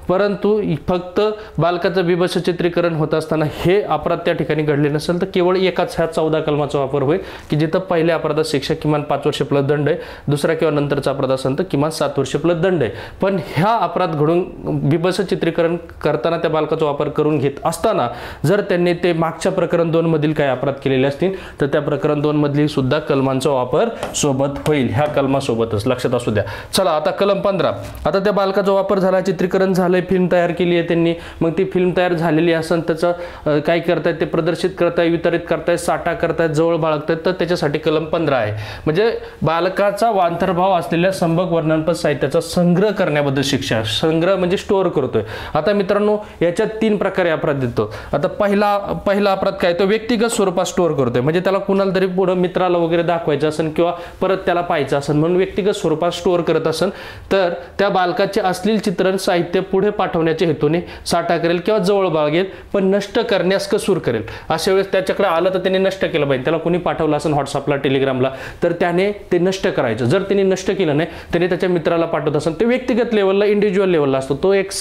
परंतु फक्त बालकाचं बिभत्स चित्रीकरण होत असताना हे अपराध त्या ठिकाणी घडले नसेल तर केवळ एकाच ह्या 14 कलमाचा वापर होईल, की जिथं पहिल्या अपराधात शिक्षा किमान 5 वर्ष प्लस दंड आहे, दुसरा किंवा नंतरचा अपराध असेल तर किमान 7 वर्ष प्लस दंड आहे. पण ह्या अपराध घडून बिभत्स चित्रीकरण करताना त्या बालकाचा वापर करून घेत असताना जर त्यांनी ते मागच्या प्रकरण 2 मधील काही अपराध केलेले असतील तर त्या प्रकरण 2 मधील सुद्धा कलमांचा वापर सोबत होईल, ह्या कलमासोबतच लक्षात असू द्या. चला आता कलम 15. आता त्या बालकाचा वापर झाला, चित्रीकरण झालं, फिल्म तयार केली आहे त्यांनी, मग ती फिल्म तयार झालेली असेल त्याचं काय करतायत, ते प्रदर्शित करतायत, वितरित करतायत, साठा करतायत, जवळ बाळगतायत, तर त्याच्यासाठी कलम 15 आहे. म्हणजे बालकाचा अंतर्भाव असलेल्या संभोग वर्णनपर साहित्याचा संग्रह करण्याबद्दल शिक्षा. संग्रह म्हणजे स्टोअर करतोय. आता मित्रांनो याच्यात 3 प्रकारे अपराध येतो. आता पहिला अपराध काय, तो व्यक्तिगत स्वरूपात स्टोअर करतोय, म्हणजे त्याला कुणाला तरी पुढे मित्राला वगैरे दाखवायचं असेल किंवा परत त्याला पाहायचं असेल म्हणून व्यक्तिगत स्वरूपात स्टोअर करत असेल तर त्या बालकाचे अश्लील चित्रण साहित्य पुढे पाठवण्याच्या हेतूने साठा करेल किंवा जवळ बाळगेल, पण नष्ट करण्यास कसूर करेल. अशा वेळेस त्याच्याकडे आलं तर त्याने नष्ट केलं पाहिजे. त्याला कोणी पाठवलं असेल व्हॉट्सअपला, टेलिग्रामला, तर त्याने ते नष्ट करायचं. जर त्यांनी नष्ट केलं नाही, त्याने त्याच्या मित्राला पाठवत असेल, ते व्यक्तिगत लेवलला, इंडिव्हिज्युअल लेवलला असतो, तो एक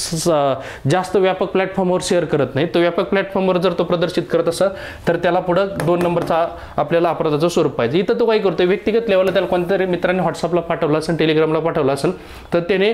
जास्त व्यापक प्लॅटफॉर्मवर शेअर करत नाही. तो व्यापक प्लॅटफॉर्मवर जर तो प्रदर्शित करत असेल तर त्याला पुढे 2 नंबरचा आपल्याला अपराधाचं स्वरूप पाहिजे. इथं तो काय करतोय, व्यक्तिगत लेवलला त्याला कोणत्यातरी मित्रांनी व्हॉट्सअपला पाठवलं असेल, टेलिग्रामला पाठवलं असेल तर त्याने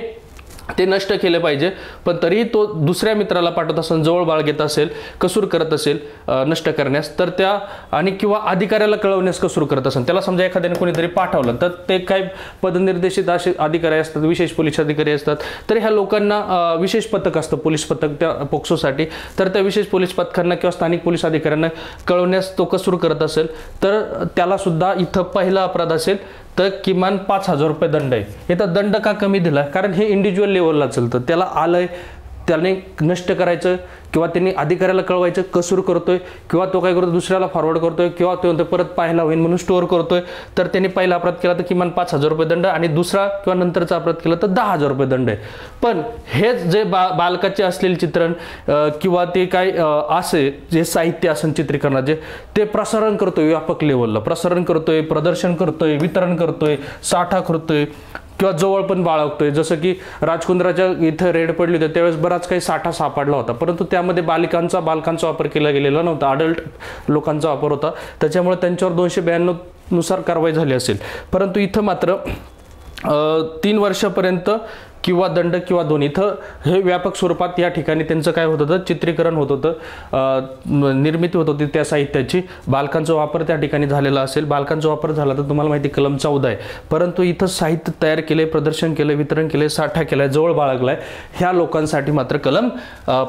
ते नष्ट केले पाहिजे. पण तरी तो दुसऱ्या मित्राला पाठवत असेल, जवळ बाळगत असेल, कसूर करत असेल नष्ट करण्यास, तर त्या आणि किंवा अधिकाऱ्याला कळवण्यास कसूर करत असेल. त्याला समजा एखाद्याने कोणीतरी पाठवलं तर ते काय पदनिर्देशित असे अधिकारी असतात, विशेष पोलीस अधिकारी असतात, तर ह्या लोकांना विशेष पथक असतं, पोलीस पथक त्या पोक्सोसाठी, तर त्या विशेष पोलीस पथकांना किंवा स्थानिक पोलीस अधिकाऱ्यांना कळवण्यास तो कसूर करत असेल तर त्याला सुद्धा इथं पहिला अपराध असेल तर किमान 5,000 रुपये दंड आहे. इथं दंड का कमी दिला, कारण हे इंडिव्हिज्युअल लेवलला चालतं. त्याला आलंय, त्याने नष्ट करायचं किंवा त्यांनी अधिकाऱ्याला कळवायचं कसूर करतोय किंवा तो काय करतो दुसऱ्याला फॉरवर्ड करतोय किंवा तो परत पाहायला होईल म्हणून स्टोअर करतोय, तर त्यांनी पहिला अपराध केला तर किमान 5,000 रुपये दंड आणि दुसरा किंवा नंतरचा अपराध केला तर 10,000 रुपये दंड आहे. पण हेच जे बालकाचे असलेले चित्रण किंवा ते काय असे जे साहित्य असेल चित्रीकरणाचे ते प्रसारण करतोय, व्यापक लेवलला प्रसारण करतोय, प्रदर्शन करतोय, वितरण करतोय, साठा करतोय किंवा जवळ पण बाळगतोय. जसं की राजकुंद्राच्या इथं रेड पडली होती त्यावेळेस बराच काही साठा सापडला होता, परंतु त्यामध्ये बालकांचा वापर केला गेलेला नव्हता, अडल्ट लोकांचा वापर होता, त्याच्यामुळे त्यांच्यावर 292 नुसार कारवाई झाली असेल. परंतु इथं मात्र 3 वर्षापर्यंत किंवा दंड किंवा दोन्ही. इथं हे व्यापक स्वरूपात या ठिकाणी त्यांचं काय होत होतं, चित्रीकरण होत होतं, निर्मिती होत होती त्या साहित्याची. बालकांचा वापर त्या ठिकाणी झालेला असेल, बालकांचा वापर झाला तर तुम्हाला माहिती कलम 14 आहे. परंतु इथं साहित्य तयार केले, प्रदर्शन केलं, वितरण केले, साठा केलाय, जवळ बाळगलाय, ह्या लोकांसाठी मात्र कलम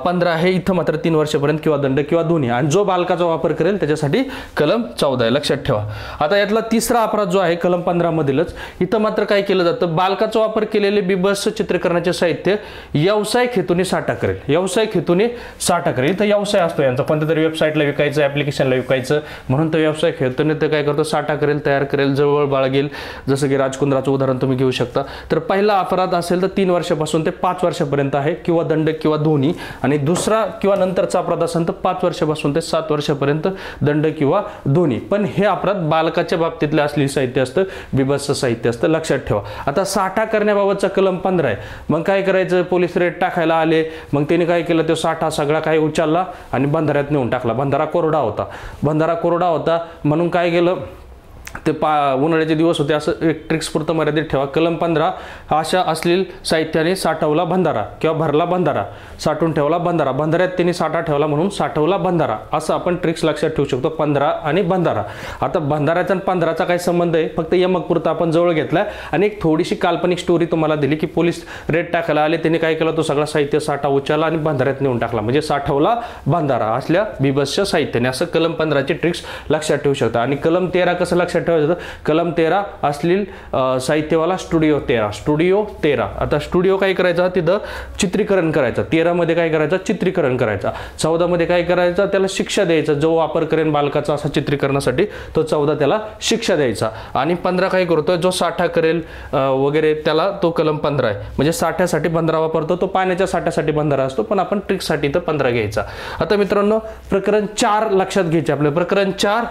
15 आहे. इथं मात्र 3 वर्षापर्यंत किंवा दंड किंवा दोन्ही, आणि जो बालकाचा वापर करेल त्याच्यासाठी कलम 14 आहे, लक्षात ठेवा. आता यातला तिसरा अपराध जो आहे कलम 15 मधीलच, इथं मात्र काय केलं जातं, बालकाचा वापर केलेले बिभत्स चित्रीकरणाचे साहित्य व्यावसायिक हेतूने साठा करेल, व्यावसायिक हेतूने साठा करेल. इथं व्यवसाय असतो यांचा, कोणत्या तरी वेबसाईटला विकायचं, ऍप्लिकेशनला विकायचं, म्हणून तो व्यावसायिक हेतूने ते काय करतो, साठा करेल, तयार करेल, जवळ बाळगेल. जसं की राजकुंद्राचं उदाहरण तुम्ही घेऊ शकता. तर पहिला अपराध असेल तर 3 वर्षापासून ते 5 वर्षापर्यंत आहे किंवा दंड किंवा दोन्ही, आणि दुसरा किंवा नंतरचा अपराध असेल तर 5 वर्षापासून ते 7 वर्षापर्यंत दंड किंवा दोन्ही. पण हे अपराध बालकाच्या बाबतीतले असलेले साहित्य असतं, बिभत्स साहित्य असतं, लक्षात ठेवा. आता साठा करण्याबाबतचा कलम 15 आहे. मग काय करायचं, पोलीस रेड टाकायला आले, मग त्यांनी काय केलं, तो साठा सगळा काय उचलला आणि बंधाऱ्यात नेऊन टाकला. बंधारा कोरडा होता म्हणून काय केलं, ते उन्हाळ्याचे दिवस होते, असं एक ट्रिक्स पुरतं मर्यादित ठेवा. कलम 15 अशा अश्लील साहित्याने साठवला बंधारा किंवा भरला बंधारा, साठवून ठेवला बंधारा, बंधाऱ्यात त्यांनी साठा ठेवला म्हणून साठवला बंधारा, असं आपण ट्रिक्स लक्षात ठेवू शकतो. 15 आणि बंधारा. आता बंधाऱ्याचा आणि 15चा काय संबंध आहे, फक्त यमक पुरता आपण जवळ घेतला आणि एक थोडीशी काल्पनिक स्टोरी तुम्हाला दिली की पोलीस रेड टाकायला आले, त्यांनी काय केलं, तो सगळा साहित्य साठा उचलला आणि बंधाऱ्यात नेऊन टाकला, म्हणजे साठवला बंधारा असल्या बिभत्स साहित्याने, असं कलम 15ची ट्रिक्स लक्षात ठेवू शकता. आणि कलम 13 कसं लक्षात ठेवायचं, कलम 13 अश्लील साहित्यवाला स्टुडिओ 13. आता स्टुडिओ काय करायचा, तिथं चित्रीकरण करायचं. 13 मध्ये काय करायचं, चित्रीकरण करायचा. 14 मध्ये काय करायचं, त्याला शिक्षा द्यायचा. जो वापर करेन बालकाचा असा चित्रीकरणासाठी तो 14 त्याला शिक्षा द्यायचा. आणि 15 काय करतो, जो साठा करेल वगैरे त्याला तो कलम 15 आहे. म्हणजे साठ्यासाठी बंधारा वापरतो, तो पाण्याच्या साठ्यासाठी बंधारा असतो, पण आपण ट्रिकसाठी तर 15 घ्यायचा. आता मित्रांनो प्रकरण 4 लक्षात घ्यायचे आपले. प्रकरण 4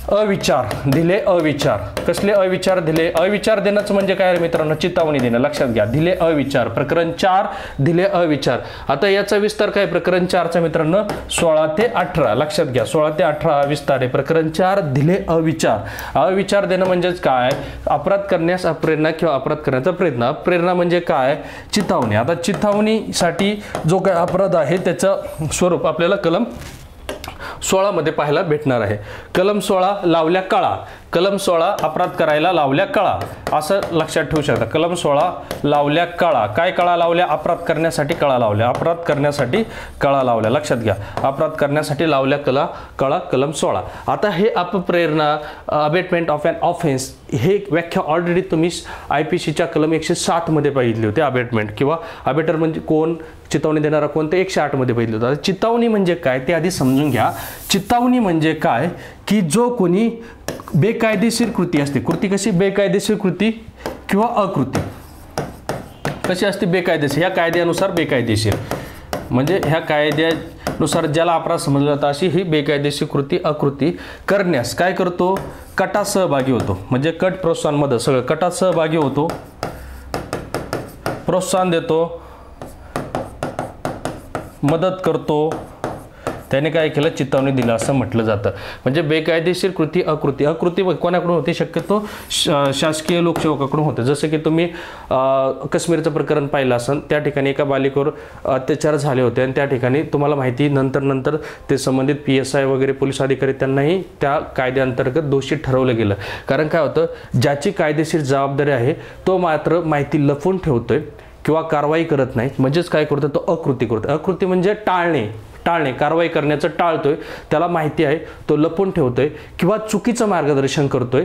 अविचार दिले. अविचार कसले अविचार दिले, अविचार देणंच म्हणजे काय मित्रांनो, चितावणी देणं, लक्षात घ्या. दिले अविचार, प्रकरण 4 दिले अविचार. आता याचा विस्तार काय, प्रकरण 4चा मित्रांनो 16 ते 18, लक्षात घ्या. 16 ते 18 विस्तार आहे. प्रकरण 4 दिले अविचार. अविचार देणं म्हणजेच काय, अपराध करण्यास अप्रेरणा किंवा अपराध करण्याचा प्रयत्न. प्रेरणा म्हणजे काय, चितावणी. आता चितावणीसाठी जो काय अपराध आहे त्याचं स्वरूप आपल्याला कलम 16 मध्ये पाहायला भेटणार आहे. कलम 16 लावल्या कळा. कलम 16 अपराध करायला लावल्या कळा, असं लक्षात ठेवू शकता. कलम 16 लावल्या कळा. काय कळा लावल्या, अपराध करण्यासाठी कळा लावल्या, अपराध करण्यासाठी कळा लावल्या, लक्षात घ्या. अपराध करण्यासाठी लावल्या कळा कलम 16. आता हे अपप्रेरणा, अबेटमेंट ऑफ अन ऑफेन्स, हे व्याख्या ऑलरेडी तुम्ही IPCच्या कलम 107 मध्ये पाहिली होती. अबेटमेंट किंवा अबेटर म्हणजे कोण, चितावणी देणारा कोण, ते 108 मध्ये पाहिलं होतं. चितावणी म्हणजे काय ते आधी समजून घ्या. चितावणी म्हणजे काय, की जो कोणी बेकायदेशीर कृती असते, कृती कशी, बेकायदेशीर कृती किंवा अकृती कशी असते, बेकायदेशीर, ह्या कायद्यानुसार बेकायदेशीर, म्हणजे ह्या कायद्यानुसार ज्याला अपराध समजला जातं अशी ही बेकायदेशीर कृती अकृती करण्यास काय करतो, कटात सहभागी होतो. म्हणजे कट प्रोत्साहन मध्ये सगळं कटात सहभागी होतो, प्रोत्साहन देतो, मदत करतो, त्याने काय केलं, चितावणी दिलं असं म्हटलं जातं. म्हणजे बेकायदेशीर कृती अकृती, अकृती कोणाकडून होते, शक्यतो शासकीय लोकसेवकाकडून होते. जसं की तुम्ही काश्मीरचं प्रकरण पाहिलं असेल, त्या ठिकाणी एका बालिकेवर अत्याचार झाले होते आणि त्या ठिकाणी तुम्हाला माहिती नंतर ते संबंधित PSI वगैरे पोलीस अधिकारी त्यांनाही त्या कायद्याअंतर्गत दोषी ठरवलं गेलं. कारण काय होतं, ज्याची कायदेशीर जबाबदारी आहे तो मात्र माहिती लपवून ठेवतोय किंवा कारवाई करत नाही, म्हणजेच काय करतो, तो अकृती करतो. अकृती म्हणजे टाळणे, कारवाई करण्याचं टाळतोय, त्याला माहिती आहे तो लपवून ठेवतोय किंवा चुकीचं मार्गदर्शन करतोय,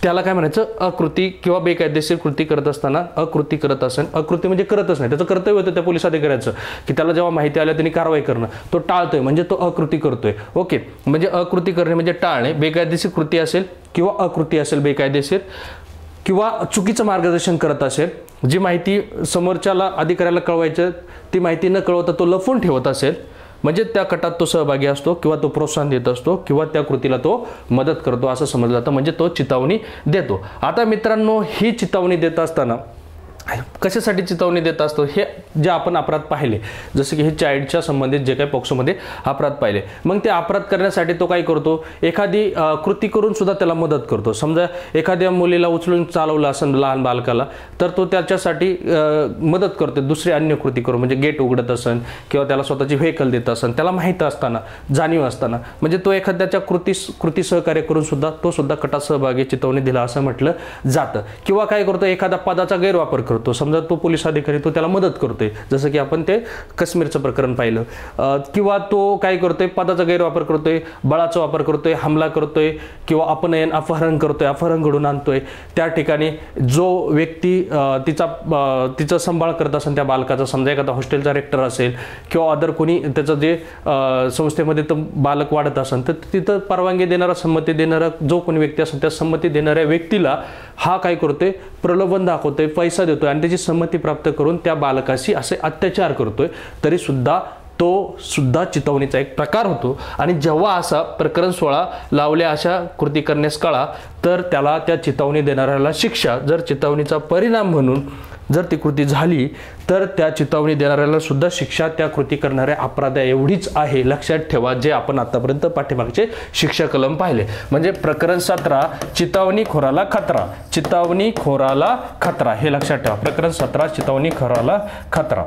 त्याला काय म्हणायचं, अकृती किंवा बेकायदेशीर कृती करत असताना अकृती करत असेल, अकृती म्हणजे करतच नाही, त्याचं कर्तव्य होतं त्या पोलीस अधिकाऱ्याचं की त्याला जेव्हा माहिती आल्या त्यांनी कारवाई करणं, तो टाळतोय म्हणजे तो अकृती करतोय. ओके, म्हणजे अकृती करणे म्हणजे टाळणे, बेकायदेशीर कृती असेल किंवा अकृती असेल बेकायदेशीर, किंवा चुकीचं मार्गदर्शन करत असेल, जी माहिती समोरच्याला अधिकाऱ्याला कळवायचं ती माहिती न कळवता तो लपवून ठेवत असेल, म्हणजे त्या कटात तो सहभागी असतो किंवा तो प्रोत्साहन देत असतो किंवा त्या कृतीला तो मदत करतो असं समजलं जातं, म्हणजे तो चितावणी देतो. आता मित्रांनो, ही चितावणी देत असताना कशासाठी चितावणी देत असतो, हे जे आपण अपराध पाहिले, जसं की हे चाइल्डच्या संबंधित जे काही पॉक्सोमध्ये अपराध पाहिले, मग ते अपराध करण्यासाठी तो काय करतो, एखादी कृती करून सुद्धा त्याला मदत करतो. समजा एखाद्या मुलीला उचलून चालवलं असेल लहान बालकाला, तर तो त्याच्यासाठी मदत करतो दुसरी अन्य कृती करून, म्हणजे गेट उघडत असेल किंवा त्याला स्वतःची व्हेकल देत असेल, त्याला माहीत असताना, जाणीव असताना, म्हणजे तो एखाद्याच्या कृती सहकार्य करून सुद्धा तो सुद्धा कटात सहभागी चितावणी दिला असं म्हटलं जातं. किंवा काय करतो, एखादा पदाचा गैरवापर करतो, समजा तो पोलीस अधिकारी तो त्याला मदत करतोय, जसं की आपण ते काश्मीरचं प्रकरण पाहिलं, किंवा तो काय करतोय, पदाचा गैरवापर करतोय, बळाचा वापर करतोय, हमला करतोय किंवा अपहरण अपहरण करतोय, अपहरण घडून आणतोय, त्या ठिकाणी जो व्यक्ती तिचा सांभाळ करत असेल त्या बालकाचा, समजा एखादा हॉस्टेलचा रेक्टर असेल किंवा अदर कोणी त्याचं जे संस्थेमध्ये तो बालक वाढत असेल, तर तिथं परवानगी देणारा, संमती देणारा जो कोणी व्यक्ती असेल, त्या संमती देणाऱ्या व्यक्तीला हा काय करतोय, प्रलोभन दाखवतोय, पैसा देतोय आणि त्याची संमती प्राप्त करून त्या बालकाशी असे अत्याचार करतोय, तरी सुद्धा तो सुद्धा चितावणीचा एक प्रकार होतो. आणि जेव्हा असा प्रकरण 16 लावल्या अशा कृती करण्यास कळा, तर त्याला त्या चितावणी देणाऱ्याला शिक्षा, जर चितावणीचा परिणाम म्हणून जर ती कृती झाली तर त्या चितावणी देणाऱ्याला सुद्धा शिक्षा त्या कृती करणाऱ्या अपराधा एवढीच आहे. लक्षात ठेवा, जे आपण आतापर्यंत पाठीमागचे शिक्षा कलम पाहिले, म्हणजे प्रकरण 17 चितावणीखोराला खतरा, चितावणीखोराला खतरा, हे लक्षात ठेवा. प्रकरण 17 चितावणीखोराला खतरा,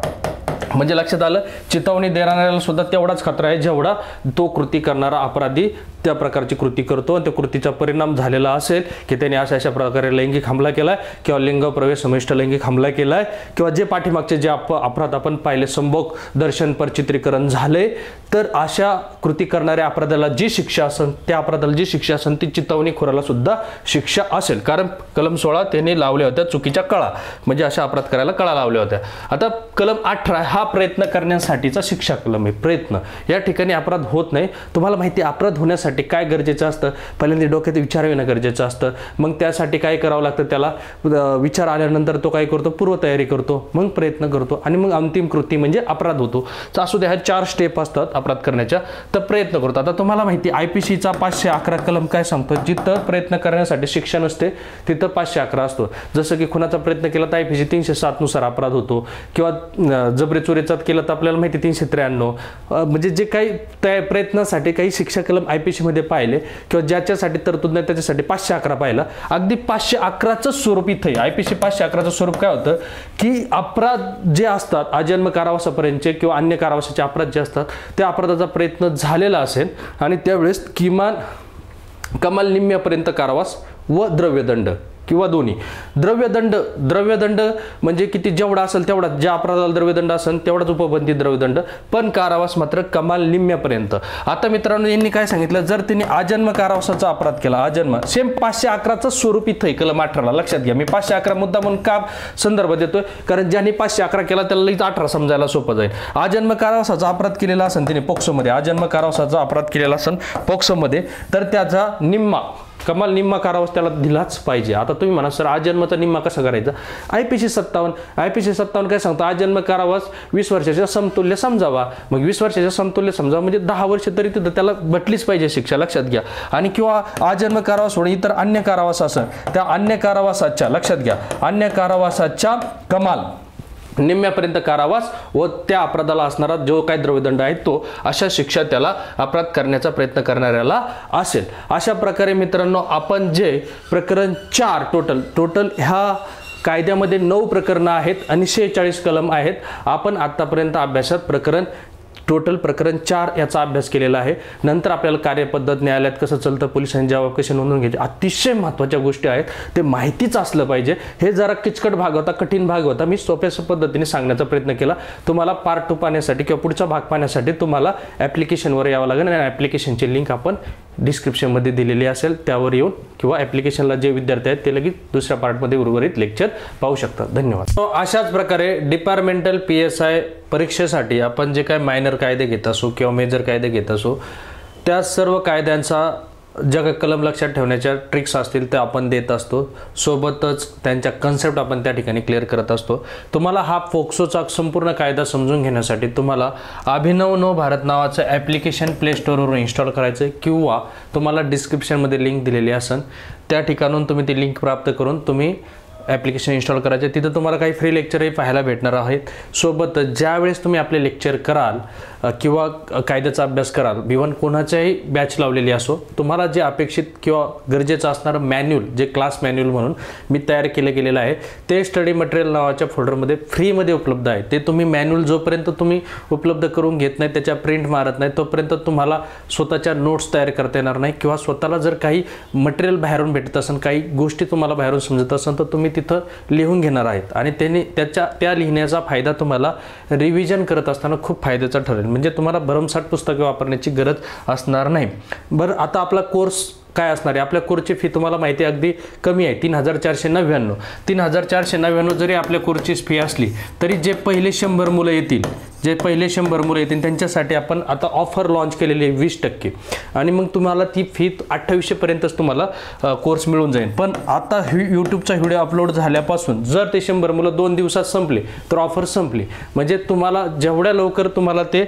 म्हणजे लक्षात आलं, चितावणी देणाऱ्याला सुद्धा तेवढाच खतरा आहे जेवढा तो कृती करणारा अपराधी त्या प्रकारची कृती करतो आणि त्या कृतीचा परिणाम झालेला असेल की त्याने अशा प्रकारे लैंगिक हमला केलाय किंवा लिंग प्रवेश समिष्ट लैंगिक हमला केलाय किंवा जे पाठीमागचे जे अपराध आपण पाहिले, संभोग दर्शन परचित्रीकरण झाले, तर अशा कृती करणाऱ्या अपराधाला जी शिक्षा असेल, त्या अपराधाला जी शिक्षा असेल ती चितावणीखोराला सुद्धा शिक्षा असेल. कारण कलम 16 त्यांनी लावल्या होत्या चुकीच्या कळा, म्हणजे अशा अपराध करायला कळा लावल्या होत्या. आता कलम 18 हा प्रयत्न करण्यासाठीचा शिक्षा कलम आहे. प्रयत्न, या ठिकाणी अपराध होत नाही. तुम्हाला माहिती आहे अपराध होण्यासाठी काय गरजेचं असतं, पहिल्यांदा डोक्यात विचार येणं गरजेचं असतं, मग त्यासाठी काय करावं लागतं, त्याला विचार आल्यानंतर तो काय करतो, पूर्वतयारी करतो, मग प्रयत्न करतो आणि मग अंतिम कृती म्हणजे अपराध होतो. तर असू द्या, ह्या 4 स्टेप असतात अपराध करण्याच्या, तर प्रयत्न करतो. आता तुम्हाला माहिती IPCचा 511 कलम काय सांगतो, जिथं प्रयत्न करण्यासाठी शिक्षा नसते तिथं 511 असतो. जसं की खुनाचा प्रयत्न केला तर IPC 307 नुसार अपराध होतो, किंवा जबरी चोरीचा केला तर आपल्याला माहिती 393, म्हणजे जे काही त्या प्रयत्नासाठी काही शिक्षा कलम IPC मध्ये पाहिले किंवा ज्याच्यासाठी तरतूद नाही त्याच्यासाठी 511 पाहिलं. अगदी 511चं स्वरूप इथे IPC 511चं स्वरूप काय होतं की अपराध जे असतात आजन्म कारावासापर्यंतचे किंवा अन्य कारावासाचे अपराध जे असतात त्या अपराधाचा प्रयत्न झालेला असेल आणि त्यावेळेस कमाल निम्म्यापर्यंत कारावास व द्रव्यदंड किंवा दोन्ही. द्रव्यदंड म्हणजे किती, जेवढा असेल तेवढा, ज्या अपराधाला द्रव्यदंड असेल तेवढाच उपबंधित द्रव्यदंड, पण कारावास मात्र कमाल निम्म्यापर्यंत. आता मित्रांनो, यांनी काय सांगितलं, जर त्यांनी आजन्म कारावासाचा अपराध केला, आजन्म, सेम 511चं स्वरूप इथं कलम 18ला. लक्षात घ्या, मी 511 मुद्दा म्हणून का संदर्भ देतोय, कारण ज्यांनी 511 केला त्याला लगेच 18 समजायला सोपं जाईल. आजन्म कारावासाचा अपराध केलेला असेल त्याने पोक्सोमध्ये, आजन्म कारावासाचा अपराध केलेला असेल पोक्सोमध्ये, तर त्याचा निम्मा, कमाल निम्मा कारावास त्याला दिलाच पाहिजे. आता तुम्ही म्हणा सर आजन्माचा निम्मा कसा करायचा, IPC 57 काय सांगतो, आजन्म कारावास 20 वर्षाच्या समतुल्य समजावा. मग 20 वर्षाच्या समतुल्य समजावा म्हणजे 10 वर्ष तरी तिथं त्याला भेटलीच पाहिजे शिक्षा, लक्षात घ्या. आणि किंवा आजन्म कारावास सोडून इतर अन्य कारावास असेल, त्या अन्य कारावासाच्या, लक्षात घ्या, अन्य कारावासाच्या कमाल निम्म्यापर्यंत कारावास व त्या अपराधाला असणारा जो काही द्रव्यदंड आहे तो, अशा शिक्षा त्याला अपराध करण्याचा प्रयत्न करणाऱ्याला असेल. अशा प्रकारे मित्रांनो, आपण जे प्रकरण 4 टोटल ह्या कायद्यामध्ये 9 प्रकरणं आहेत आणि 46 कलम आहेत. आपण आतापर्यंत अभ्यासात टोटल प्रकरण 4 याचा अभ्यास केलेला आहे. नंतर आपल्याला कार्यपद्धत, न्यायालयात कसं चालतं, पोलिसांनी जबाब कसे नोंदवून घ्यायचे, अतिशय महत्त्वाच्या गोष्टी आहेत, ते माहितीच असलं पाहिजे. हे जरा किचकट भाग होता, कठीण भाग होता, मी सोप्या पद्धतीने सांगण्याचा प्रयत्न केला. तुम्हाला पार्ट 2 पाहण्यासाठी किंवा पुढचा भाग पाहण्यासाठी तुम्हाला ॲप्लिकेशनवर यावं लागेल आणि ॲप्लिकेशनची लिंक आपण डिस्क्रिप्शनमध्ये दिलेली असेल त्यावर येऊन किंवा ॲप्लिकेशनला जे विद्यार्थी आहेत ते लगेच दुसऱ्या पार्टमध्ये उर्वरित लेक्चर पाहू शकतात. धन्यवाद. अशाच प्रकारे डिपार्टमेंटल PSI परीक्षेसाठी आपण जे काय मायनर कायदे घेत असू किंवा मेजर कायदे घेत असू त्या सर्व कायद्यांचा ज्या काही कलम लक्षात ठेवण्याच्या ट्रिक्स असतील ते आपण देत असतो. सोबतच त्यांच्या कन्सेप्ट आपण त्या ठिकाणी क्लिअर करत असतो. तुम्हाला हा पोक्सोचा संपूर्ण कायदा समजून घेण्यासाठी तुम्हाला अभिनव नो भारत नावाचं ॲप्लिकेशन प्ले स्टोअरवरून इन्स्टॉल करायचं आहे किंवा तुम्हाला डिस्क्रिप्शनमध्ये लिंक दिलेली असेल त्या ठिकाणून तुम्ही ती लिंक प्राप्त करून तुम्ही ॲप्लिकेशन इन्स्टॉल करायचे. तिथं तुम्हाला काही फ्री लेक्चरही पाहायला भेटणार आहेत. सोबत ज्यावेळेस तुम्ही आपले लेक्चर कराल किंवा कायद्याचा अभ्यास कराल B1 कोणाच्याही बॅच लावलेली असो तुम्हाला जे अपेक्षित किंवा गरजेचं असणारं मॅन्युअल जे क्लास मॅन्युअल म्हणून मी तयार गेलेलं आहे ते स्टडी मटेरियल नावाच्या फोल्डरमध्ये फ्रीमध्ये उपलब्ध आहे. ते तुम्ही मॅन्युअल जोपर्यंत तुम्ही उपलब्ध करून घेत नाही त्याच्या प्रिंट मारत नाही तोपर्यंत तुम्हाला स्वतःच्या नोट्स तयार करता येणार नाही किंवा स्वतःला जर काही मटेरियल बाहेरून भेटत असेल काही गोष्टी तुम्हाला बाहेरून समजत असेल तर तुम्ही तिथं लिहून घेणार आहेत आणि त्या लिहिण्याचा फायदा तुम्हाला रिव्हिजन करत असताना खूप फायद्याचा ठरेल. म्हणजे तुम्हाला भरमसाठ पुस्तके वापरण्याची गरज असणार नाही. बरं, आता आपला कोर्स काय असणार आहे? आपल्या कोर्सची फी तुम्हाला माहिती आहे अगदी कमी आहे 3,499. 3,499 जरी आपल्या कोर्सची फी असली तरी जे पहिले 100 मुलं येतील त्यांच्यासाठी आपण आता ऑफर लॉन्च केलेली आहे 20% आणि मग तुम्हाला ती फी 2800 पर्यंतच तुम्हाला कोर्स मिळून जाईल. पण आता यूट्यूबचा व्हिडिओ अपलोड झाल्यापासून जर ते 100 मुलं 2 दिवसात संपले तर ऑफर संपली. म्हणजे तुम्हाला जेवढ्या लवकर तुम्हाला ते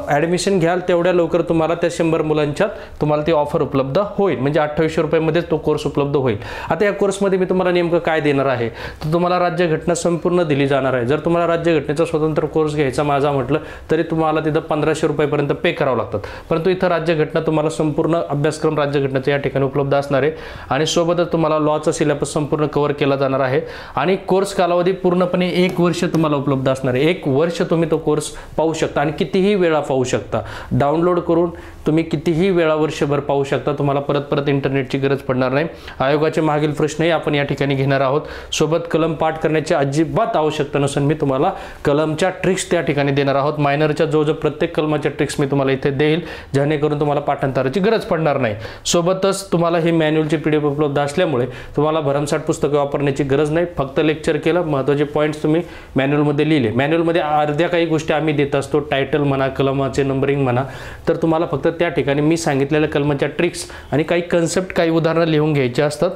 ॲडमिशन घ्याल तेवढ्या लवकर तुम्हाला त्या 100 मुलांच्यात तुम्हाला ती ऑफर उपलब्ध होईल. म्हणजे 2800 रुपयामध्येच तो कोर्स उपलब्ध होईल. आता या कोर्समध्ये मी तुम्हाला नेमकं काय देणार आहे तर तुम्हाला राज्यघटना संपूर्ण दिली जाणार आहे. जर तुम्हाला राज्यघटनेचा स्वतंत्र कोर्स घ्यायचा माझा म्हटलं तरी तुम्हाला तिथं 1500 रुपयापर्यंत पे करावं लागतात. परंतु इथं राज्यघटना तुम्हाला संपूर्ण अभ्यासक्रम राज्यघटनेचा या ठिकाणी उपलब्ध असणार आहे आणि सोबतच तुम्हाला लॉचा सिलेबस संपूर्ण कव्हर केला जाणार आहे आणि कोर्स कालावधी पूर्णपणे 1 वर्ष तुम्हाला उपलब्ध असणार आहे. 1 वर्ष तुम्ही तो कोर्स पाहू शकता आणि कितीही वेळा पाहू शकता. डाउनलोड करून तुम्ही कितीही वेळा वर्षभर पाहू शकता. तुम्हाला परत इंटरनेटची गरज पडणार नाही. आयोगाचे मागील प्रश्नही आपण या ठिकाणी घेणार आहोत. सोबत कलम पाठ करण्याची अजिबात आवश्यकता नसून मी तुम्हाला कलमच्या ट्रिक्स त्या ठिकाणी देणार आहोत. मायनरच्या जो प्रत्येक कलमाच्या ट्रिक्स मी तुम्हाला इथे देईल जेणेकरून तुम्हाला पाठांतराची गरज पडणार नाही. सोबतच तुम्हाला ही मॅन्युअलची PDF उपलब्ध असल्यामुळे तुम्हाला भरमसाठ पुस्तकं वापरण्याची गरज नाही. फक्त लेक्चर केलं, महत्त्वाचे पॉईंट्स तुम्ही मॅन्युअलमध्ये लिहिले. मॅन्युअलमध्ये अर्ध्या काही गोष्टी आम्ही देत असतो, टायटल म्हणा, कलमाचे नंबरिंग म्हणा. तर तुम्हाला फक्त त्या ठिकाणी मी सांगितलेल्या कलमाच्या ट्रिक्स आणि काही कन्सेप्ट काही उदाहरणं लिहून घ्यायचे असतात.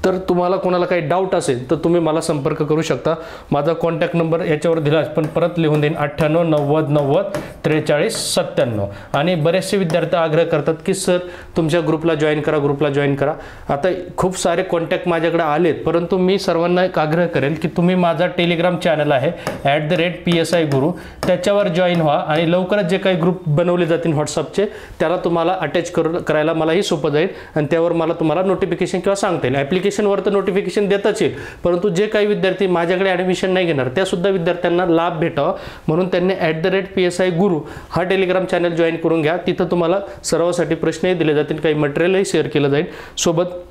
तर तुम्हाला कोणाला काही डाऊट असेल तर तुम्ही मला संपर्क करू शकता. माझा कॉन्टॅक्ट नंबर याच्यावर दिला पण परत लिहून देईन 98 90 90 43 97. आणि बरेचसे विद्यार्थी आग्रह करतात की सर तुमच्या ग्रुपला जॉईन करा. आता खूप सारे कॉन्टॅक्ट माझ्याकडे आलेत परंतु मी सर्वांना एक आग्रह करेल की तुम्ही माझा टेलिग्राम चॅनल आहे @PSI गुरु त्याच्यावर जॉईन व्हा आणि लवकरच जे काही ग्रुप बनवले जातील व्हॉट्सअपचे त्याला तुम्हाला अटॅच करायला मलाही सोपं जाईल आणि त्यावर मला तुम्हाला नोटिफिकेशन किंवा सांगता येईल. ॲप्लिकेशनवर तर नोटिफिकेशन देताच येईल परंतु जे काही विद्यार्थी माझ्याकडे ॲडमिशन नाही घेणार त्या सुद्धा विद्यार्थ्यांना लाभ भेटावा म्हणून त्यांनी @PSI गुरु हा टेलिग्राम चॅनल जॉईन करून घ्या. तिथं तुम्हाला सर्वांसाठी प्रश्नही दिले जातील, काही मटेरियलही शेअर केलं जाईल. सोबत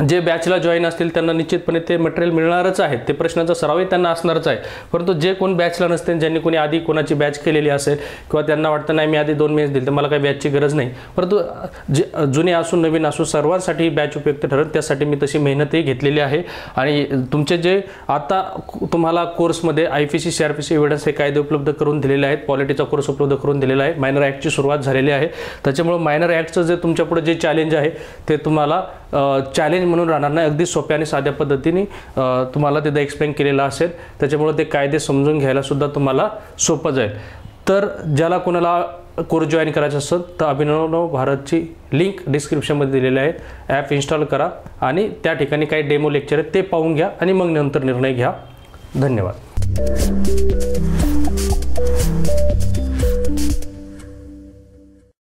जे बॅचला जॉईन असतील त्यांना निश्चितपणे ते मटेरियल मिळणारच आहे. ते प्रश्नाचा सरावही त्यांना असणारच आहे. परंतु जे कोण बॅचला नसते ज्यांनी कोणी आधी कोणाची बॅच केलेली असेल किंवा त्यांना वाटतं नाही मी आधी 2 मेन्स दिले तर मला काही बॅचची गरज नाही, परंतु जे जुने असू नवीन असू सर्वांसाठी ही बॅच उपयुक्त ठरेल. त्यासाठी मी तशी मेहनतही घेतलेली आहे आणि तुमचे जे आता तुम्हाला कोर्समध्ये IPC CRPC एव्हिडन्स हे कायदे उपलब्ध करून दिलेले आहेत. पॉलिटीचा कोर्स उपलब्ध करून दिलेला आहे. मायनर ॲक्टची सुरुवात झालेली आहे. त्याच्यामुळे मायनर ॲक्टचं जे तुमच्यापुढे जे चॅलेंज आहे ते तुम्हाला चॅलेंज म्हणून राहणार नाही. अगदी सोप्या आणि साध्या पद्धतीने तुम्हाला तिथं एक्सप्लेन केलेलं असेल. त्याच्यामुळे ते कायदे समजून घ्यायला सुद्धा तुम्हाला सोपं जाईल. तर ज्याला कोणाला कोर्स जॉईन करायचं असेल तर अभिनव भारतची लिंक डिस्क्रिप्शनमध्ये दिलेली आहे. ॲप इन्स्टॉल करा आणि त्या ठिकाणी काही डेमो लेक्चर आहेत ते पाहून घ्या आणि मग नंतर निर्णय घ्या. धन्यवाद.